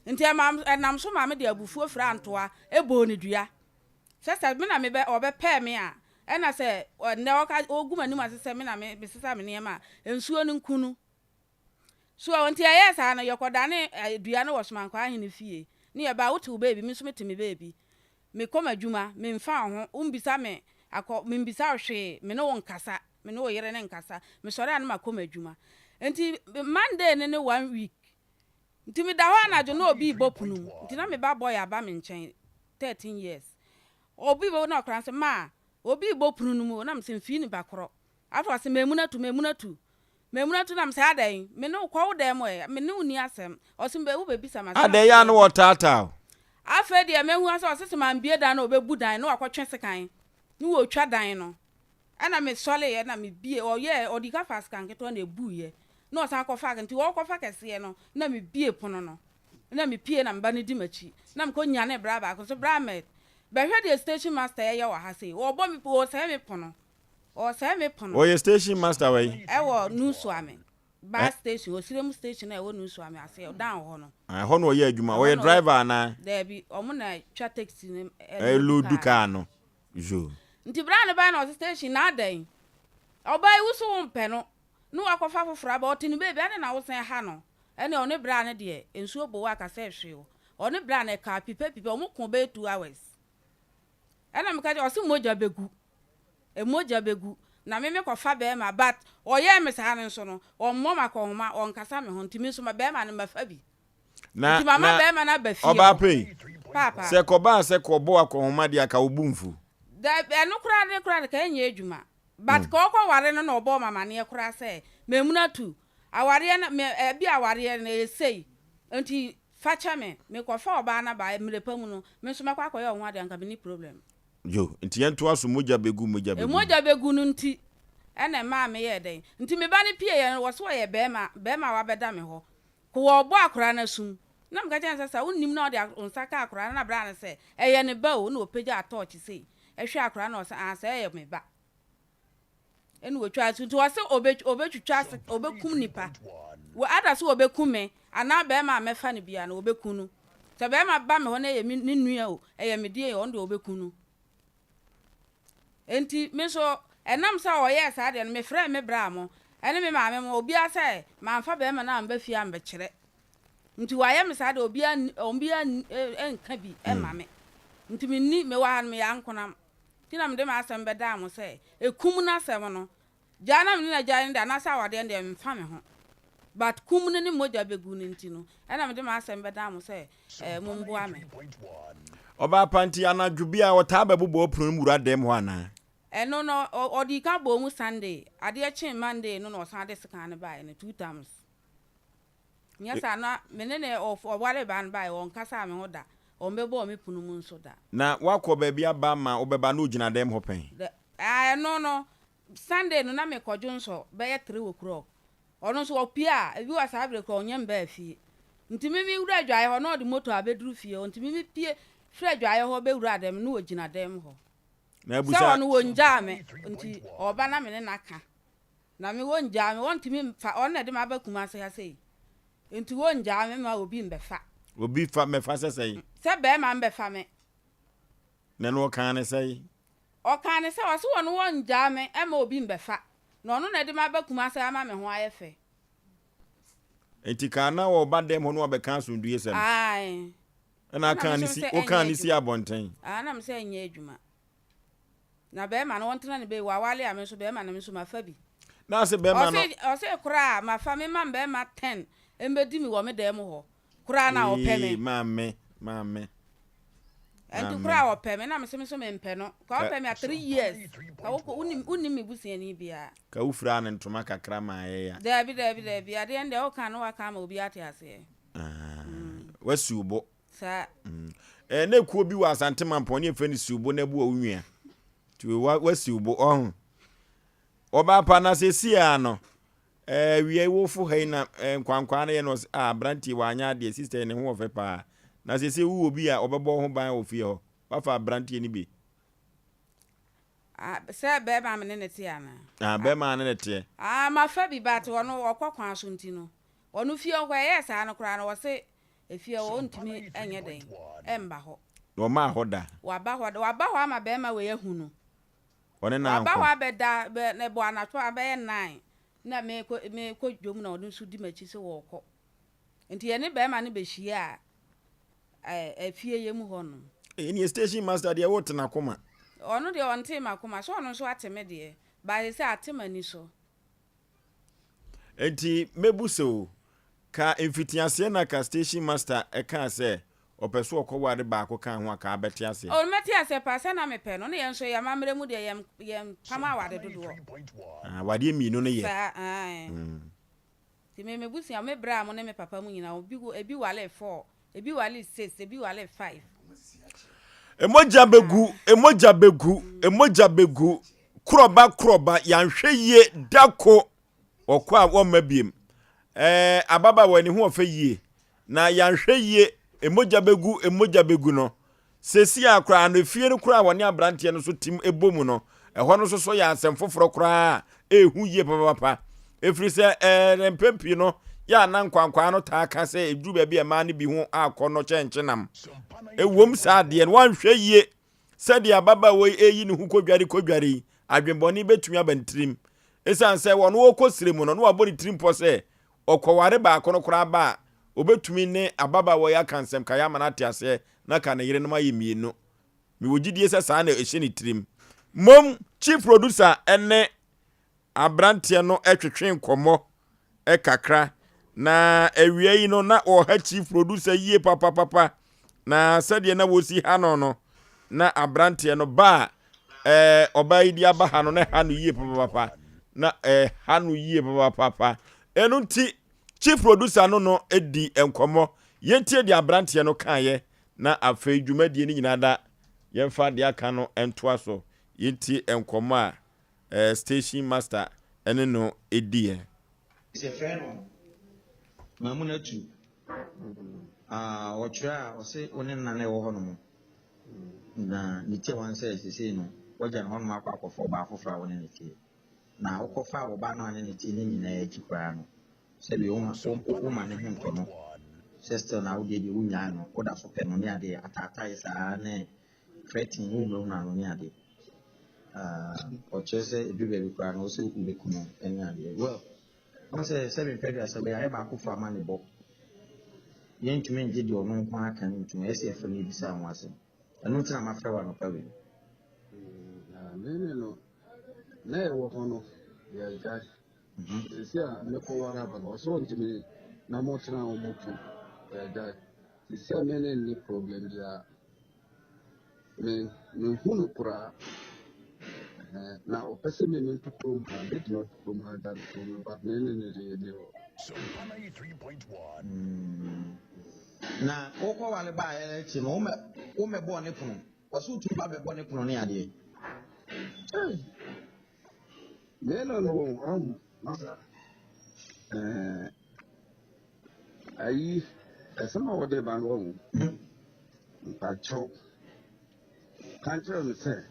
nti enam so ma me de abufuo fra antoa ebo ne dua sesa me na me be obepe me a ena se ne oguma ni ma se me na me sesa me ne ma ensuo ne nkunu so nti ayesa na yekoda ne dua ne wosoman kwa ahene fie ne ye ba wotu baby me so metime baby me koma djuma me mfa ho umbisa me mbisa hwe me no nkasa me no yere ne nkasa me sore an ma koma djuma nti Monday ne 1 week nti me da ho anajo na obi bopunu nti na me ba boy aba me nchen 13 years obi bo na okran se ma obi bopunu no mu na me se mfi ni bakoro afo se memuna tu na me se adan me no kwa wo dem me no ni asem osimbe wo be bisa ma adan ya no wotata afa de me hu asa osese man bie dan na obebu dan na wakotwe sekan ni wo twa dan no ana me sole ye na me bie o ye odika fast kan keto na ebu ye na osan kofa nti wo kofa kese no na me bie pono no na me pie na mba ne di machi na me ko nya ne bra ba ko so bra me be hwe de station master ye wa ha sei wo bo me po se me pono o ye station master we e wo nusu ame bus station o sirem station e wo nusu ame ase down ho no ho no ye adwuma o ye driver na there be omo na twa taxi ne lodu car no jo nti bra ne ba na station na dan obai wuso mpe no no akofa fofora ba otini baby ane na wo sen ha no ene one bra ne de ensuo bo wa ka se hwe Oni brand e ka pipe omo kon be 2 hours. Ena me ka je o si moja begu. E moja begu. Na me ko fa be ma but oye me sa ne so no o moma ko homa on kasa me ho ntimi so ma be ma ne mafa bi. Na mama be ma na ba fie. Oba pay. Papa. Se ko ba se ko bo akohoma dia ka obumfu. Da eno kura de ka enye adwuma. But ko ware no na obo mama ne kura se memuna tu. Aware na bi aware na esei. Enti facha me ko fa oba na ba mrepa mu no me so makwa akoye ho ade anka be ni problem. Yo, nti yento aso moja begu. E moja begu no nti ene ma me ye den. Nti me ba ne pie ye wo so ye be ma wa beda me ho. Ko wo bo akora na sum. Na me ka jan sa unnim na ode onsaka akora na bra na se eye ne ba o na opeja torch sei. Ehwe akora na o sa eye me ba. Enu wo twa nti wo se obetwitwa obekum nipa. Wo ada so obekum me ana be ma mefa ne bia na obekunu. Se be ma ba me ho na ye ni nua o eye me die on de obekunu. Enti me so enam sa o yes ade no me frɛ me bra mo ene me maame mo obi ase ma mfa be ma na mba fie am be kyerɛ nti wa ye me sa de obi enka bi e ma me nti me ni me wa han me yankona ti na me de ma asem be da mo se ekum na asem no jana me na jana da na sa wade de mfa me ho but kum ni moja begu ni nti no ena me de ma asem be da mo se mo mbo ame Oba panti anadwubi a wota abebubo opunu mura dem ho ana. Eno no odi ka bo mu Sunday ade chen Monday no osan de sika ne bae ne 2 times. Nya sa na menene of wale ban bae won kasa me ho da o mebọ me punu mu nso da. Na wakọ ba bia ba ma obeba no gina dem ho pen. No Sunday no na me kojo nso be ye 3 o'clock. Ono nso opia ebi wa sa abre ko onyem ba afie. Ntimi mi wura adwaye ho no de moto abeduru fie. Ntimi mi pie fre adwaye ho be wura dem no ogina dem ho. Na busa so ono wonja me nti oba na me ne naka na me wonja me wontimi fa ono de ma ba kuma se ya sei nti wonja me ma obi mbefa obi fa me fa sei se be ma mbefa me na no kan ne sei o kan ne se o so ono wonja me e ma obi mbefa na ono na de ma ba kuma se ama me ho ayefe enti kana wo ba dem ho no be kan so ndue sem ai na kan ni si o kan ni si abonten na me se nya adwuma na be ma no wontena ne be wa wale ame so be ma na me so mafa bi na se be ma no o se kura mafa me ma be ma 10 embedi mi wo me dem ho kura na o pe me ma enti kura o pe me na me se me so me mpe no ka o pe me 3 years ka wo uni mi busiani bia ka ufra ne ntoma kakra ma ye ya Dabi ade ende o kan no wa ka ma obi ate ase wasubo sa na kuo bi wa asante mamponi efe ni subo na bu onwia ti wasubo on oba pa na sesi ano wie wofu hei na nkwankwa na ye no branti wa anya de sister ne ho ofe pa na sesi wu obi a obebo ho ban ofie ho wafa branti ni bi se be ma me ne te ana be ma ne te ma fa bi bat wono okokwan so ntino onu fie ho yes ano kra no wo se efie wo ntimi enye den emba ho wo ma ho da wa ba ho ama be ma we yehunu one na anko ba wa be da ne bo anato abe 9 na me ko dwom na onu su di machi se wo ko enti ye ne be ma ne be hia efie yemu ho no ni station master de wo tena koma onu de on te makoma so onu so ateme de ba se atema ni so enti mebuso ka enfitiase na ka station master e kan se opeso okoware ba ko kan ho aka abeti ase o meti ase pa se na me pe no ne yenso ya mamre mu de yem pama wade dodo wade mi no ne ye ti me busi ya me bra mo ne me papa mu nyina ebi wale 4 ebi wale 6 ebi wale 5 emoja begu kroba yanhwe ye dako okwa wo mabiem ababa wani ho ofa yie na yanhwe ye emoja begu no sesi akra no fie no kra woni abrante no so tim ebomu no eho no so ya asem foforo kra ehu yie papa efri se rempempi no ya na nkwankwa no ta aka se edu ba bi ema ne bi ho akọ no chenchenam ewom sa de no wanhwe yie se de ababa wo eyi ne hu kodware adwenboni betumi abantrim esan se wono okosire mu no no abori trim po se okoware ba akọ no kra ba obetumi ne ababa wo ya kansem ka ya manate ase na ka ne yere no maye mienu mi wogidie se saa na ehye ne trim mom chief producer ene abrantie no etwetwe nkomo kakra na ewie yi no na o ha chief producer yie papa na sade na wosi ha no na abrantie no ba obai dia ba ha no na ha no yie papa na ha no yie papa enu nti chief producer no edi enkomo yentie di abrantie no kaye na afei dwumadie ni nyina da yemfa de aka no entoa so yentie enkomo a station master ene no edi se feno mamuna tu ochra ose onen na na wo ho no na nite wan se no waja no ma akofo ba afofra wonen nite na okofa wo ba no ane nite ni nyina ekipra no se bi o ma ne ho nkono sister na wo de unya no oda so pe no ne ade atata isa na threatening wo na no ne ade ochese edube bi kwa no se ubekuno ene ade well I say 7 figures so be I ba ko fa mani bo yentumi nje di ono nko aka ni ntumi SF ni bisa ho ase enu tina ma fra wa no pa we no na e wo hono ya ga isi a me ko wara ba no so ntumi na mo tina o mo tu ya ga isi a me ni problem dia me hunu kura na o pese me me to ha it not from ha that from but me ni SOMPA 93.1 na okwa wale ba ya chi no o me bo ne kunu o so tu ba be bo ne kunu ne ade me no ayi esama wo de ba no pa cho kanche me se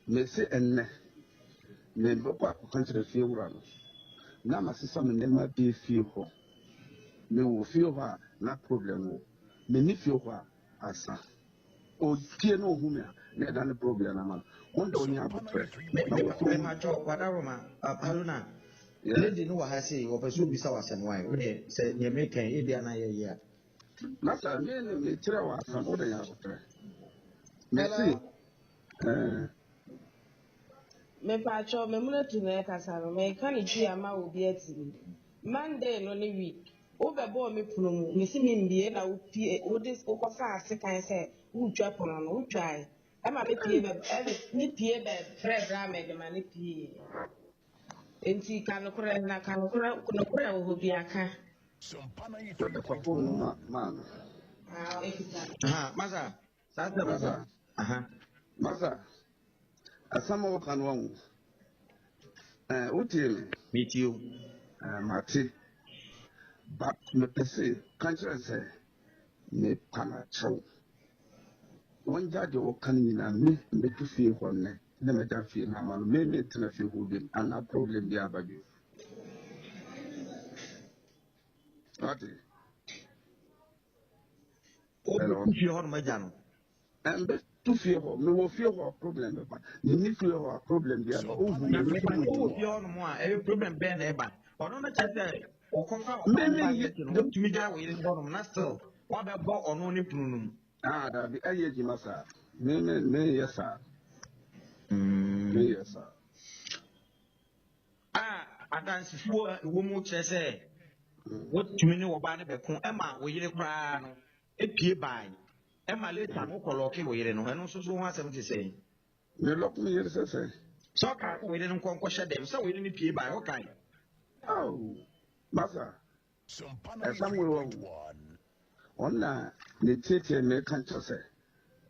me se enne me bo kwa kanche fie wura no na ma sisa me nema bi fie ho me wo fie ho a na problem wo me ni fie ho a asa o tie no hu me na da ne problem na ma won do nya abotre na wo me ma cho kwada roma Haruna lady no wa ha say o peso bisa wasem why we de say ne me kan e dia na ye ya na sa me tira wa sa wo de nya abotre me si me pa cho me muna tu na kasa no me kan ji ama obi ati Monday no ne week o be bo me punu mu me si me mbie na wo pie wo dis ko fa ase kan se wo twa pono no wo twa ama me pie be ni pie be bra me de ma ne pie enti kan kora na kan kora no kora wo bi aka SOMPA man maza sasa maza maza asama wo kan wo utie meet you mati but me pese kanche se me pana cho won jaje wo kan nyina me tu fie ho ne na me da fie na ma no me tena fie ho bi ana problem bi abaju ati hello fie ho ma jano and tu fie ho me wo fie ho problem ba ni fie ho problem bi aba o hu me wo fie ho no mo a e problem be na e ba ono na chese o ko fa o ba no tumi ja wo ire ho no na still wa be bo ono ni pununum da bi aye ji masa me yesa me yesa adansifuo wo mu chese wo tumi ni wo ba ne be ko e ma wo ire kra no e pie bai e ma later no koloke wo ire no eno so so ho asem ti sei me lock me yere se so ka wo ire no nkonko hye dem so wo ire ni pie bai wo kai masa SOMPA 93.1 ona ne tete me kan chose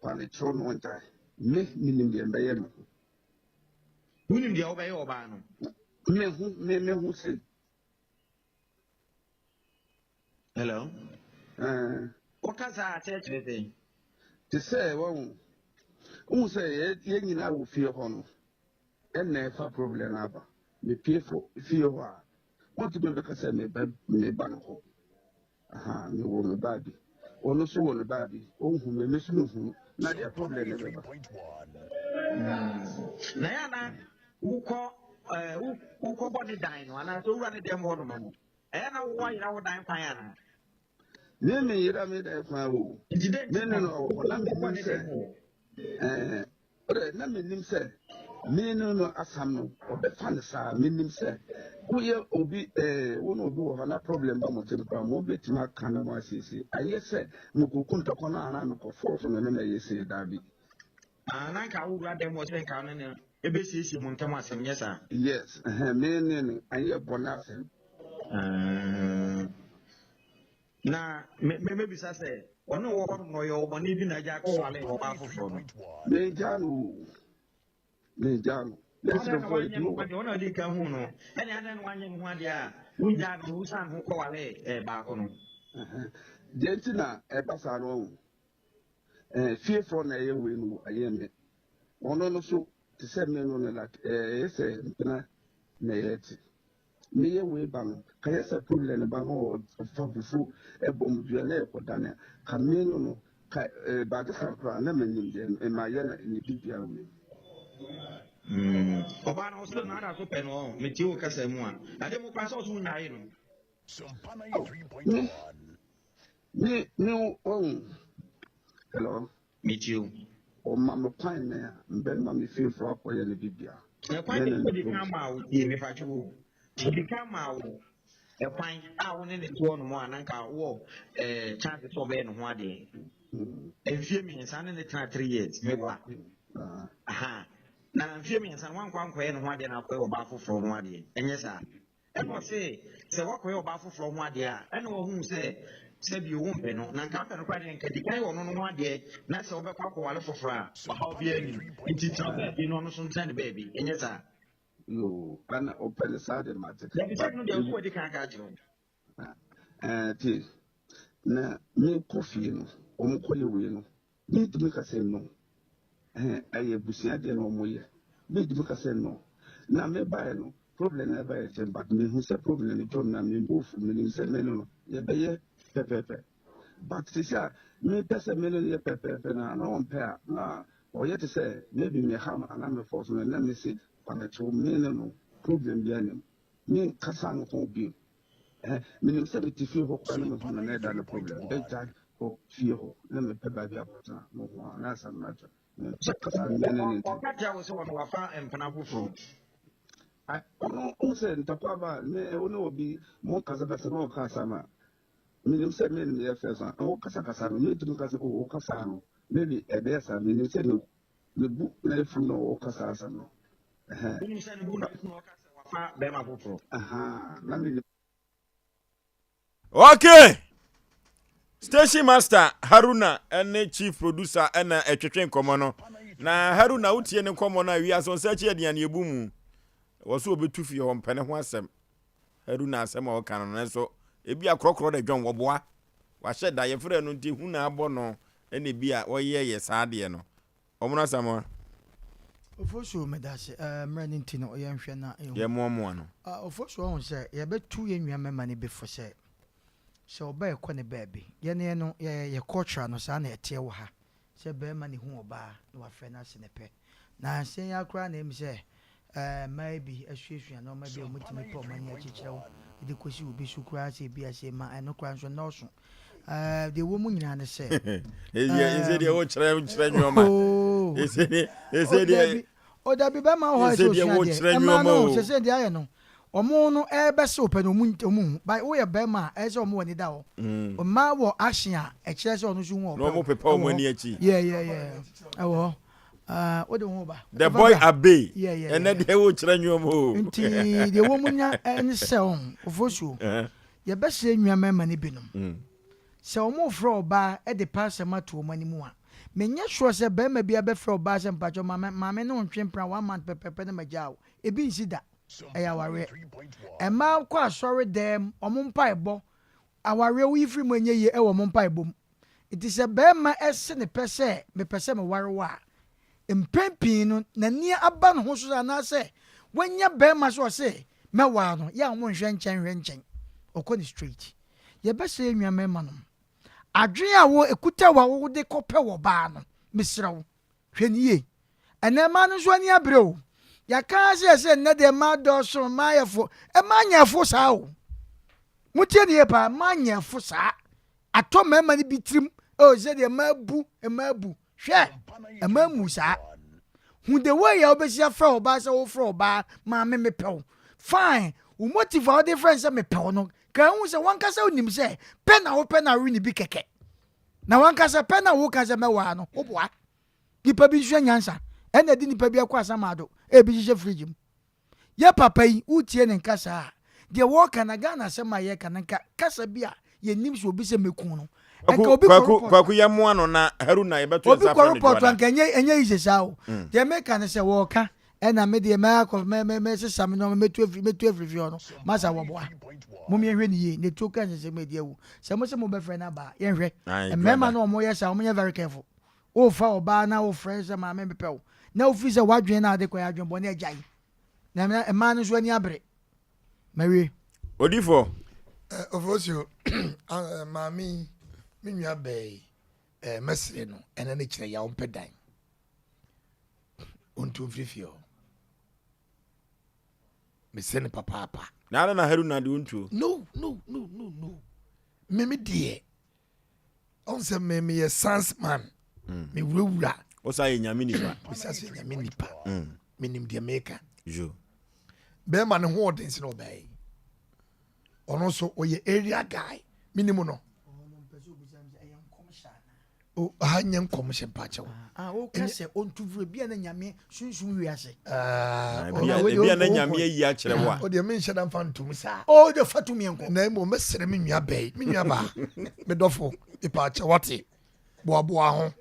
pa ne cho no ntai me minim de mbaye no minim de obaye oba no me hu se hello what can I tell you today to say who say ye nyina wo fie ho no enne fa problem aba me pie fie ho a what to be ka say me ba no ho me wo me ba bi ono so wo ne ba bi o hu me so hu na dia problem ne ba na ya na uko body dine no ana so wura ne dem ho no mo e na wo yira wo dan pan ana me yira me da fa wo me no na me se na me nim se me no asam no obefa ne sa me nim se woye obi wo no obi wo na problem ba mo tem pa mo betima kan mo asisi aye se mo kokunto ko na ana no ko fofo no na yesi da bi na nka wo ra dem wo se nka no ne ebe sisi mo ntam asem yesa yes me ne aye bonafem na me bisa se ono wo ko no yo boni bi na ja ko wale wo ba foforo no me janu listen for it no ono di kan hu no ene ada no wanye hu ade a wo ja no san hu ko wale ba ko no dentina pasa no fear for na ye we no aye me ono no so to say me no na ese na yeti me ye we ba no ka yesa problem ba ho fa bufu bom dua na ekodane ka me no ka ba de sapra na menim de ma ye na ni bibia we oba na so na da so pe no me ti o kasa mu a ade mo kwa so so nyae no SOMPA 93.1 me hello me ti o ma mo kwan na mbe ma me feel for akoye na bibia e kwan de di kan ma o ye me fa chu di kan ma o e kwan a wo ne ne to no mo ananka wo chance to be no ho ade e fie mi nsa ne 3 years me ba aha na mfie mi nsan wan kwan kwae no ho ade na kwae oba foforo ho ade enye sa e mo se wakwae oba foforo ho ade a ene wo hu se bi wo mpe no na nka pe no kwa de nka di kai wo no ho ade na se obekwa kwa wale foforo a ha obi ani nti travel bi no so ntan baby enye sa yo ana open side matter ya bi se no de ko di kan ka jiro ti na me coffee no omukole we no ni tumi ka se no aye busia de no moye me tumi ka se no na me ba no problem na ba ye but me hu se problem ni to na me bofu me ni se me no ye be ye pepepe but sisa me pese me no ye pepepe na on pair na o ye to say maybe me ham na me force me na me see kwa to me no problem bi anem me kasa no ko bi me ni se be ti fi ho kwa no me na da no problem be ja ko fi ho na me pe ba bi apota no na sa na to kasa me na ni o ka ja wo so wo fa empana foforo on se ntapa ba me ono obi mo kasa kasa no kasa ma me se me ni efesa o kasa me tu kasa ko kasa no maybe ebesa me se no le bu na fu no o kasa asa no ni se no bu no kasa wa fa be ma foforo na me okay station master Haruna and chief producer and etwetwe nkomo no na Haruna utie ne nkomo na wi aso nsa chi aduane ebu mu woso obetu fie ho mpene ho asem Haruna asem o kan no so ebi akrokro da dwon woboa wa hye da ye frɛ no nti hu na abɔ no ene bia woyɛ ye saade no omuno asam Ofosuo medase mrani ntino ye nhwe na ye momo no ofosuo hon se ye betu ye nwua mema ne befo se oba ekɔ ne baabi ye ne no ye culture no sa na ete wo ha se be ma ne hu oba na wa frɛ na se ne pɛ na se ya kra na em se maybe ahwehwea na maybe omutimi pɔ manya chichewo de kosi obi sukura se bia se ma eno kra nso na oso de wo mu nyina ne se eze de wo kyerɛ nwoma eze de o da bi ba ma ho so so ma no se de aye no omo no bese open omu by wo ye be ma ese omo woni da wo o ma wo action a e kyerɛ se onu so hu no mo pepa omo ani achi yeah ewo o de hu ba the boy Abe and de wo kyerɛ nwoma nti de wo mu nya en se on ofosuo ye be se nwama ma ne binom se omo fro oba e de pass ma to omo ani mu a menye sure se be ma bia be fro oba se mpacho ma me no ntwempra 1 month pepepe na magyawo e bi nsida ayaware ema kwa asori dem omumpa ebo aware wi firi mu enye ye e wo mumpa ebom it is a be ma ese ne pese me pese me ware wa empempin no na ni aba no ho so na se wanya be ma so se me wa no ya mo nhwe nchen okoni street ye be se enwa me ma no adwe a wo ekuta wa wo de kope wo ba no misrawo hwe ni ye enema no so ani abreo ya kan se na de ma do so mayefo e manyefo saa o mutie ne pa manyefo saa ato mema ni bitrim o ze de mabu hwe emamu sa hu the way ya obesia fra oba se wo fra oba ma me pew fine wo motive how different se me pew no ka hu se wanka se onim se pe na wo pe na ri ni bi keke na wanka se pe na wo ka se mewa no wo boa nipa bi hwe nyansa ena di nipa bi akwa samado e bi hye fridge mu ye papa yi utie ne nkasa de wo kana Ghana se ma ye kana kasa bia ye nim so obi se mekun no kwaku ya mo ano na Haruna ye beto za fa ne report anka enye yisesa o de meka ne se wo ka ena me de ma akọ me sesam no metu afri no masa wo boa mum ye hwe ni ye ne to ka se me de wu se mo be frɛ na ba ye hwe emema na omo ye sa omo ye very careful o fa oba na o frɛ se ma me pew na o fi se wadwen na ade kwa adwen bo na agyan na ema no so ani abre mawie odifo ofosio mami minua bay mesre no ena ne kire Yaw Osei dan onto frifio me sene papa na Haruna de onto no me die on se me ye sans man me wura o sa ye nyame nipa me sa se nyame nipa me nim de meka jo be man ho odin no bay ono so oye area guy minimum no o hanyen commission pacho o kase ontu vre bia na nyame sunsun wiase bia na nyame yi a kire wa o de men hye dan fantum sa o de fatum yenko na mo mesere me nua bay me nua ba me dofo e pacho wate boa ho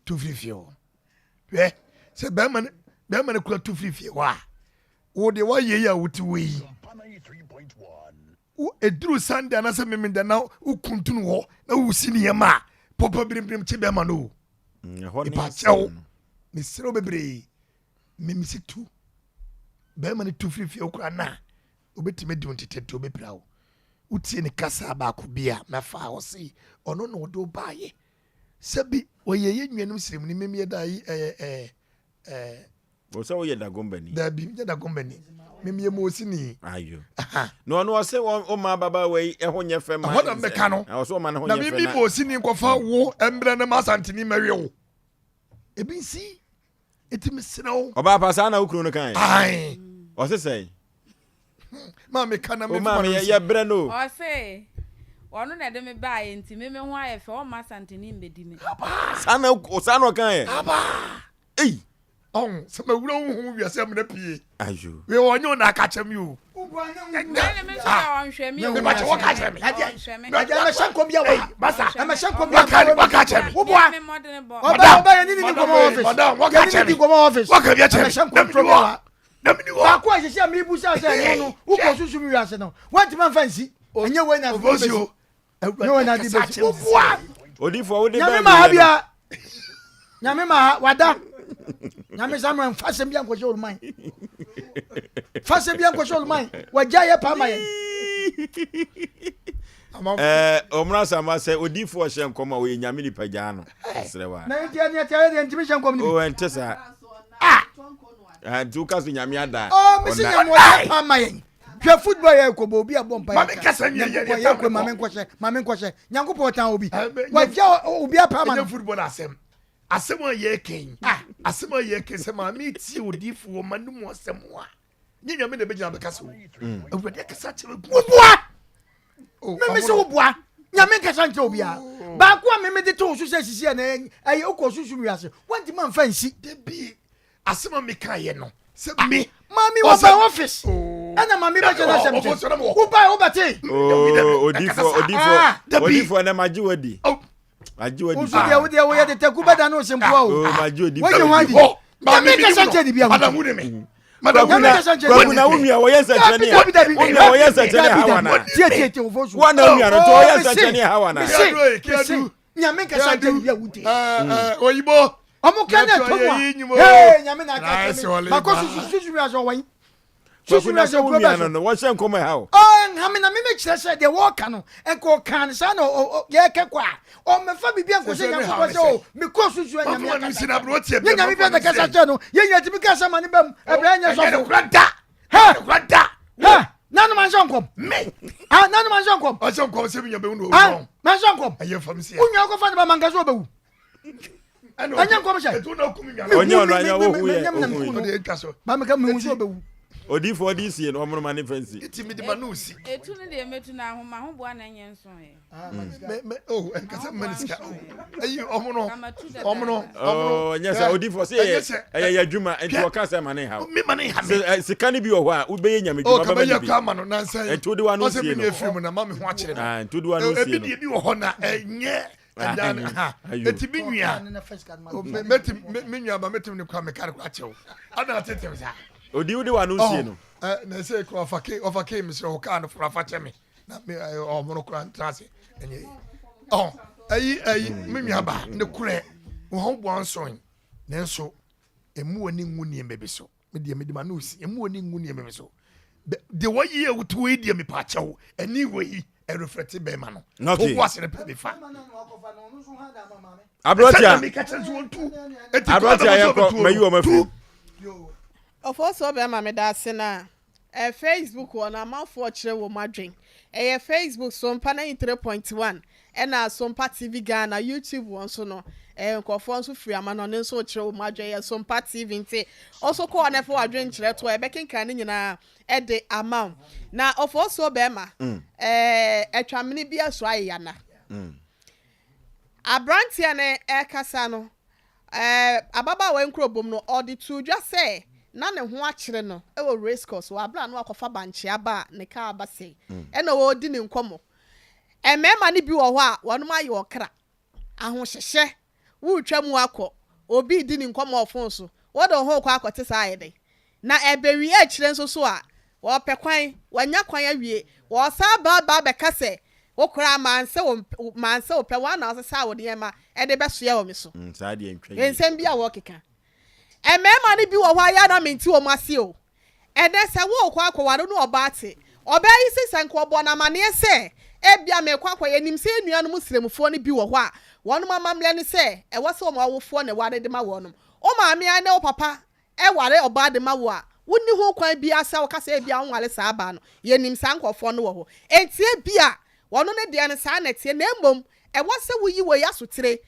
tu frifio we se be man kula tu frifio wa o de wa ye ya wuti we edru Sunday na se me da na ukuntunu ho na wusini yema popo birim che be ma no ipa chew me sero bebre me misitu be ma ne tu fifi okura na obetime di ontete obepra wo utie ne kasa ba ko bia mefa wo si ono no do baaye sabi oyeye nwanum sirem ni memie da yi wo se wo ye da gombani da bi ye da gombani memie mo sini ayo no se o ma baba we ho nye fe ma hoda meka no o so ma na ho nye nye fe na mi mo sini kofa wo embre na masantini mawe wo ebi si etimi sino oba pasa na ukru no kan ai o se sei ma me kana me ma ye bre no o se onu na de me ba ye nti me ho aye fe o masantini mbedi me sana o kan ye aba ei on se me wura hu wi ase me pie ayo we wonyo na ka chem you me so ya onhwe mi me ba che wo ka chem aja me shanko bia wa basa me shanko bia wa ka chem wo boa oba ye ni go office madam wa ka chem ni go office wa ka bia chem me shanko bia na mi ni wo ba ko ahihia me busa se no wo ko susu mi wiase no want man fancy enye we na ofosio no na di be wo boa odifo wo de ba nyame ma bia nyame ma wada nyame samran fasem bia nko shol man fasem bia nko shol man waja ye pa maye omra sama se odifo hye nkoma we nyame ni pagya no serewa na ntia ni tia ye ntimi hye nkom ni o entesa du kaso nyame ada o misi nyame waja pa maye hwe football ye ko bo bi abom pa mame kasa nye ye ko mame nkwose nyankopo tan obi waja obi apa ma football asem ye ken asem ye ken se ma mi ti odifo manum asem wa nyanya me de be jina be kasa o awurade kasa chere boa me se wo boa nyame kasa nche obi a ba ko a me de to so se sisi na ayi okosusu wiase wanti man fancy de bi asem me kan ye no se me mami wo ba office ana mami ba jena sem wo ba te odifo na maji wadi ajiwadi usu dia wo ye de takuba da no sempo o majiwadi wo je wadi mami ka sanje di bia madam wu me kuna umia wo yensa chane umia wo yensa chane hawana tie ufosu wana umia no to wo yensa chane hawana nyame ka sanje di bia wuti oyibo omo kana to wa hey nyame na ka chane makosu susu mi aso wan susu mi aso umia no wo hye nkoma ha o hame na me kire se de wo ka no enko kan sa no ye ke kwa o me fa bibia nko se nyam ko se o me ko susu nyame ya ka nyame bia na ka sa che no ye nya timi ka sa mane bam ebra nya so krada ha Nanu man kom. Me. Ah, nanu man kom. Asem kom se binya be unu. Ah, man kom. Aye fam se. Unya ko fa na man gaso be wu. Anya kom se. Etu na kumi nya. Onye no anya wo hu ye. O de kaso. Ba me ka me hu so be wu. Odi for this year no mo man fancy. Iti mi de manusi. Etu ne de metu na ho ma ho bo na nye nso ye. Me oh enkasa maniska. Ayi omono. Oh, nyesa odi for say eh ya dwuma enti wo ka say mane ha. Me mane ha me. Sika ne bi wo ho a wo be nyame dwuma ba ba bi. O ka be ya ma no nansa. Enti odi wa no sie no. O se me efiri mu na ma me ho akire no. Ah, enti odi wa no sie no. E bi bi wo ho na enye. And ha. Eti bi nwia. Meti me nwia ba meti ne kwa me kare kwa chewo. Ada tete sa. Odi wa no sie no. Na say ko ofake mi so ka no fra fa cheme. Na me omono kura ntrase enye. Oh, ayi me nwia ba ne kure. Wo ho bo anson. Nenso emu oni ngu ne mebe so. Me de ma no si. Emu oni ngu ne mebe so. De wo ye wutu we de me pa chewo. Ani we e reflect be ma no. Okay. Wo wase ne pe be fa. Abrotia ya ko mayi o mafi. Ofo be ma me da se na Facebook wona amafo kire wo madwen. Facebook SOMPA 93.1 na SOMPA TV Ghana YouTube won so no nkofo nso free ama no nso kire wo madwen ya SOMPA TV nti also ko na fo adwen kire to e bekenkan ni nyina de amount na ofo be ma etwamene bia so aye yana Abrantia ne ekasa no ababa we nkrobom no odi tu dwa say na ne ho akire no e wo race course wa abra no akofa banche aba ne ka aba sei e na wo di ne nkomo emema ne bi wo ho a wono ma ye okra aho hyehye wo twa mu akọ obi di ne nkomo ofon so wo do ho kwa akote sa ayede na ebewi akire nso so a wo pekwan wanya kwan awie wo sa ba be kase okra manse o pe wa na asesa wo de ma e de beso ya wo mi so sa de ntwa ensem bia wo keka emema ne bi wo hwa ya na menti wo mase o e de se wo kwa akwawado no obate oba yi sisa nko bo na mane se e bia me kwa akwa yanim se nua no musremfo ne bi wo hwa wono mamamle ne se e wo se wo ma wofo ne wade de ma wonom o ma me an ne o papa e ware oba de ma wo a wonni ho kwan bi asa wo kasa e bia nwale sa aba no yanim sa nkofo no wo ho entie bia wono ne de ne sa na tie na embom e wo se wo yi wo ya sotre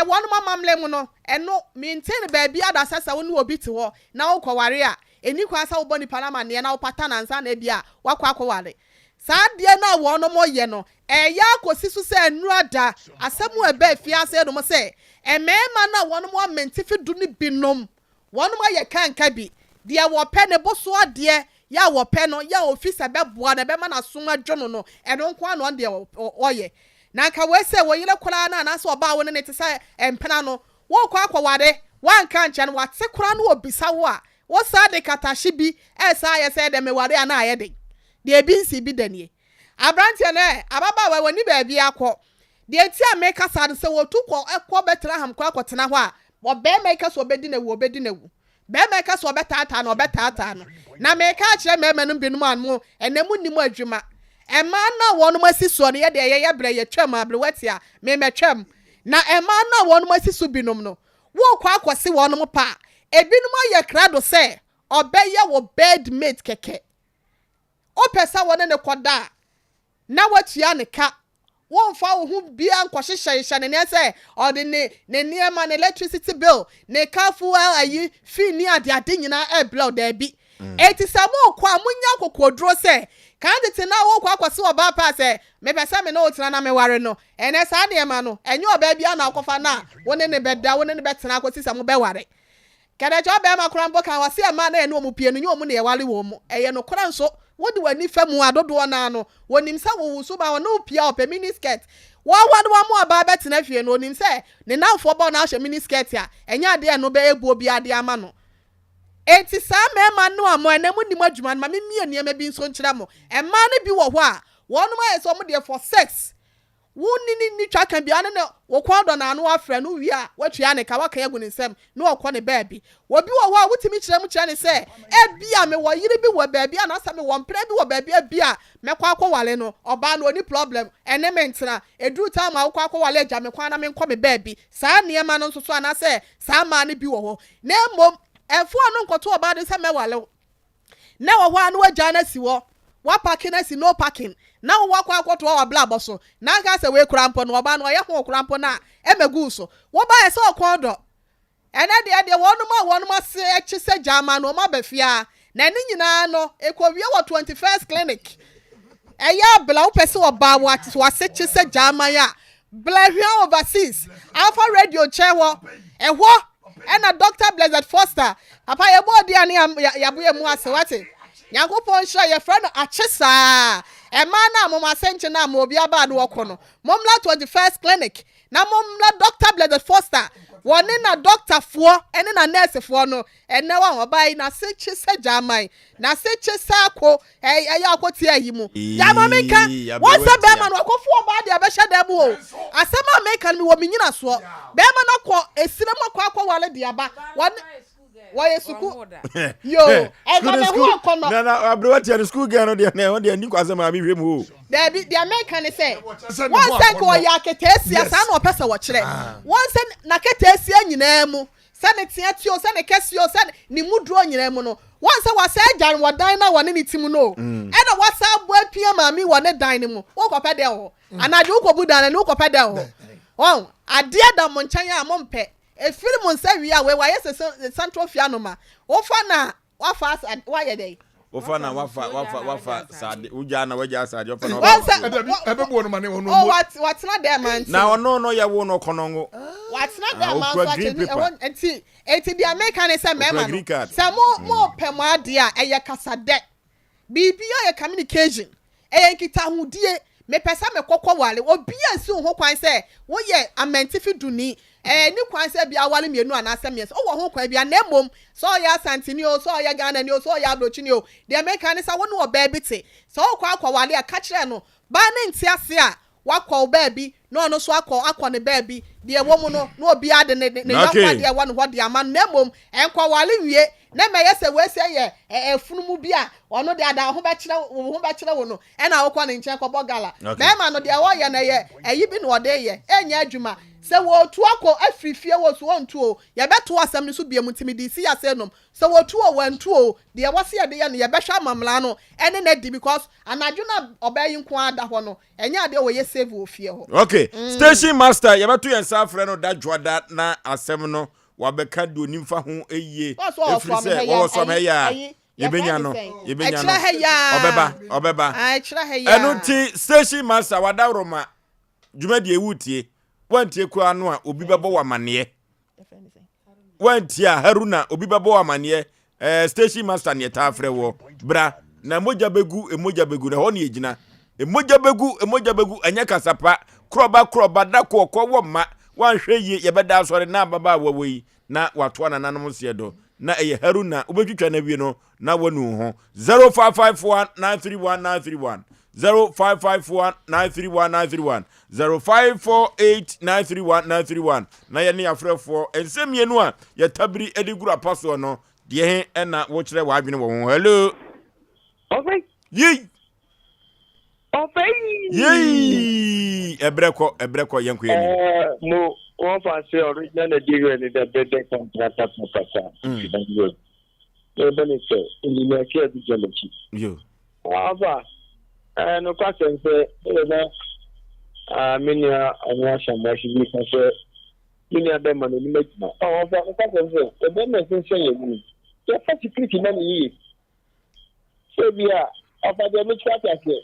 wono mamamle mu no eno maintain ba bia da sasa woni obi te ho na wo kware a eni kwa sa wo boni panama ne na wo pata na nsa na bia wakwa kware sa de na wono mo ye no ya akosisu se nuada asemu ebe fiase no mo se emema na wono mo mentifi du ni binom wono mo ye kanka bi de wo pe ne boso de ya wo pe no ya office be boa na be ma na soma dwono no eno nko ano de oye na nka we se wo yire kura na na so oba wo ne te se empena no wo kwa akwawade wan kan nche no wate kura no obisa wo a wo sa de katashi bi sa ye se de meware ana aye de ebi nsi bi danie abrantie ne ababa we woni ba bi akọ de enti ameka sa de se wo tu ko ekọ Bethlehem kwa akọtena ho a wo be meka so obedi na wu obedi na wu be meka so obetata na obetata no na meka akire mema no binum anmo enemu nimu adwuma ema na wonu masisuo no ye de ye bre ye twam abrewati a me metwam na ema na wonu masisu binum no wo kwa akwose wonu pa ebinum aye krado se obeye wo bed mate keke o pesa wonu ne koda na watua ne ka won fa wo hu bia nkohyehyehye ne se ode ne niema ne electricity bill ne ka fuel ayi fi ni ade nyina e blow da bi eti samo kwa munya kokodro se kan de na wo kwa akwose oba pa se me pesa me na otina na me ware no ene sa de ma no enye oba bia na akofa na woni ne beda woni ne betena akwose samo be ware kada jo be ma kran bo kan wase ma na ene omu pie no nyomu ne ye wale wo mu eye no kran so wodi wani famu adodo na no wonim sa wo so ba no pia op mini skirt wo mu aba betena fie no onim se ne nanfo ba na ahye mini skirt a enye ade no be ebu obi ade ama no enti sa mema no amo enemu nim adwuma no ma me mie niam bi nso nkira mo emma ne bi wo ho a wonu ma yeso mo de for sex woni ni twa kan bia ne wo kwa do na no afra no wi a watua ne ka waka yagu ne nsem no okọ ne baabi wo bi wo ho a wutimi kire mu kire ne se e bia me wo yire bi wo baabi a na sa me wo mpre bi wo baabi a bia me kwa akwale no oba no oni problem ene mentina edu time a kwa akwale agya me kwa na me nkọ me baabi saa ne ma no nso so ana se saa ma ne bi wo ho na mom efo no nkoto oba de se me wale na wo ho anu agya na si wo wa parking asi no parking na wo kwa akwoto wa blab so na ka se we kurampo no oba no ye ho kurampo na emegu so wo ba ye se okodo ene de wonuma se echi se jama no ma bafia na ni nyina no ekowie wo 21st clinic eya bla wo pese oba wa se chi se jama ya bla hia overseas alpha radio chewo eho ena Dr. Blessed Foster papa ye bo dia ne ya bo ye mu ase wate Yankopon sha ye friend achisa e ma na mo masenche na mo obi aba do okono momla 21st clinic na momla Dr. Blessed Foster woni na doctor fo ene na nurse fo no ene wa obai na sechi se jamai na sechi sa ko ya akoti ayi mu jama meka won se be ma no akofo oba de abehya da mu o asema meka mi wo minyina so be ma na ko esire mo akwa wale de aba why school yo e ga me ho kono na abro what your school girl no de na won de ni kwase ma mi hwem ho there be the American say one say ko ya ketesia sa na opesa wo kire one say na ketesia nyina mu se ne tia tio se ne kesio se ni mudro nyina mu no one say wa say jan wo dan na wo ne tim no e na wa sa bo apia ma mi wo ne dan ni mu wo ko pede ho anaju wo ko budan na wo ko pede ho won ade da mo nkan ya mo mpe efiri mo nsa wi a we wa yes central fianoma wo fa na wa fa wa ye dey wo fa na wa fa sade uja na waja sade wo fa na ebe bo no mane wono what na there man na ono no ye wo no konongo what na there man so actually enti the American say me man say mo pem ade a eye kasa de bibi ye communication eye kita hudie me pesa me kokko wale obi ansi ho kwan say wo ye amentifi duni ni kwan se bia wale mienu anasem yes o wo ho kwan bia na mom so ya santini o so ya Ghana ni o so ya brochini o the American say wonu oba bi te so o kwa akwa wale aka kire no ba ne nti ase a wakwa oba bi no no so akwa ne ba bi de wo mu no no obi ade ne yakwa de wo no ho de ama na mom enkwa wale wie na me yese we se ye efunumu bi a ono de ada ho ba kire wo no e na wo kwa ne nchen kwa bogala na ma no de wo ye na ye eyi bi no ode ye enya adwuma se wo tu akọ afifie wo so ontu o ye beto asem ne so biam ntimi di si ase nom se wo tu o wantu o de ye wose ye de ye no ye behwa mamla no ene na di because anadwo na obayi nko ada ho no enya ade wo ye save wo fie ho okay station master ye beto ye nsa frɛ no da dwoda na asem no wa beka do nimfa ho eye efiri se wo so me ya yebenya no obeba enu ti station master wada roma dwumadi ewutie wantie kwa no a obi bebo wa mane wantie Haruna obi bebo wa mane station master ne ta frɛ wo bra na moja begu na ho ne yegina emoja begu anya kasapa kroba da ko wo ma wanhwe ye yebeda asore na baba wawoyi na watoa na nanom se do na eye Haruna obetwitwa na wie no na wonu ho 0551931931 0551931931 0548931931 na ye ne afrefo ensemienu a ye tabiri ediguru apaso no de he na wo kire wa adwene wo ho hello okay yi okay yi ebreko yenko ye ni mo one for say original Nigeria ni the better contractor for kasa benefit in the care of geology yo aba no question say minia anwa shamashi ni kase minia be man ni mejina o fa no question say the benefit say you the facility na ni so bia afa de me chat ake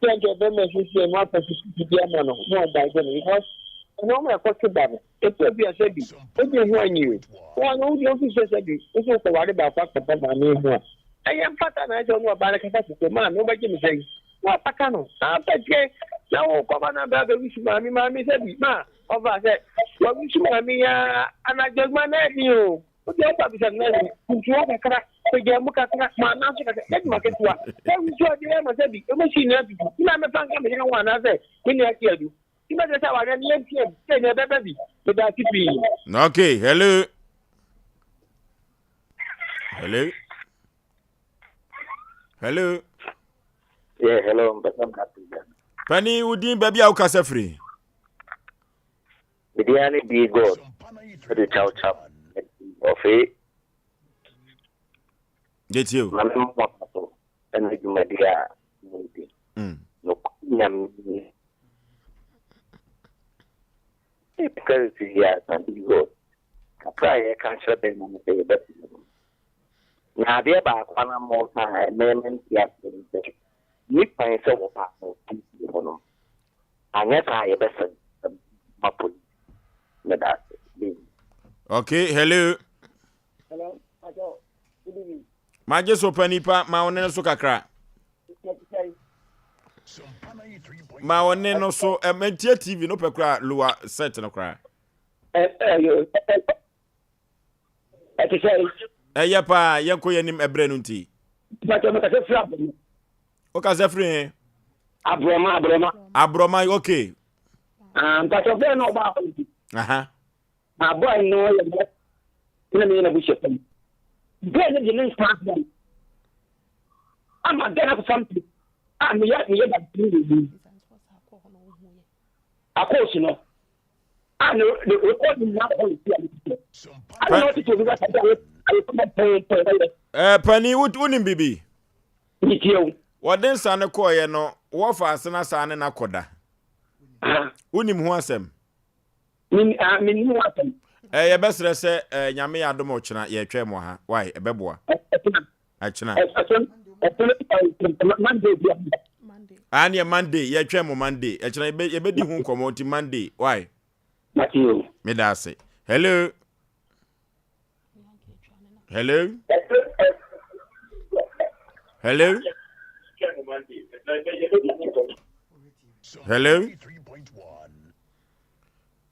thank you benefit say no facility bia man no by them because no me akote ba me eto bia say bi o je hu anyi o no di office say bi o so ko ware ba fa pa ba ni hu I am pata na jo no ba na kasa so man no ba je me say wa paka no apeke na wo ko ba na ba be wish ma mi say bi ma over say wa wish ma mi ya anajogma na ni o o je ba bi say na ni ntuwa ka kra ko je mu ka kra ma na so ka e ma ke tuwa e wish o de ma say bi e mo shi na bi ina me fan ka me kan wa na say ni ni ati adu ina de say wa ga ni ntiem say ni be bi to da tipi okay hello yeah hello mbasam happy pani udin baby au kasa free Bidiani be God the chow chap of it get you and you my dear. No, because yes, and you go. Kapra can't shut them on the day, but now they're back one more time, men, yes, you find some of us. And yes, I better put that. Okay, hello. Hello, good evening. Majesty Mpe Nipa, ma one no so kakra. Ma one no so mentia TV no pekra lower set no kra. Eya pa yenko yanim ebre no nti. O ka se free. Abroma okay. But of them no ba. Aha. My boy no you me na bishop. Then the next part. I'm a get up something. I'm yet that. Of course, you know. I know the recording now. I don't know what to do. Pani unim bibi. Waden sane koye no, wo fa asena sane na koda. Unim ho asem. Min ho asem. Ye besre se nyame ya dom ochina ye twa mo ha. Why ebeboa. Achina. Monday. Monday, ye twa mo Monday. Achina ye bedi hu nkomo ti Monday. Why? Matthew. Me da say. Hello. Hello. Hello. Hello.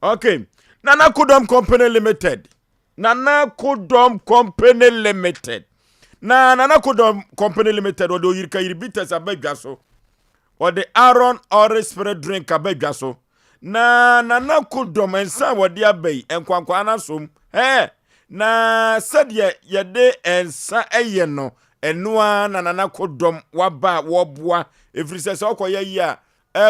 Okay. Nana Kudom Company Limited. Nana Kudom Company Limited. Nana Kudom Company Limited. Odo yirika yiribites abegwaso. Ode Aaron Orange Spirit drink abegwaso. Nana Kudom ensa wodi abei enkwankwa anasom. Na sadye yede ensa eye no. Enua nana Kudom waba wobua. Efrise se okoye yi a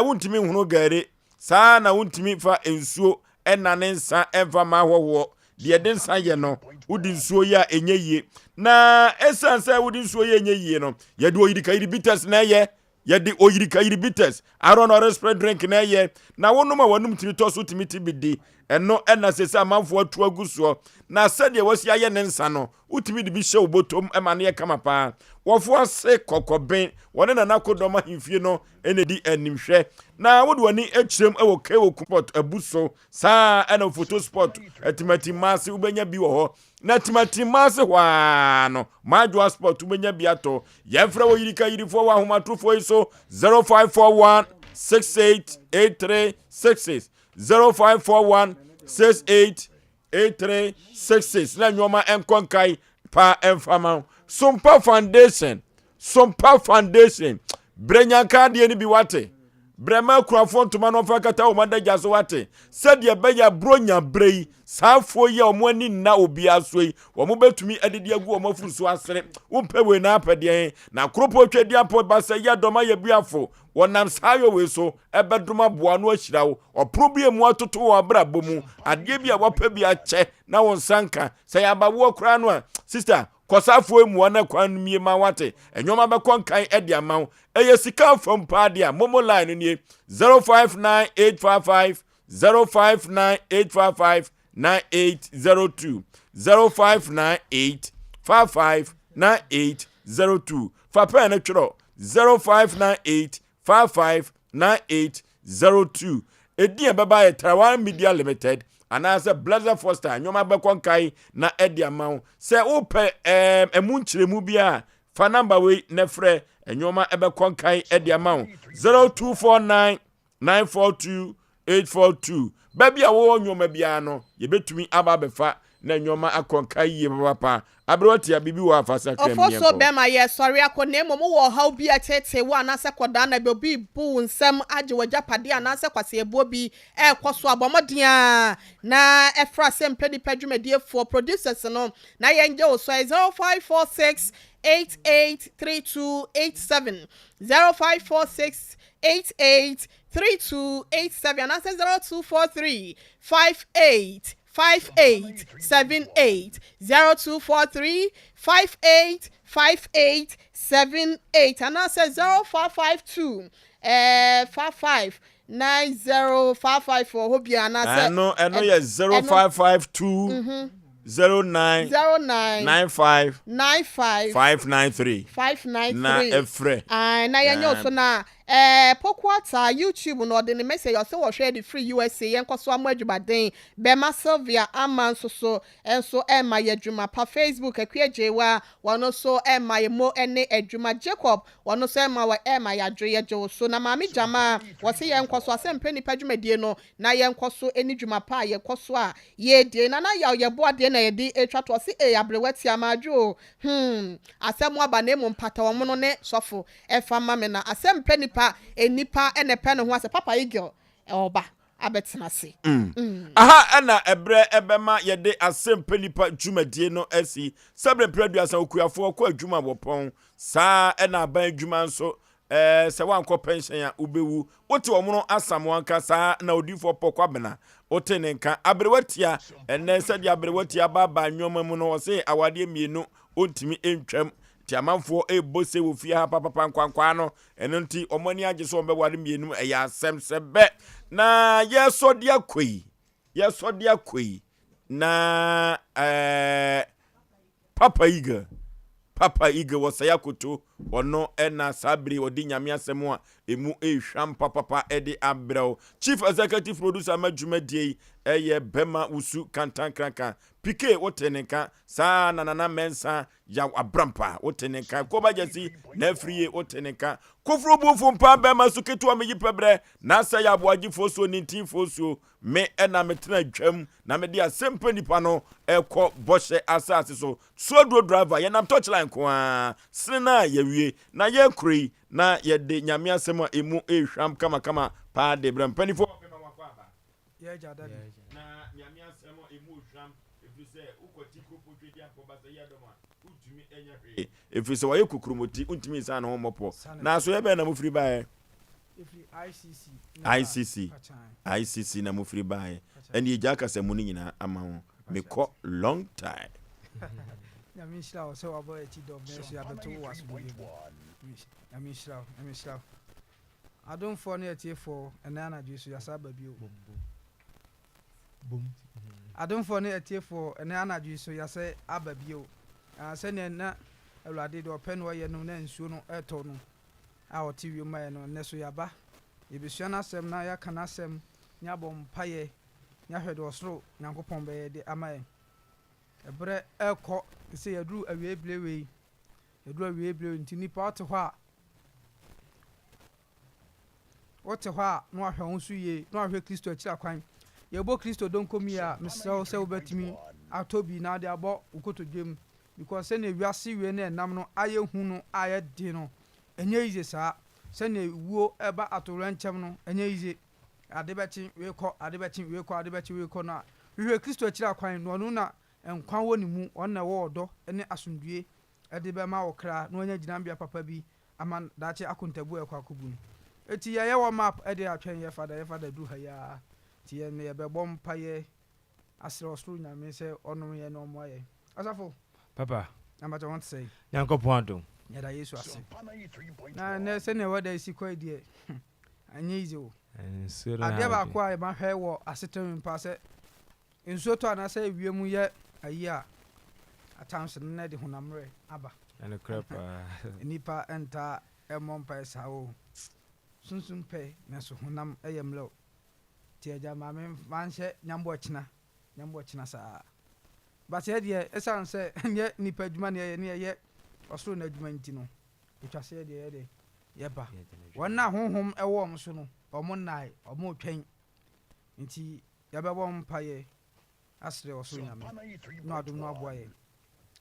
wuntimi hunu gare. Saa na wuntimi fa ensuo enanensa enfa ma hwohwo de densa ye no wudi nsuo ya enye yie na esansa wudi nsuo ya enye yie no ye de oyirika iribites na ye de oyirika iribites Aaron Orange Spirit drink na ye na wonuma wanum tiri to so timiti bidi eno ena sese amanfo atu aguso na sade wasi aye nensa no utimi de bi hye obotom emane ye kama pa wofo ase kokoben wone na nakodoma himfie no enedi animhwe na wode wani echirem ewo kewo sport abuso saa ena photo sport etimati mase ubenya bi wo ho na timati mase hwa no madwa sport ubenya bi ato yefra wo yirika yirifo wa homatrofo iso 0541 688366 0541 688366 na nyoma enkonkai pa enfama SOMPA Foundation Brenyanka de ni bi wate Brema kurafo ntoma no fa kata o madaja so wate sade beya bronya brei safo ye omani na obi asoi wo mo betumi adedi agu o mafuruso asere wo mpewe na apede na kropo twadi apo basa ya doma ya biafo wonam sayo we so ebedoma boa no ahira wo oprobie mu atoto wo abrabo mu ade bia wapa bia che na won sanka se ya bawo kra no a sister kosafo emu na kwan mie ma wate enyoma be konkan ede amaw eye sika from pade a momo line ni 059855 0598559802 fapa na tworo 0598559802 edin baba ye Taiwan Media Limited anasa Blazer Foster nyoma be konkai na edi amaw se upe emunchiremu bia fa number we nefre nyoma ebe konkai edi amaw 0249428842 baby awo nyoma bia no ye betumi aba befa na nyoma akonkai ye papa abroti abibi wa afasa krem yenko ofo so be ma ye sorry akonemo mo wo haw bi atete wo anase koda na be bi bu nsem age wajapade anase kwase ebo bi ekoso abomodia na efra Asem Mpe Nipa dwumadie for producers no na ye nje wo so 0546 883287 0546 883287 and 0243 58 5878 0243 585878 and I say 0552 55 9055 hope you and I say no 0552 09 95 593 na efre na yanyo so na pokwata YouTube no de message so wo share the free USA yenkoso amadwubaden Bema Sylvia amanso so enso ema yadwuma pa Facebook akwajewa wono so ema yemo ene adwuma Jacob wono so ema wa ema yadwe jo so na mami jama wo se yenkoso Asem Mpe Nipa dwumadie no na yenkoso eni dwuma pa yekoso a ye die na ya yeboade na yedi etwa to se abrewati amadwo asem aba na emu mpata wo no ne sofo efa mame na Asem Mpe Nipa ene pe ne ho ase papa igel oba abetena se aha ana ebre ebema yede Asem Mpe Nipa dwumadie no asi sabre predu asan okuafo ko adwuma bopon saa ena ban adwuma nso se wanko pension ya ubewu wote omono asam wanka saa na odifo pokwa bena wote nenka abrewatia enne se dia abrewatia baba nwoma mu no se awade mienu ontimi entwam ti amanfo ebose wo fie ha papa nkwankwa no eno nti omani age so mbewade mienu eya asem sebe na yeso dia kwei na Papa Iga wasaya kuto ono ena sabri odi nyame asem a emu ehwam papa ede abrao chief executive producer madwumadie eye Bema Usu kantan krankan pike wotenenka saa nanana mensa ya abrampa wotenenka ko bajasi na friye wotenenka kofro bufo mpa Bema su ketu ameyi pebre na sa ya ABOAGYE fosuo nintin fosuo me ena metena dwam na me dia Asem Mpe Nipa no ekọ boshe asase so driver ye nam touchline ko a sina yewie na ye kuri na ye de nyame asem a emu ehwam kama pa de bram panifo Bema wakwa aba ye jada na nyame asem a emu ehwam efise ukoti kopotwe dia ko basa ye doma utumi enya hwe efise waye kukurumoti untumi sa na ho mopo na so ye be na mufiri bae ICC na mufiri bae eni ejaka se muni nyina ama ho meko long time Yamishla so abo echi do mesu ya beto wasu Yamishla I don't for near for an energy so ya sababio boom I don't for near for an energy so ya say ababio send na awade do pen wa ye no na nsuo no eto no a o TV ma no neso ya ba ebisua na asem na ya kana asem nya bom paye nya hwedo osoro nyankopon be de amaye ebre ekọ se yadru awie blewe nti nipa ote hɔ a no ahwe ho so ye no ahwe Kristo akira kwan yebo Kristo don komi a mesel se obetimi atobi na de abo ukotodwem because se na wiase wie na enam no aye hu no aye di no enye ize saa se na wuo eba atoro nchem no enye ize adebechi we kɔ na hwe Kristo akira kwan no no na enkwan wo ni mu onna wo odo ne asundue ede be ma wo kra no nya ginambia papa bi ama dache akontabu ekwakobu eti ye wo map ede atwen ye fada du ha ya ti ye ne be bom paye asre osru nyame se ono ye no mo ye asafo papa number 1 say yankopon adom ya da Yesu ase na ne se ne wada isi kwa die anye izo ade ba kwa e ma hwe wo asetem pa se nso to anase wiemu ye ayi atamse na de honamre aba ene krapa nipa enta emompa sawo sunsun pe na so honam eyemlo ti eja ma me manhye nyambo china sa ba se de esan se nye nipa adwuma ne ye osoro na adwuma ntino etwase de yeba wona honhom ewo mso no omo nai omo twen nti yabebo mpaye asre osoro nyame no adum no ABOAGYE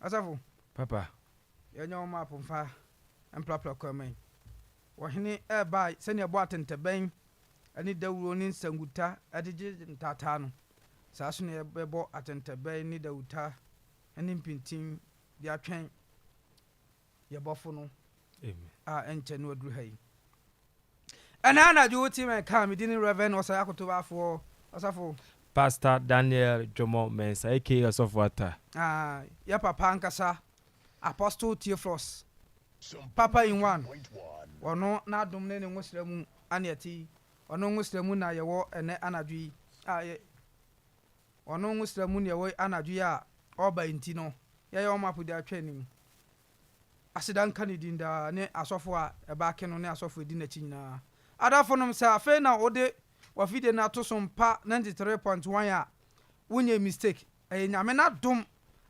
asafo papa yenyo ma pomfa emplapla kwamen wohene eba se ne bo atenteben ani dawuro ni nsanguta adije ntata no saa so ne bebo atenteben ni dawuta ani mpintin dia twen yebofo no amen enche no aduru hai ana ju ti men ka mi dini Reverend Osei akotobafo asafo Pastor Daniel Jomo Mensa, aka Osofwata. Ya papa ankasa Apostle Theophilus. Papa in one. Ono na dum ne ngusremu aneti. Ono ngusremu na yewo ene anadwi. Ono ngusremu ne yewo anadwi a oba intino. Ya ye omapu de atwenim. Asidan kanidinda ne asofo a eba keno ne asofo di na chinyina. Adafonom sa afa na ode wafide na to SOMPA 93.1 a wunye mistake. Nyame na dum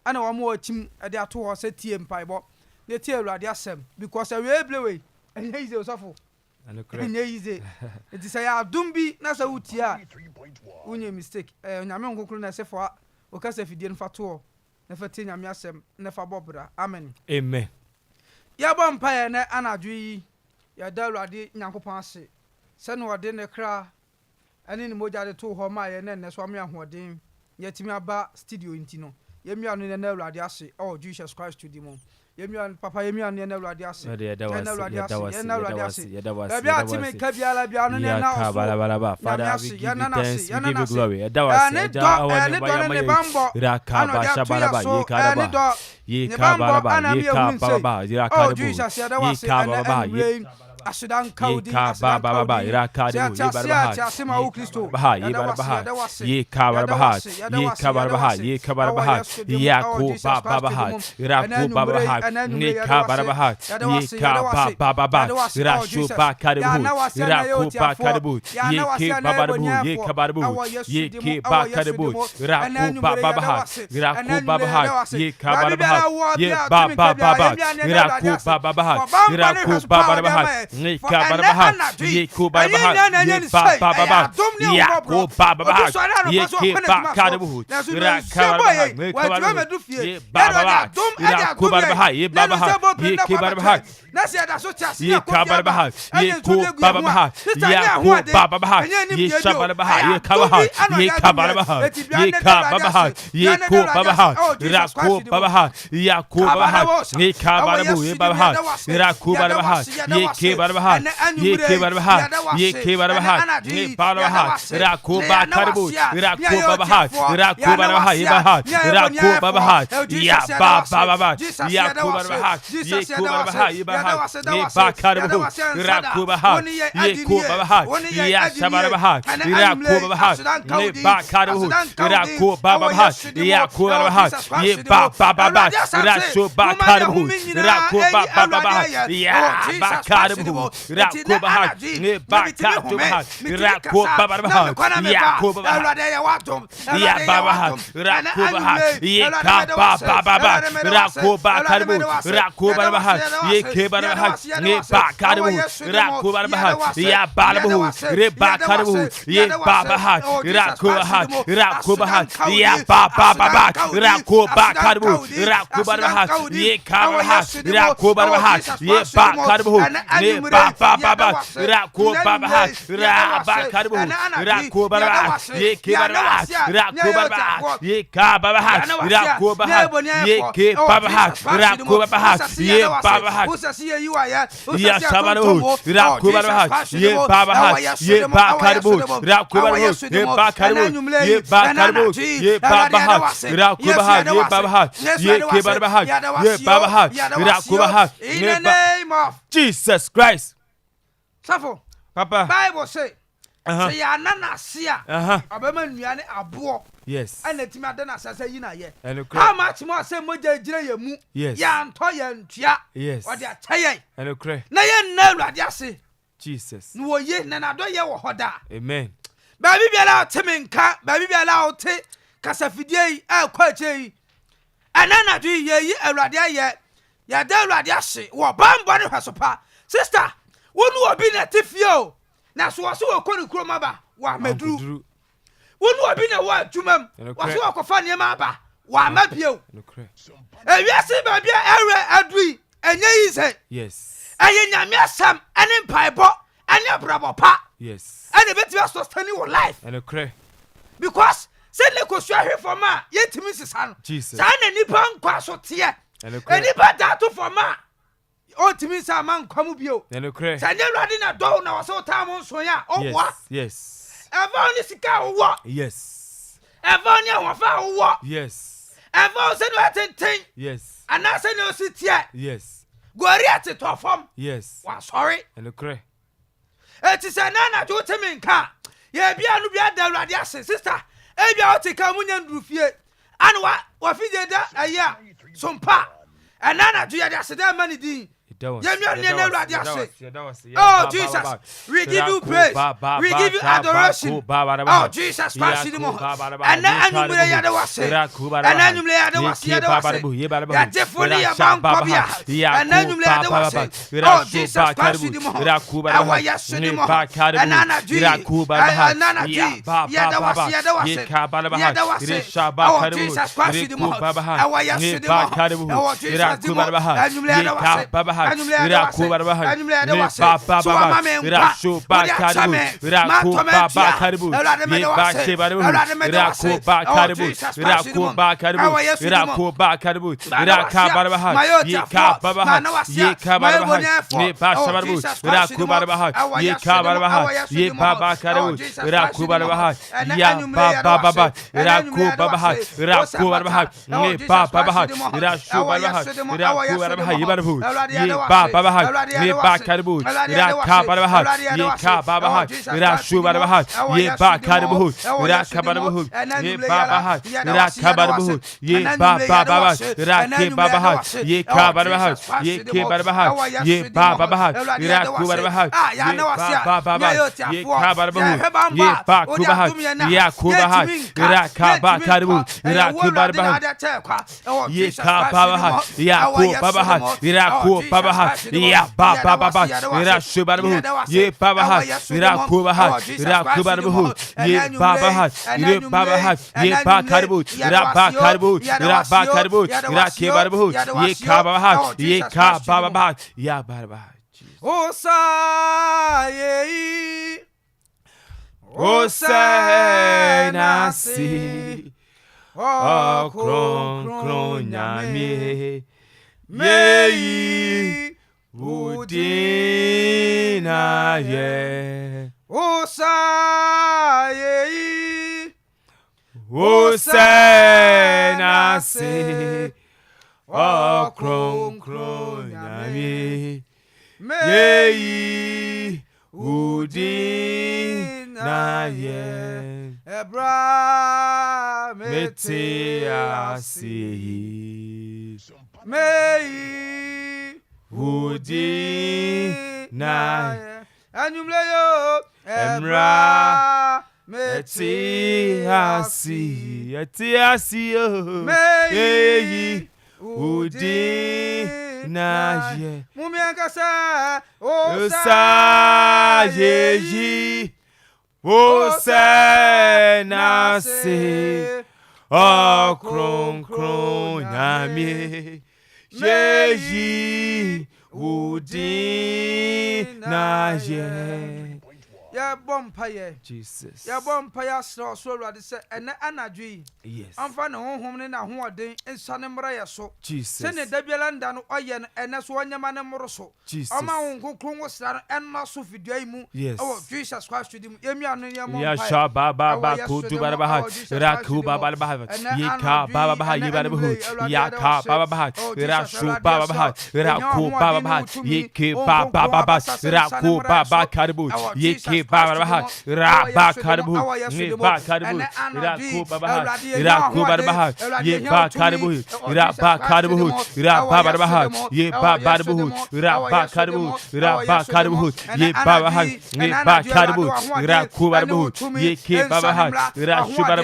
ana wa mo achim de ato ho se tie mpaibo. Ne tie Awurade asem because we eblewe enye ize osofo. Enye ize. It is ya dum bi na sa wutia. Wunye mistake. Nyame nkokuru na sefo o kasa fidie nfa to na fa tie nyame asem na fa bobra. Amen. Amen. Ya bo mpaye na anadwo yi ya da Awurade Nyankopon ase. Se no ode ne kra ani ni moja de to ho ma ye ne so ame ahoden yetimi aba studio intino yemi anu ne na Awurade ase oh Jesus Christ to demon yemi anu papa yemi anu ne na Awurade ase na Awurade ase na Awurade ase bia atimi ka biala bia anu ne na oso Father we give you thanks we give you glory edawase ne bambo rakaba shabalaba yekadaba yekabaraba yekababa yekababa Asidan kaudi baba irakade asema u Kristo ye kabarabaha yako baba iraku baba ne kabarabaha ye kababa irashu bakaribu iraku bakaribu ye kebabarabu ye kabarabu ye kebakaribu iraku baba iraku baba ye kabarabaha ye baba iraku baba iraku baba ye kabarabaha ye kubarabaha ye baba ya ko baba ye kebakaribu irakabarabaha ye kabarabu ye baba irakubarabaha ye baba ye kebarabaha ye kabarabaha ye kubarabaha ya ko baba ye shabarabaha ye kabaha ye kabarabaha ye kababaha ye kubabaha iraku baba ya kubabaha ye kabarabu ye baba irakubarabaha ye kebarabaha ye kebarabaha ye kebarabaha ye barabaha rakuba karibu rakubabaha rakubarabaha ye baha rakubabaha ya baba ya kubarabaha ye kubarabaha ye baha ye bakaribu rakubaha ye kubabaha ya shabarabaha rakubabaha ye bakaribu rakubabaha ya kubarabaha ye baba rashuba karibu rakubabaha ya bakaribu rakubaha ne bakatubaha rakubabaha yakubaha ya babaha rakubaha ye kababa rakubakaribu rakubabaha ye kebarabaha ne bakaribu rakubabaha ya barabu rebakaribu ye babaha rakubaha rakubaha ya baba rakubakaribu rakubabaha ye kabaha rakubabaha ye bakaribu ne baba rakubabaha rabakaribu rakubabaha ye kebarabaha rakubabaha ye kababaha rakubabaha ye kebabaha rakubabaha ye babaha ya sabaru rakubabaha ye babaha ye bakaribu rakubabaha ye bakaribu ye bakaribu ye babaha rakubabaha ye babaha ye kebarabaha ye babaha rakubabaha in the name of Jesus Christ. Safo Papa Bible say say anana sia abema nuane abo yes ana timi adana sasa yina ye how much more say moja jire ye mu yes ya nto ye ntua yes ode achaye na ye na Awurade ase Jesus no ye na na do ye wo hoda amen ba bibia temi nka ba bibia la ote kasafidie yi akwa chei anana do ye yi Awurade ye ya da Awurade ase wo bambo ne hwasopa sister wonu obi na tifio na so wo konu kroma ba wa maduru wonu obi na wa adwumam wo so kofa ne ma ba wa mabio ewiase ba bia ewe adui enye yize yes aye nyame asam ene mpaibo ene brabo pa yes ene beti sustain your life because say le ko hwe for ma yetimi sisa no Jesus sa na nipa nkwa so te enipa dato for ma o timi sa man kwamu bio sa nye Awurade na do na wo so ta mo nso ya o wa yes eva oni sika wo yes Evonia wafa wo. Yes. Evo se no atenten. Yes. Anase no sitie. Yes. Gori ate to fam. Yes. Wa sorry. And cry. Eti se na jo temi nka. Ye bia no bia da Awurade ase sister. E bia o tika munya ndurufie. Anu wa fije da aya sompa. Enana jo ye da se da mani din. Oh Jesus, we give you praise, we give you adoration. Oh Jesus Christ, and then you may have the was and then you may have the was that definitely about Kobia, and then you may have the was oh Jesus Christ, our Yasunimo, and Nana G, and Nana G, Yadawasi, oh Jesus Christ, our Yasunimo, oh Jesus, and you may have the was. Ira kuba karibu, ira shuba karibu, ira kuba karibu, ira shebaribu, ira kuba karibu, ira kuba karibu, ira kuba karibu, ira kabarabaha, ye kabarabaha, ye kabarabaha, ne bashabaribu, ira kubarabaha, ye kabarabaha, ye baba karibu, ira kubarabaha, ya baba, ira kubabaha, ira kubarabaha, ne baba, ira shubabaha, ira kubarabaha, yibaribu. Babaha, ye Bakaribu, Raka Babaha, ye Kababaha, Rashu Babaha, ye Bakaribu, Rakababu, ye Babaha, Rakababu, ye Baba, Raki Babaha, ye Kababaha, ye Kibabaha, ye Babaha, Rakubabaha, ye Baba, ye Kababu, ye Bakubaha, Yakubaha, Rakabakaribu, Rakubabaha, ye Kababaha, Yakubabaha, Raku Babaha, ya Baba, Ira Shubabu, ye Babaha, Ira Kubaha, Ira Kubabu, ye Babaha, ye Babaha, ye Bakaribu, Ira Bakaribu, Ira Bakaribu, Ira Kibabu, ye Kabaha, ye Kababa, ya Baba. Osei, Osei nasi, o kron nyami. Yeyi udina ye Osei nasi o kron nyami yeyi udina ye ebra meti asi Mei Udi na Anumleyo Emra Meti asi Mei Udi na ye Mumi ankasa Osa yeji Osa nasi O kron nyami Yeyi udina ye. Ya bompaye. Jesus. Ya bompaye so Awurade se ene anadwi. Yes. Amfa ne honhom ne na hoɔden nsane mra ye so. Jesus. Se ne dabiala nda no oye ene so onyama ne mro so. Jesus. Oma honkronkron wo sra no enna so fidua mu. Yes. Oh Jesus Christ dim. Yemi anu ye mo. Ya sha baba ko du baba raku baba yeka baba yibarabu yaka baba rashu baba raku baba yeke baba raku baba karibu yeke baba raba karibu ne ba karibu raku baba raku baba ye ba karibu raba karibu raba baba ye ba karibu raba karibu raba karibu ye baba ne ba karibu raku baba yeke baba rashu baba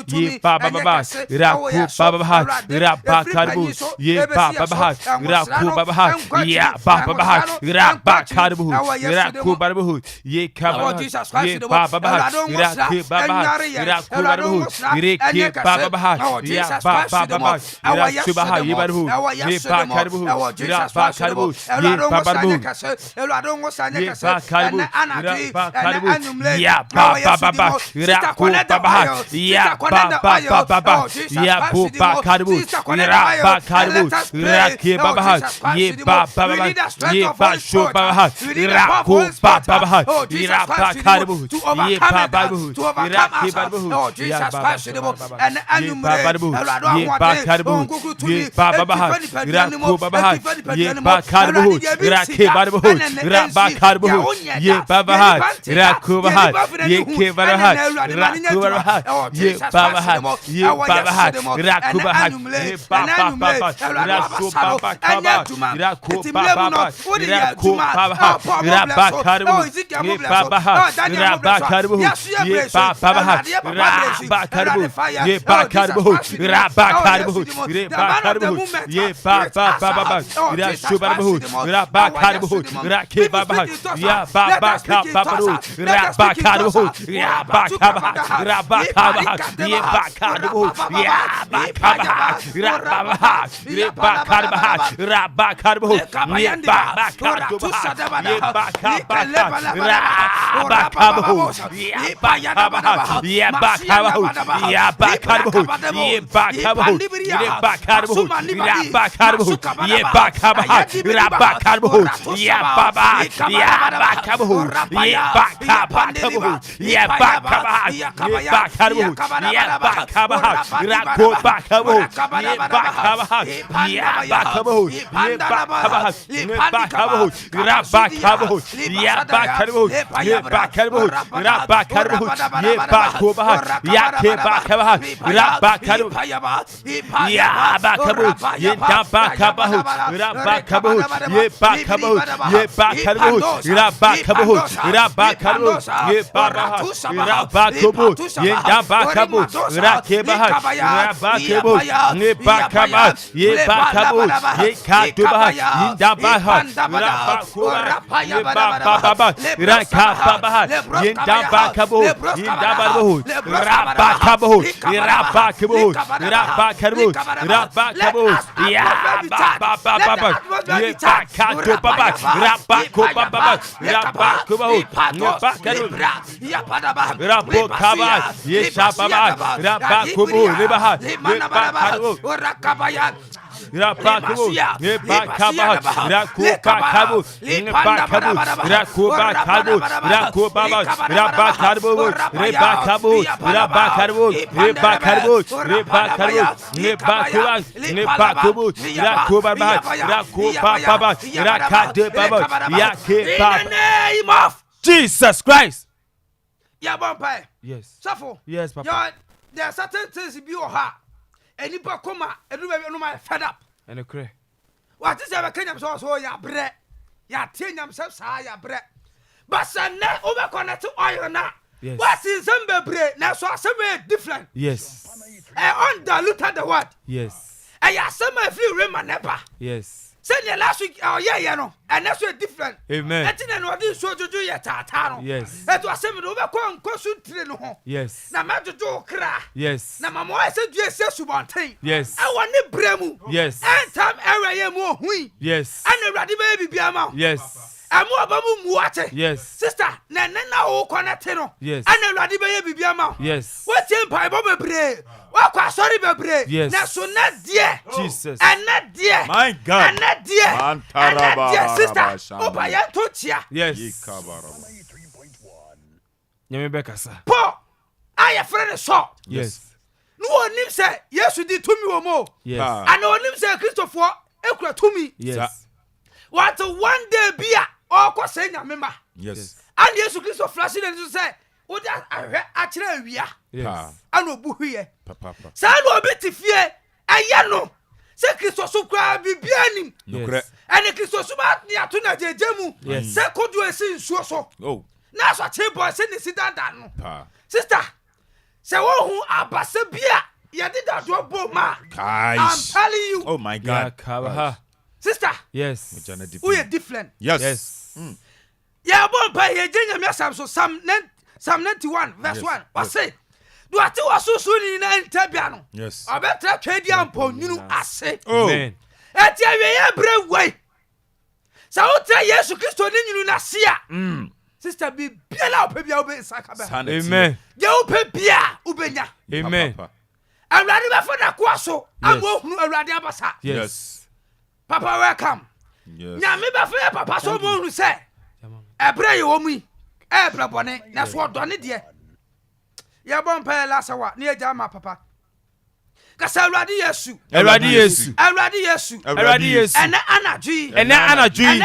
ye baba raku baba raba karibu ye baba raku baba ya baba raba karibu raku baba ye kaba ye baba raku baba raku baba ye baba ya baba rashu baba ye baba ye ba karibu raba karibu ye baba ye ba karibu raba karibu ya baba raku baba ya baba ya baba karibu raba karibu rake baba ye baba ye ba sho baba raku baba ya to overcome us. Oh, Jesus Christ, and Jesus Christ. Yeah, Bumpy. Yes. Suffer. Yes, Papa. There are certain things in your heart. And you come and you fed up. And a cray. What is ever Kenyam so ya bread? Ya tin themselves, ya bread. But send net over connect to oil now. Yes. What is some bread? Now, so some different. Yes. And undiluted the word. Yes. And ya some if you remember. Yes. Send your last week, oh yeah, no, and that's very different. Amen. I didn't know this so to do yet, Tatano. Yes. That was semi overcome, consume. Yes. Now, man to do cry. Yes. Now, my mother said, yes, yes, you want thing. Yes. I want the bremu. Yes. And time area more we. Yes. And the ready baby be a mouth. Yes. I'm more babu muate. Yes. Sister, Nana, o connectino. Yes. And the ready baby be a mouth. Yes. What's in Bible bread? What sorry, baby? Yes. Now, so not dear. Jesus. And not dear. My God. And not dear. And not dear, sister. Oh, by your touchia. Yes. Yamibeka, sir. Paul, I have friend saw. Yes. No one name say, yes, you did to me or more. Yes. And no one name say, Christopher, Ekra to me. Yes. What a one day beer, or quoi saying, I remember. Yes. And yes, Christopher flashing and you say, what that actually we are. Yes. I know who here. Papa. Son of a bit fear, and yano. Say Christopher cry be behind Yes. and the Christopher near to Najemu. Yes. Say, could you see so? Oh. Now, so I boy send the sit down. Pa. Sister, say, oh, who are Basabia? You did that to a boma. I'm telling you. Oh, my God. Sister. Yes. We are different. Yes. Yes. Yeah, bon pay ye jenya me so Psalm 91 verse 1. What say? Do ati waso so ni na ntabia no. Yes. Obetra twedi ampo nyunu ase. Amen. Eti awie ye bre wei. Sa utra Yesu Kristo ni nyunu na se a. Sister bi biala opebia obe sakaba. Amen. Je opebia ubenya. Amen. Awurade be fo na kwa so. Amo hunu awurade abasa. Yes. Papa welcome. Yes. Nya me be fo papa so mo hunu se. Ebre ye wo mu. Blabone, that's what done it, dear. Ya bon pay last hour, near Jama Papa. Kasa Radi Yesu. Eradi Yesu. Eradi Yesu. Eradi Yesu. And Anna G. And Anna G. And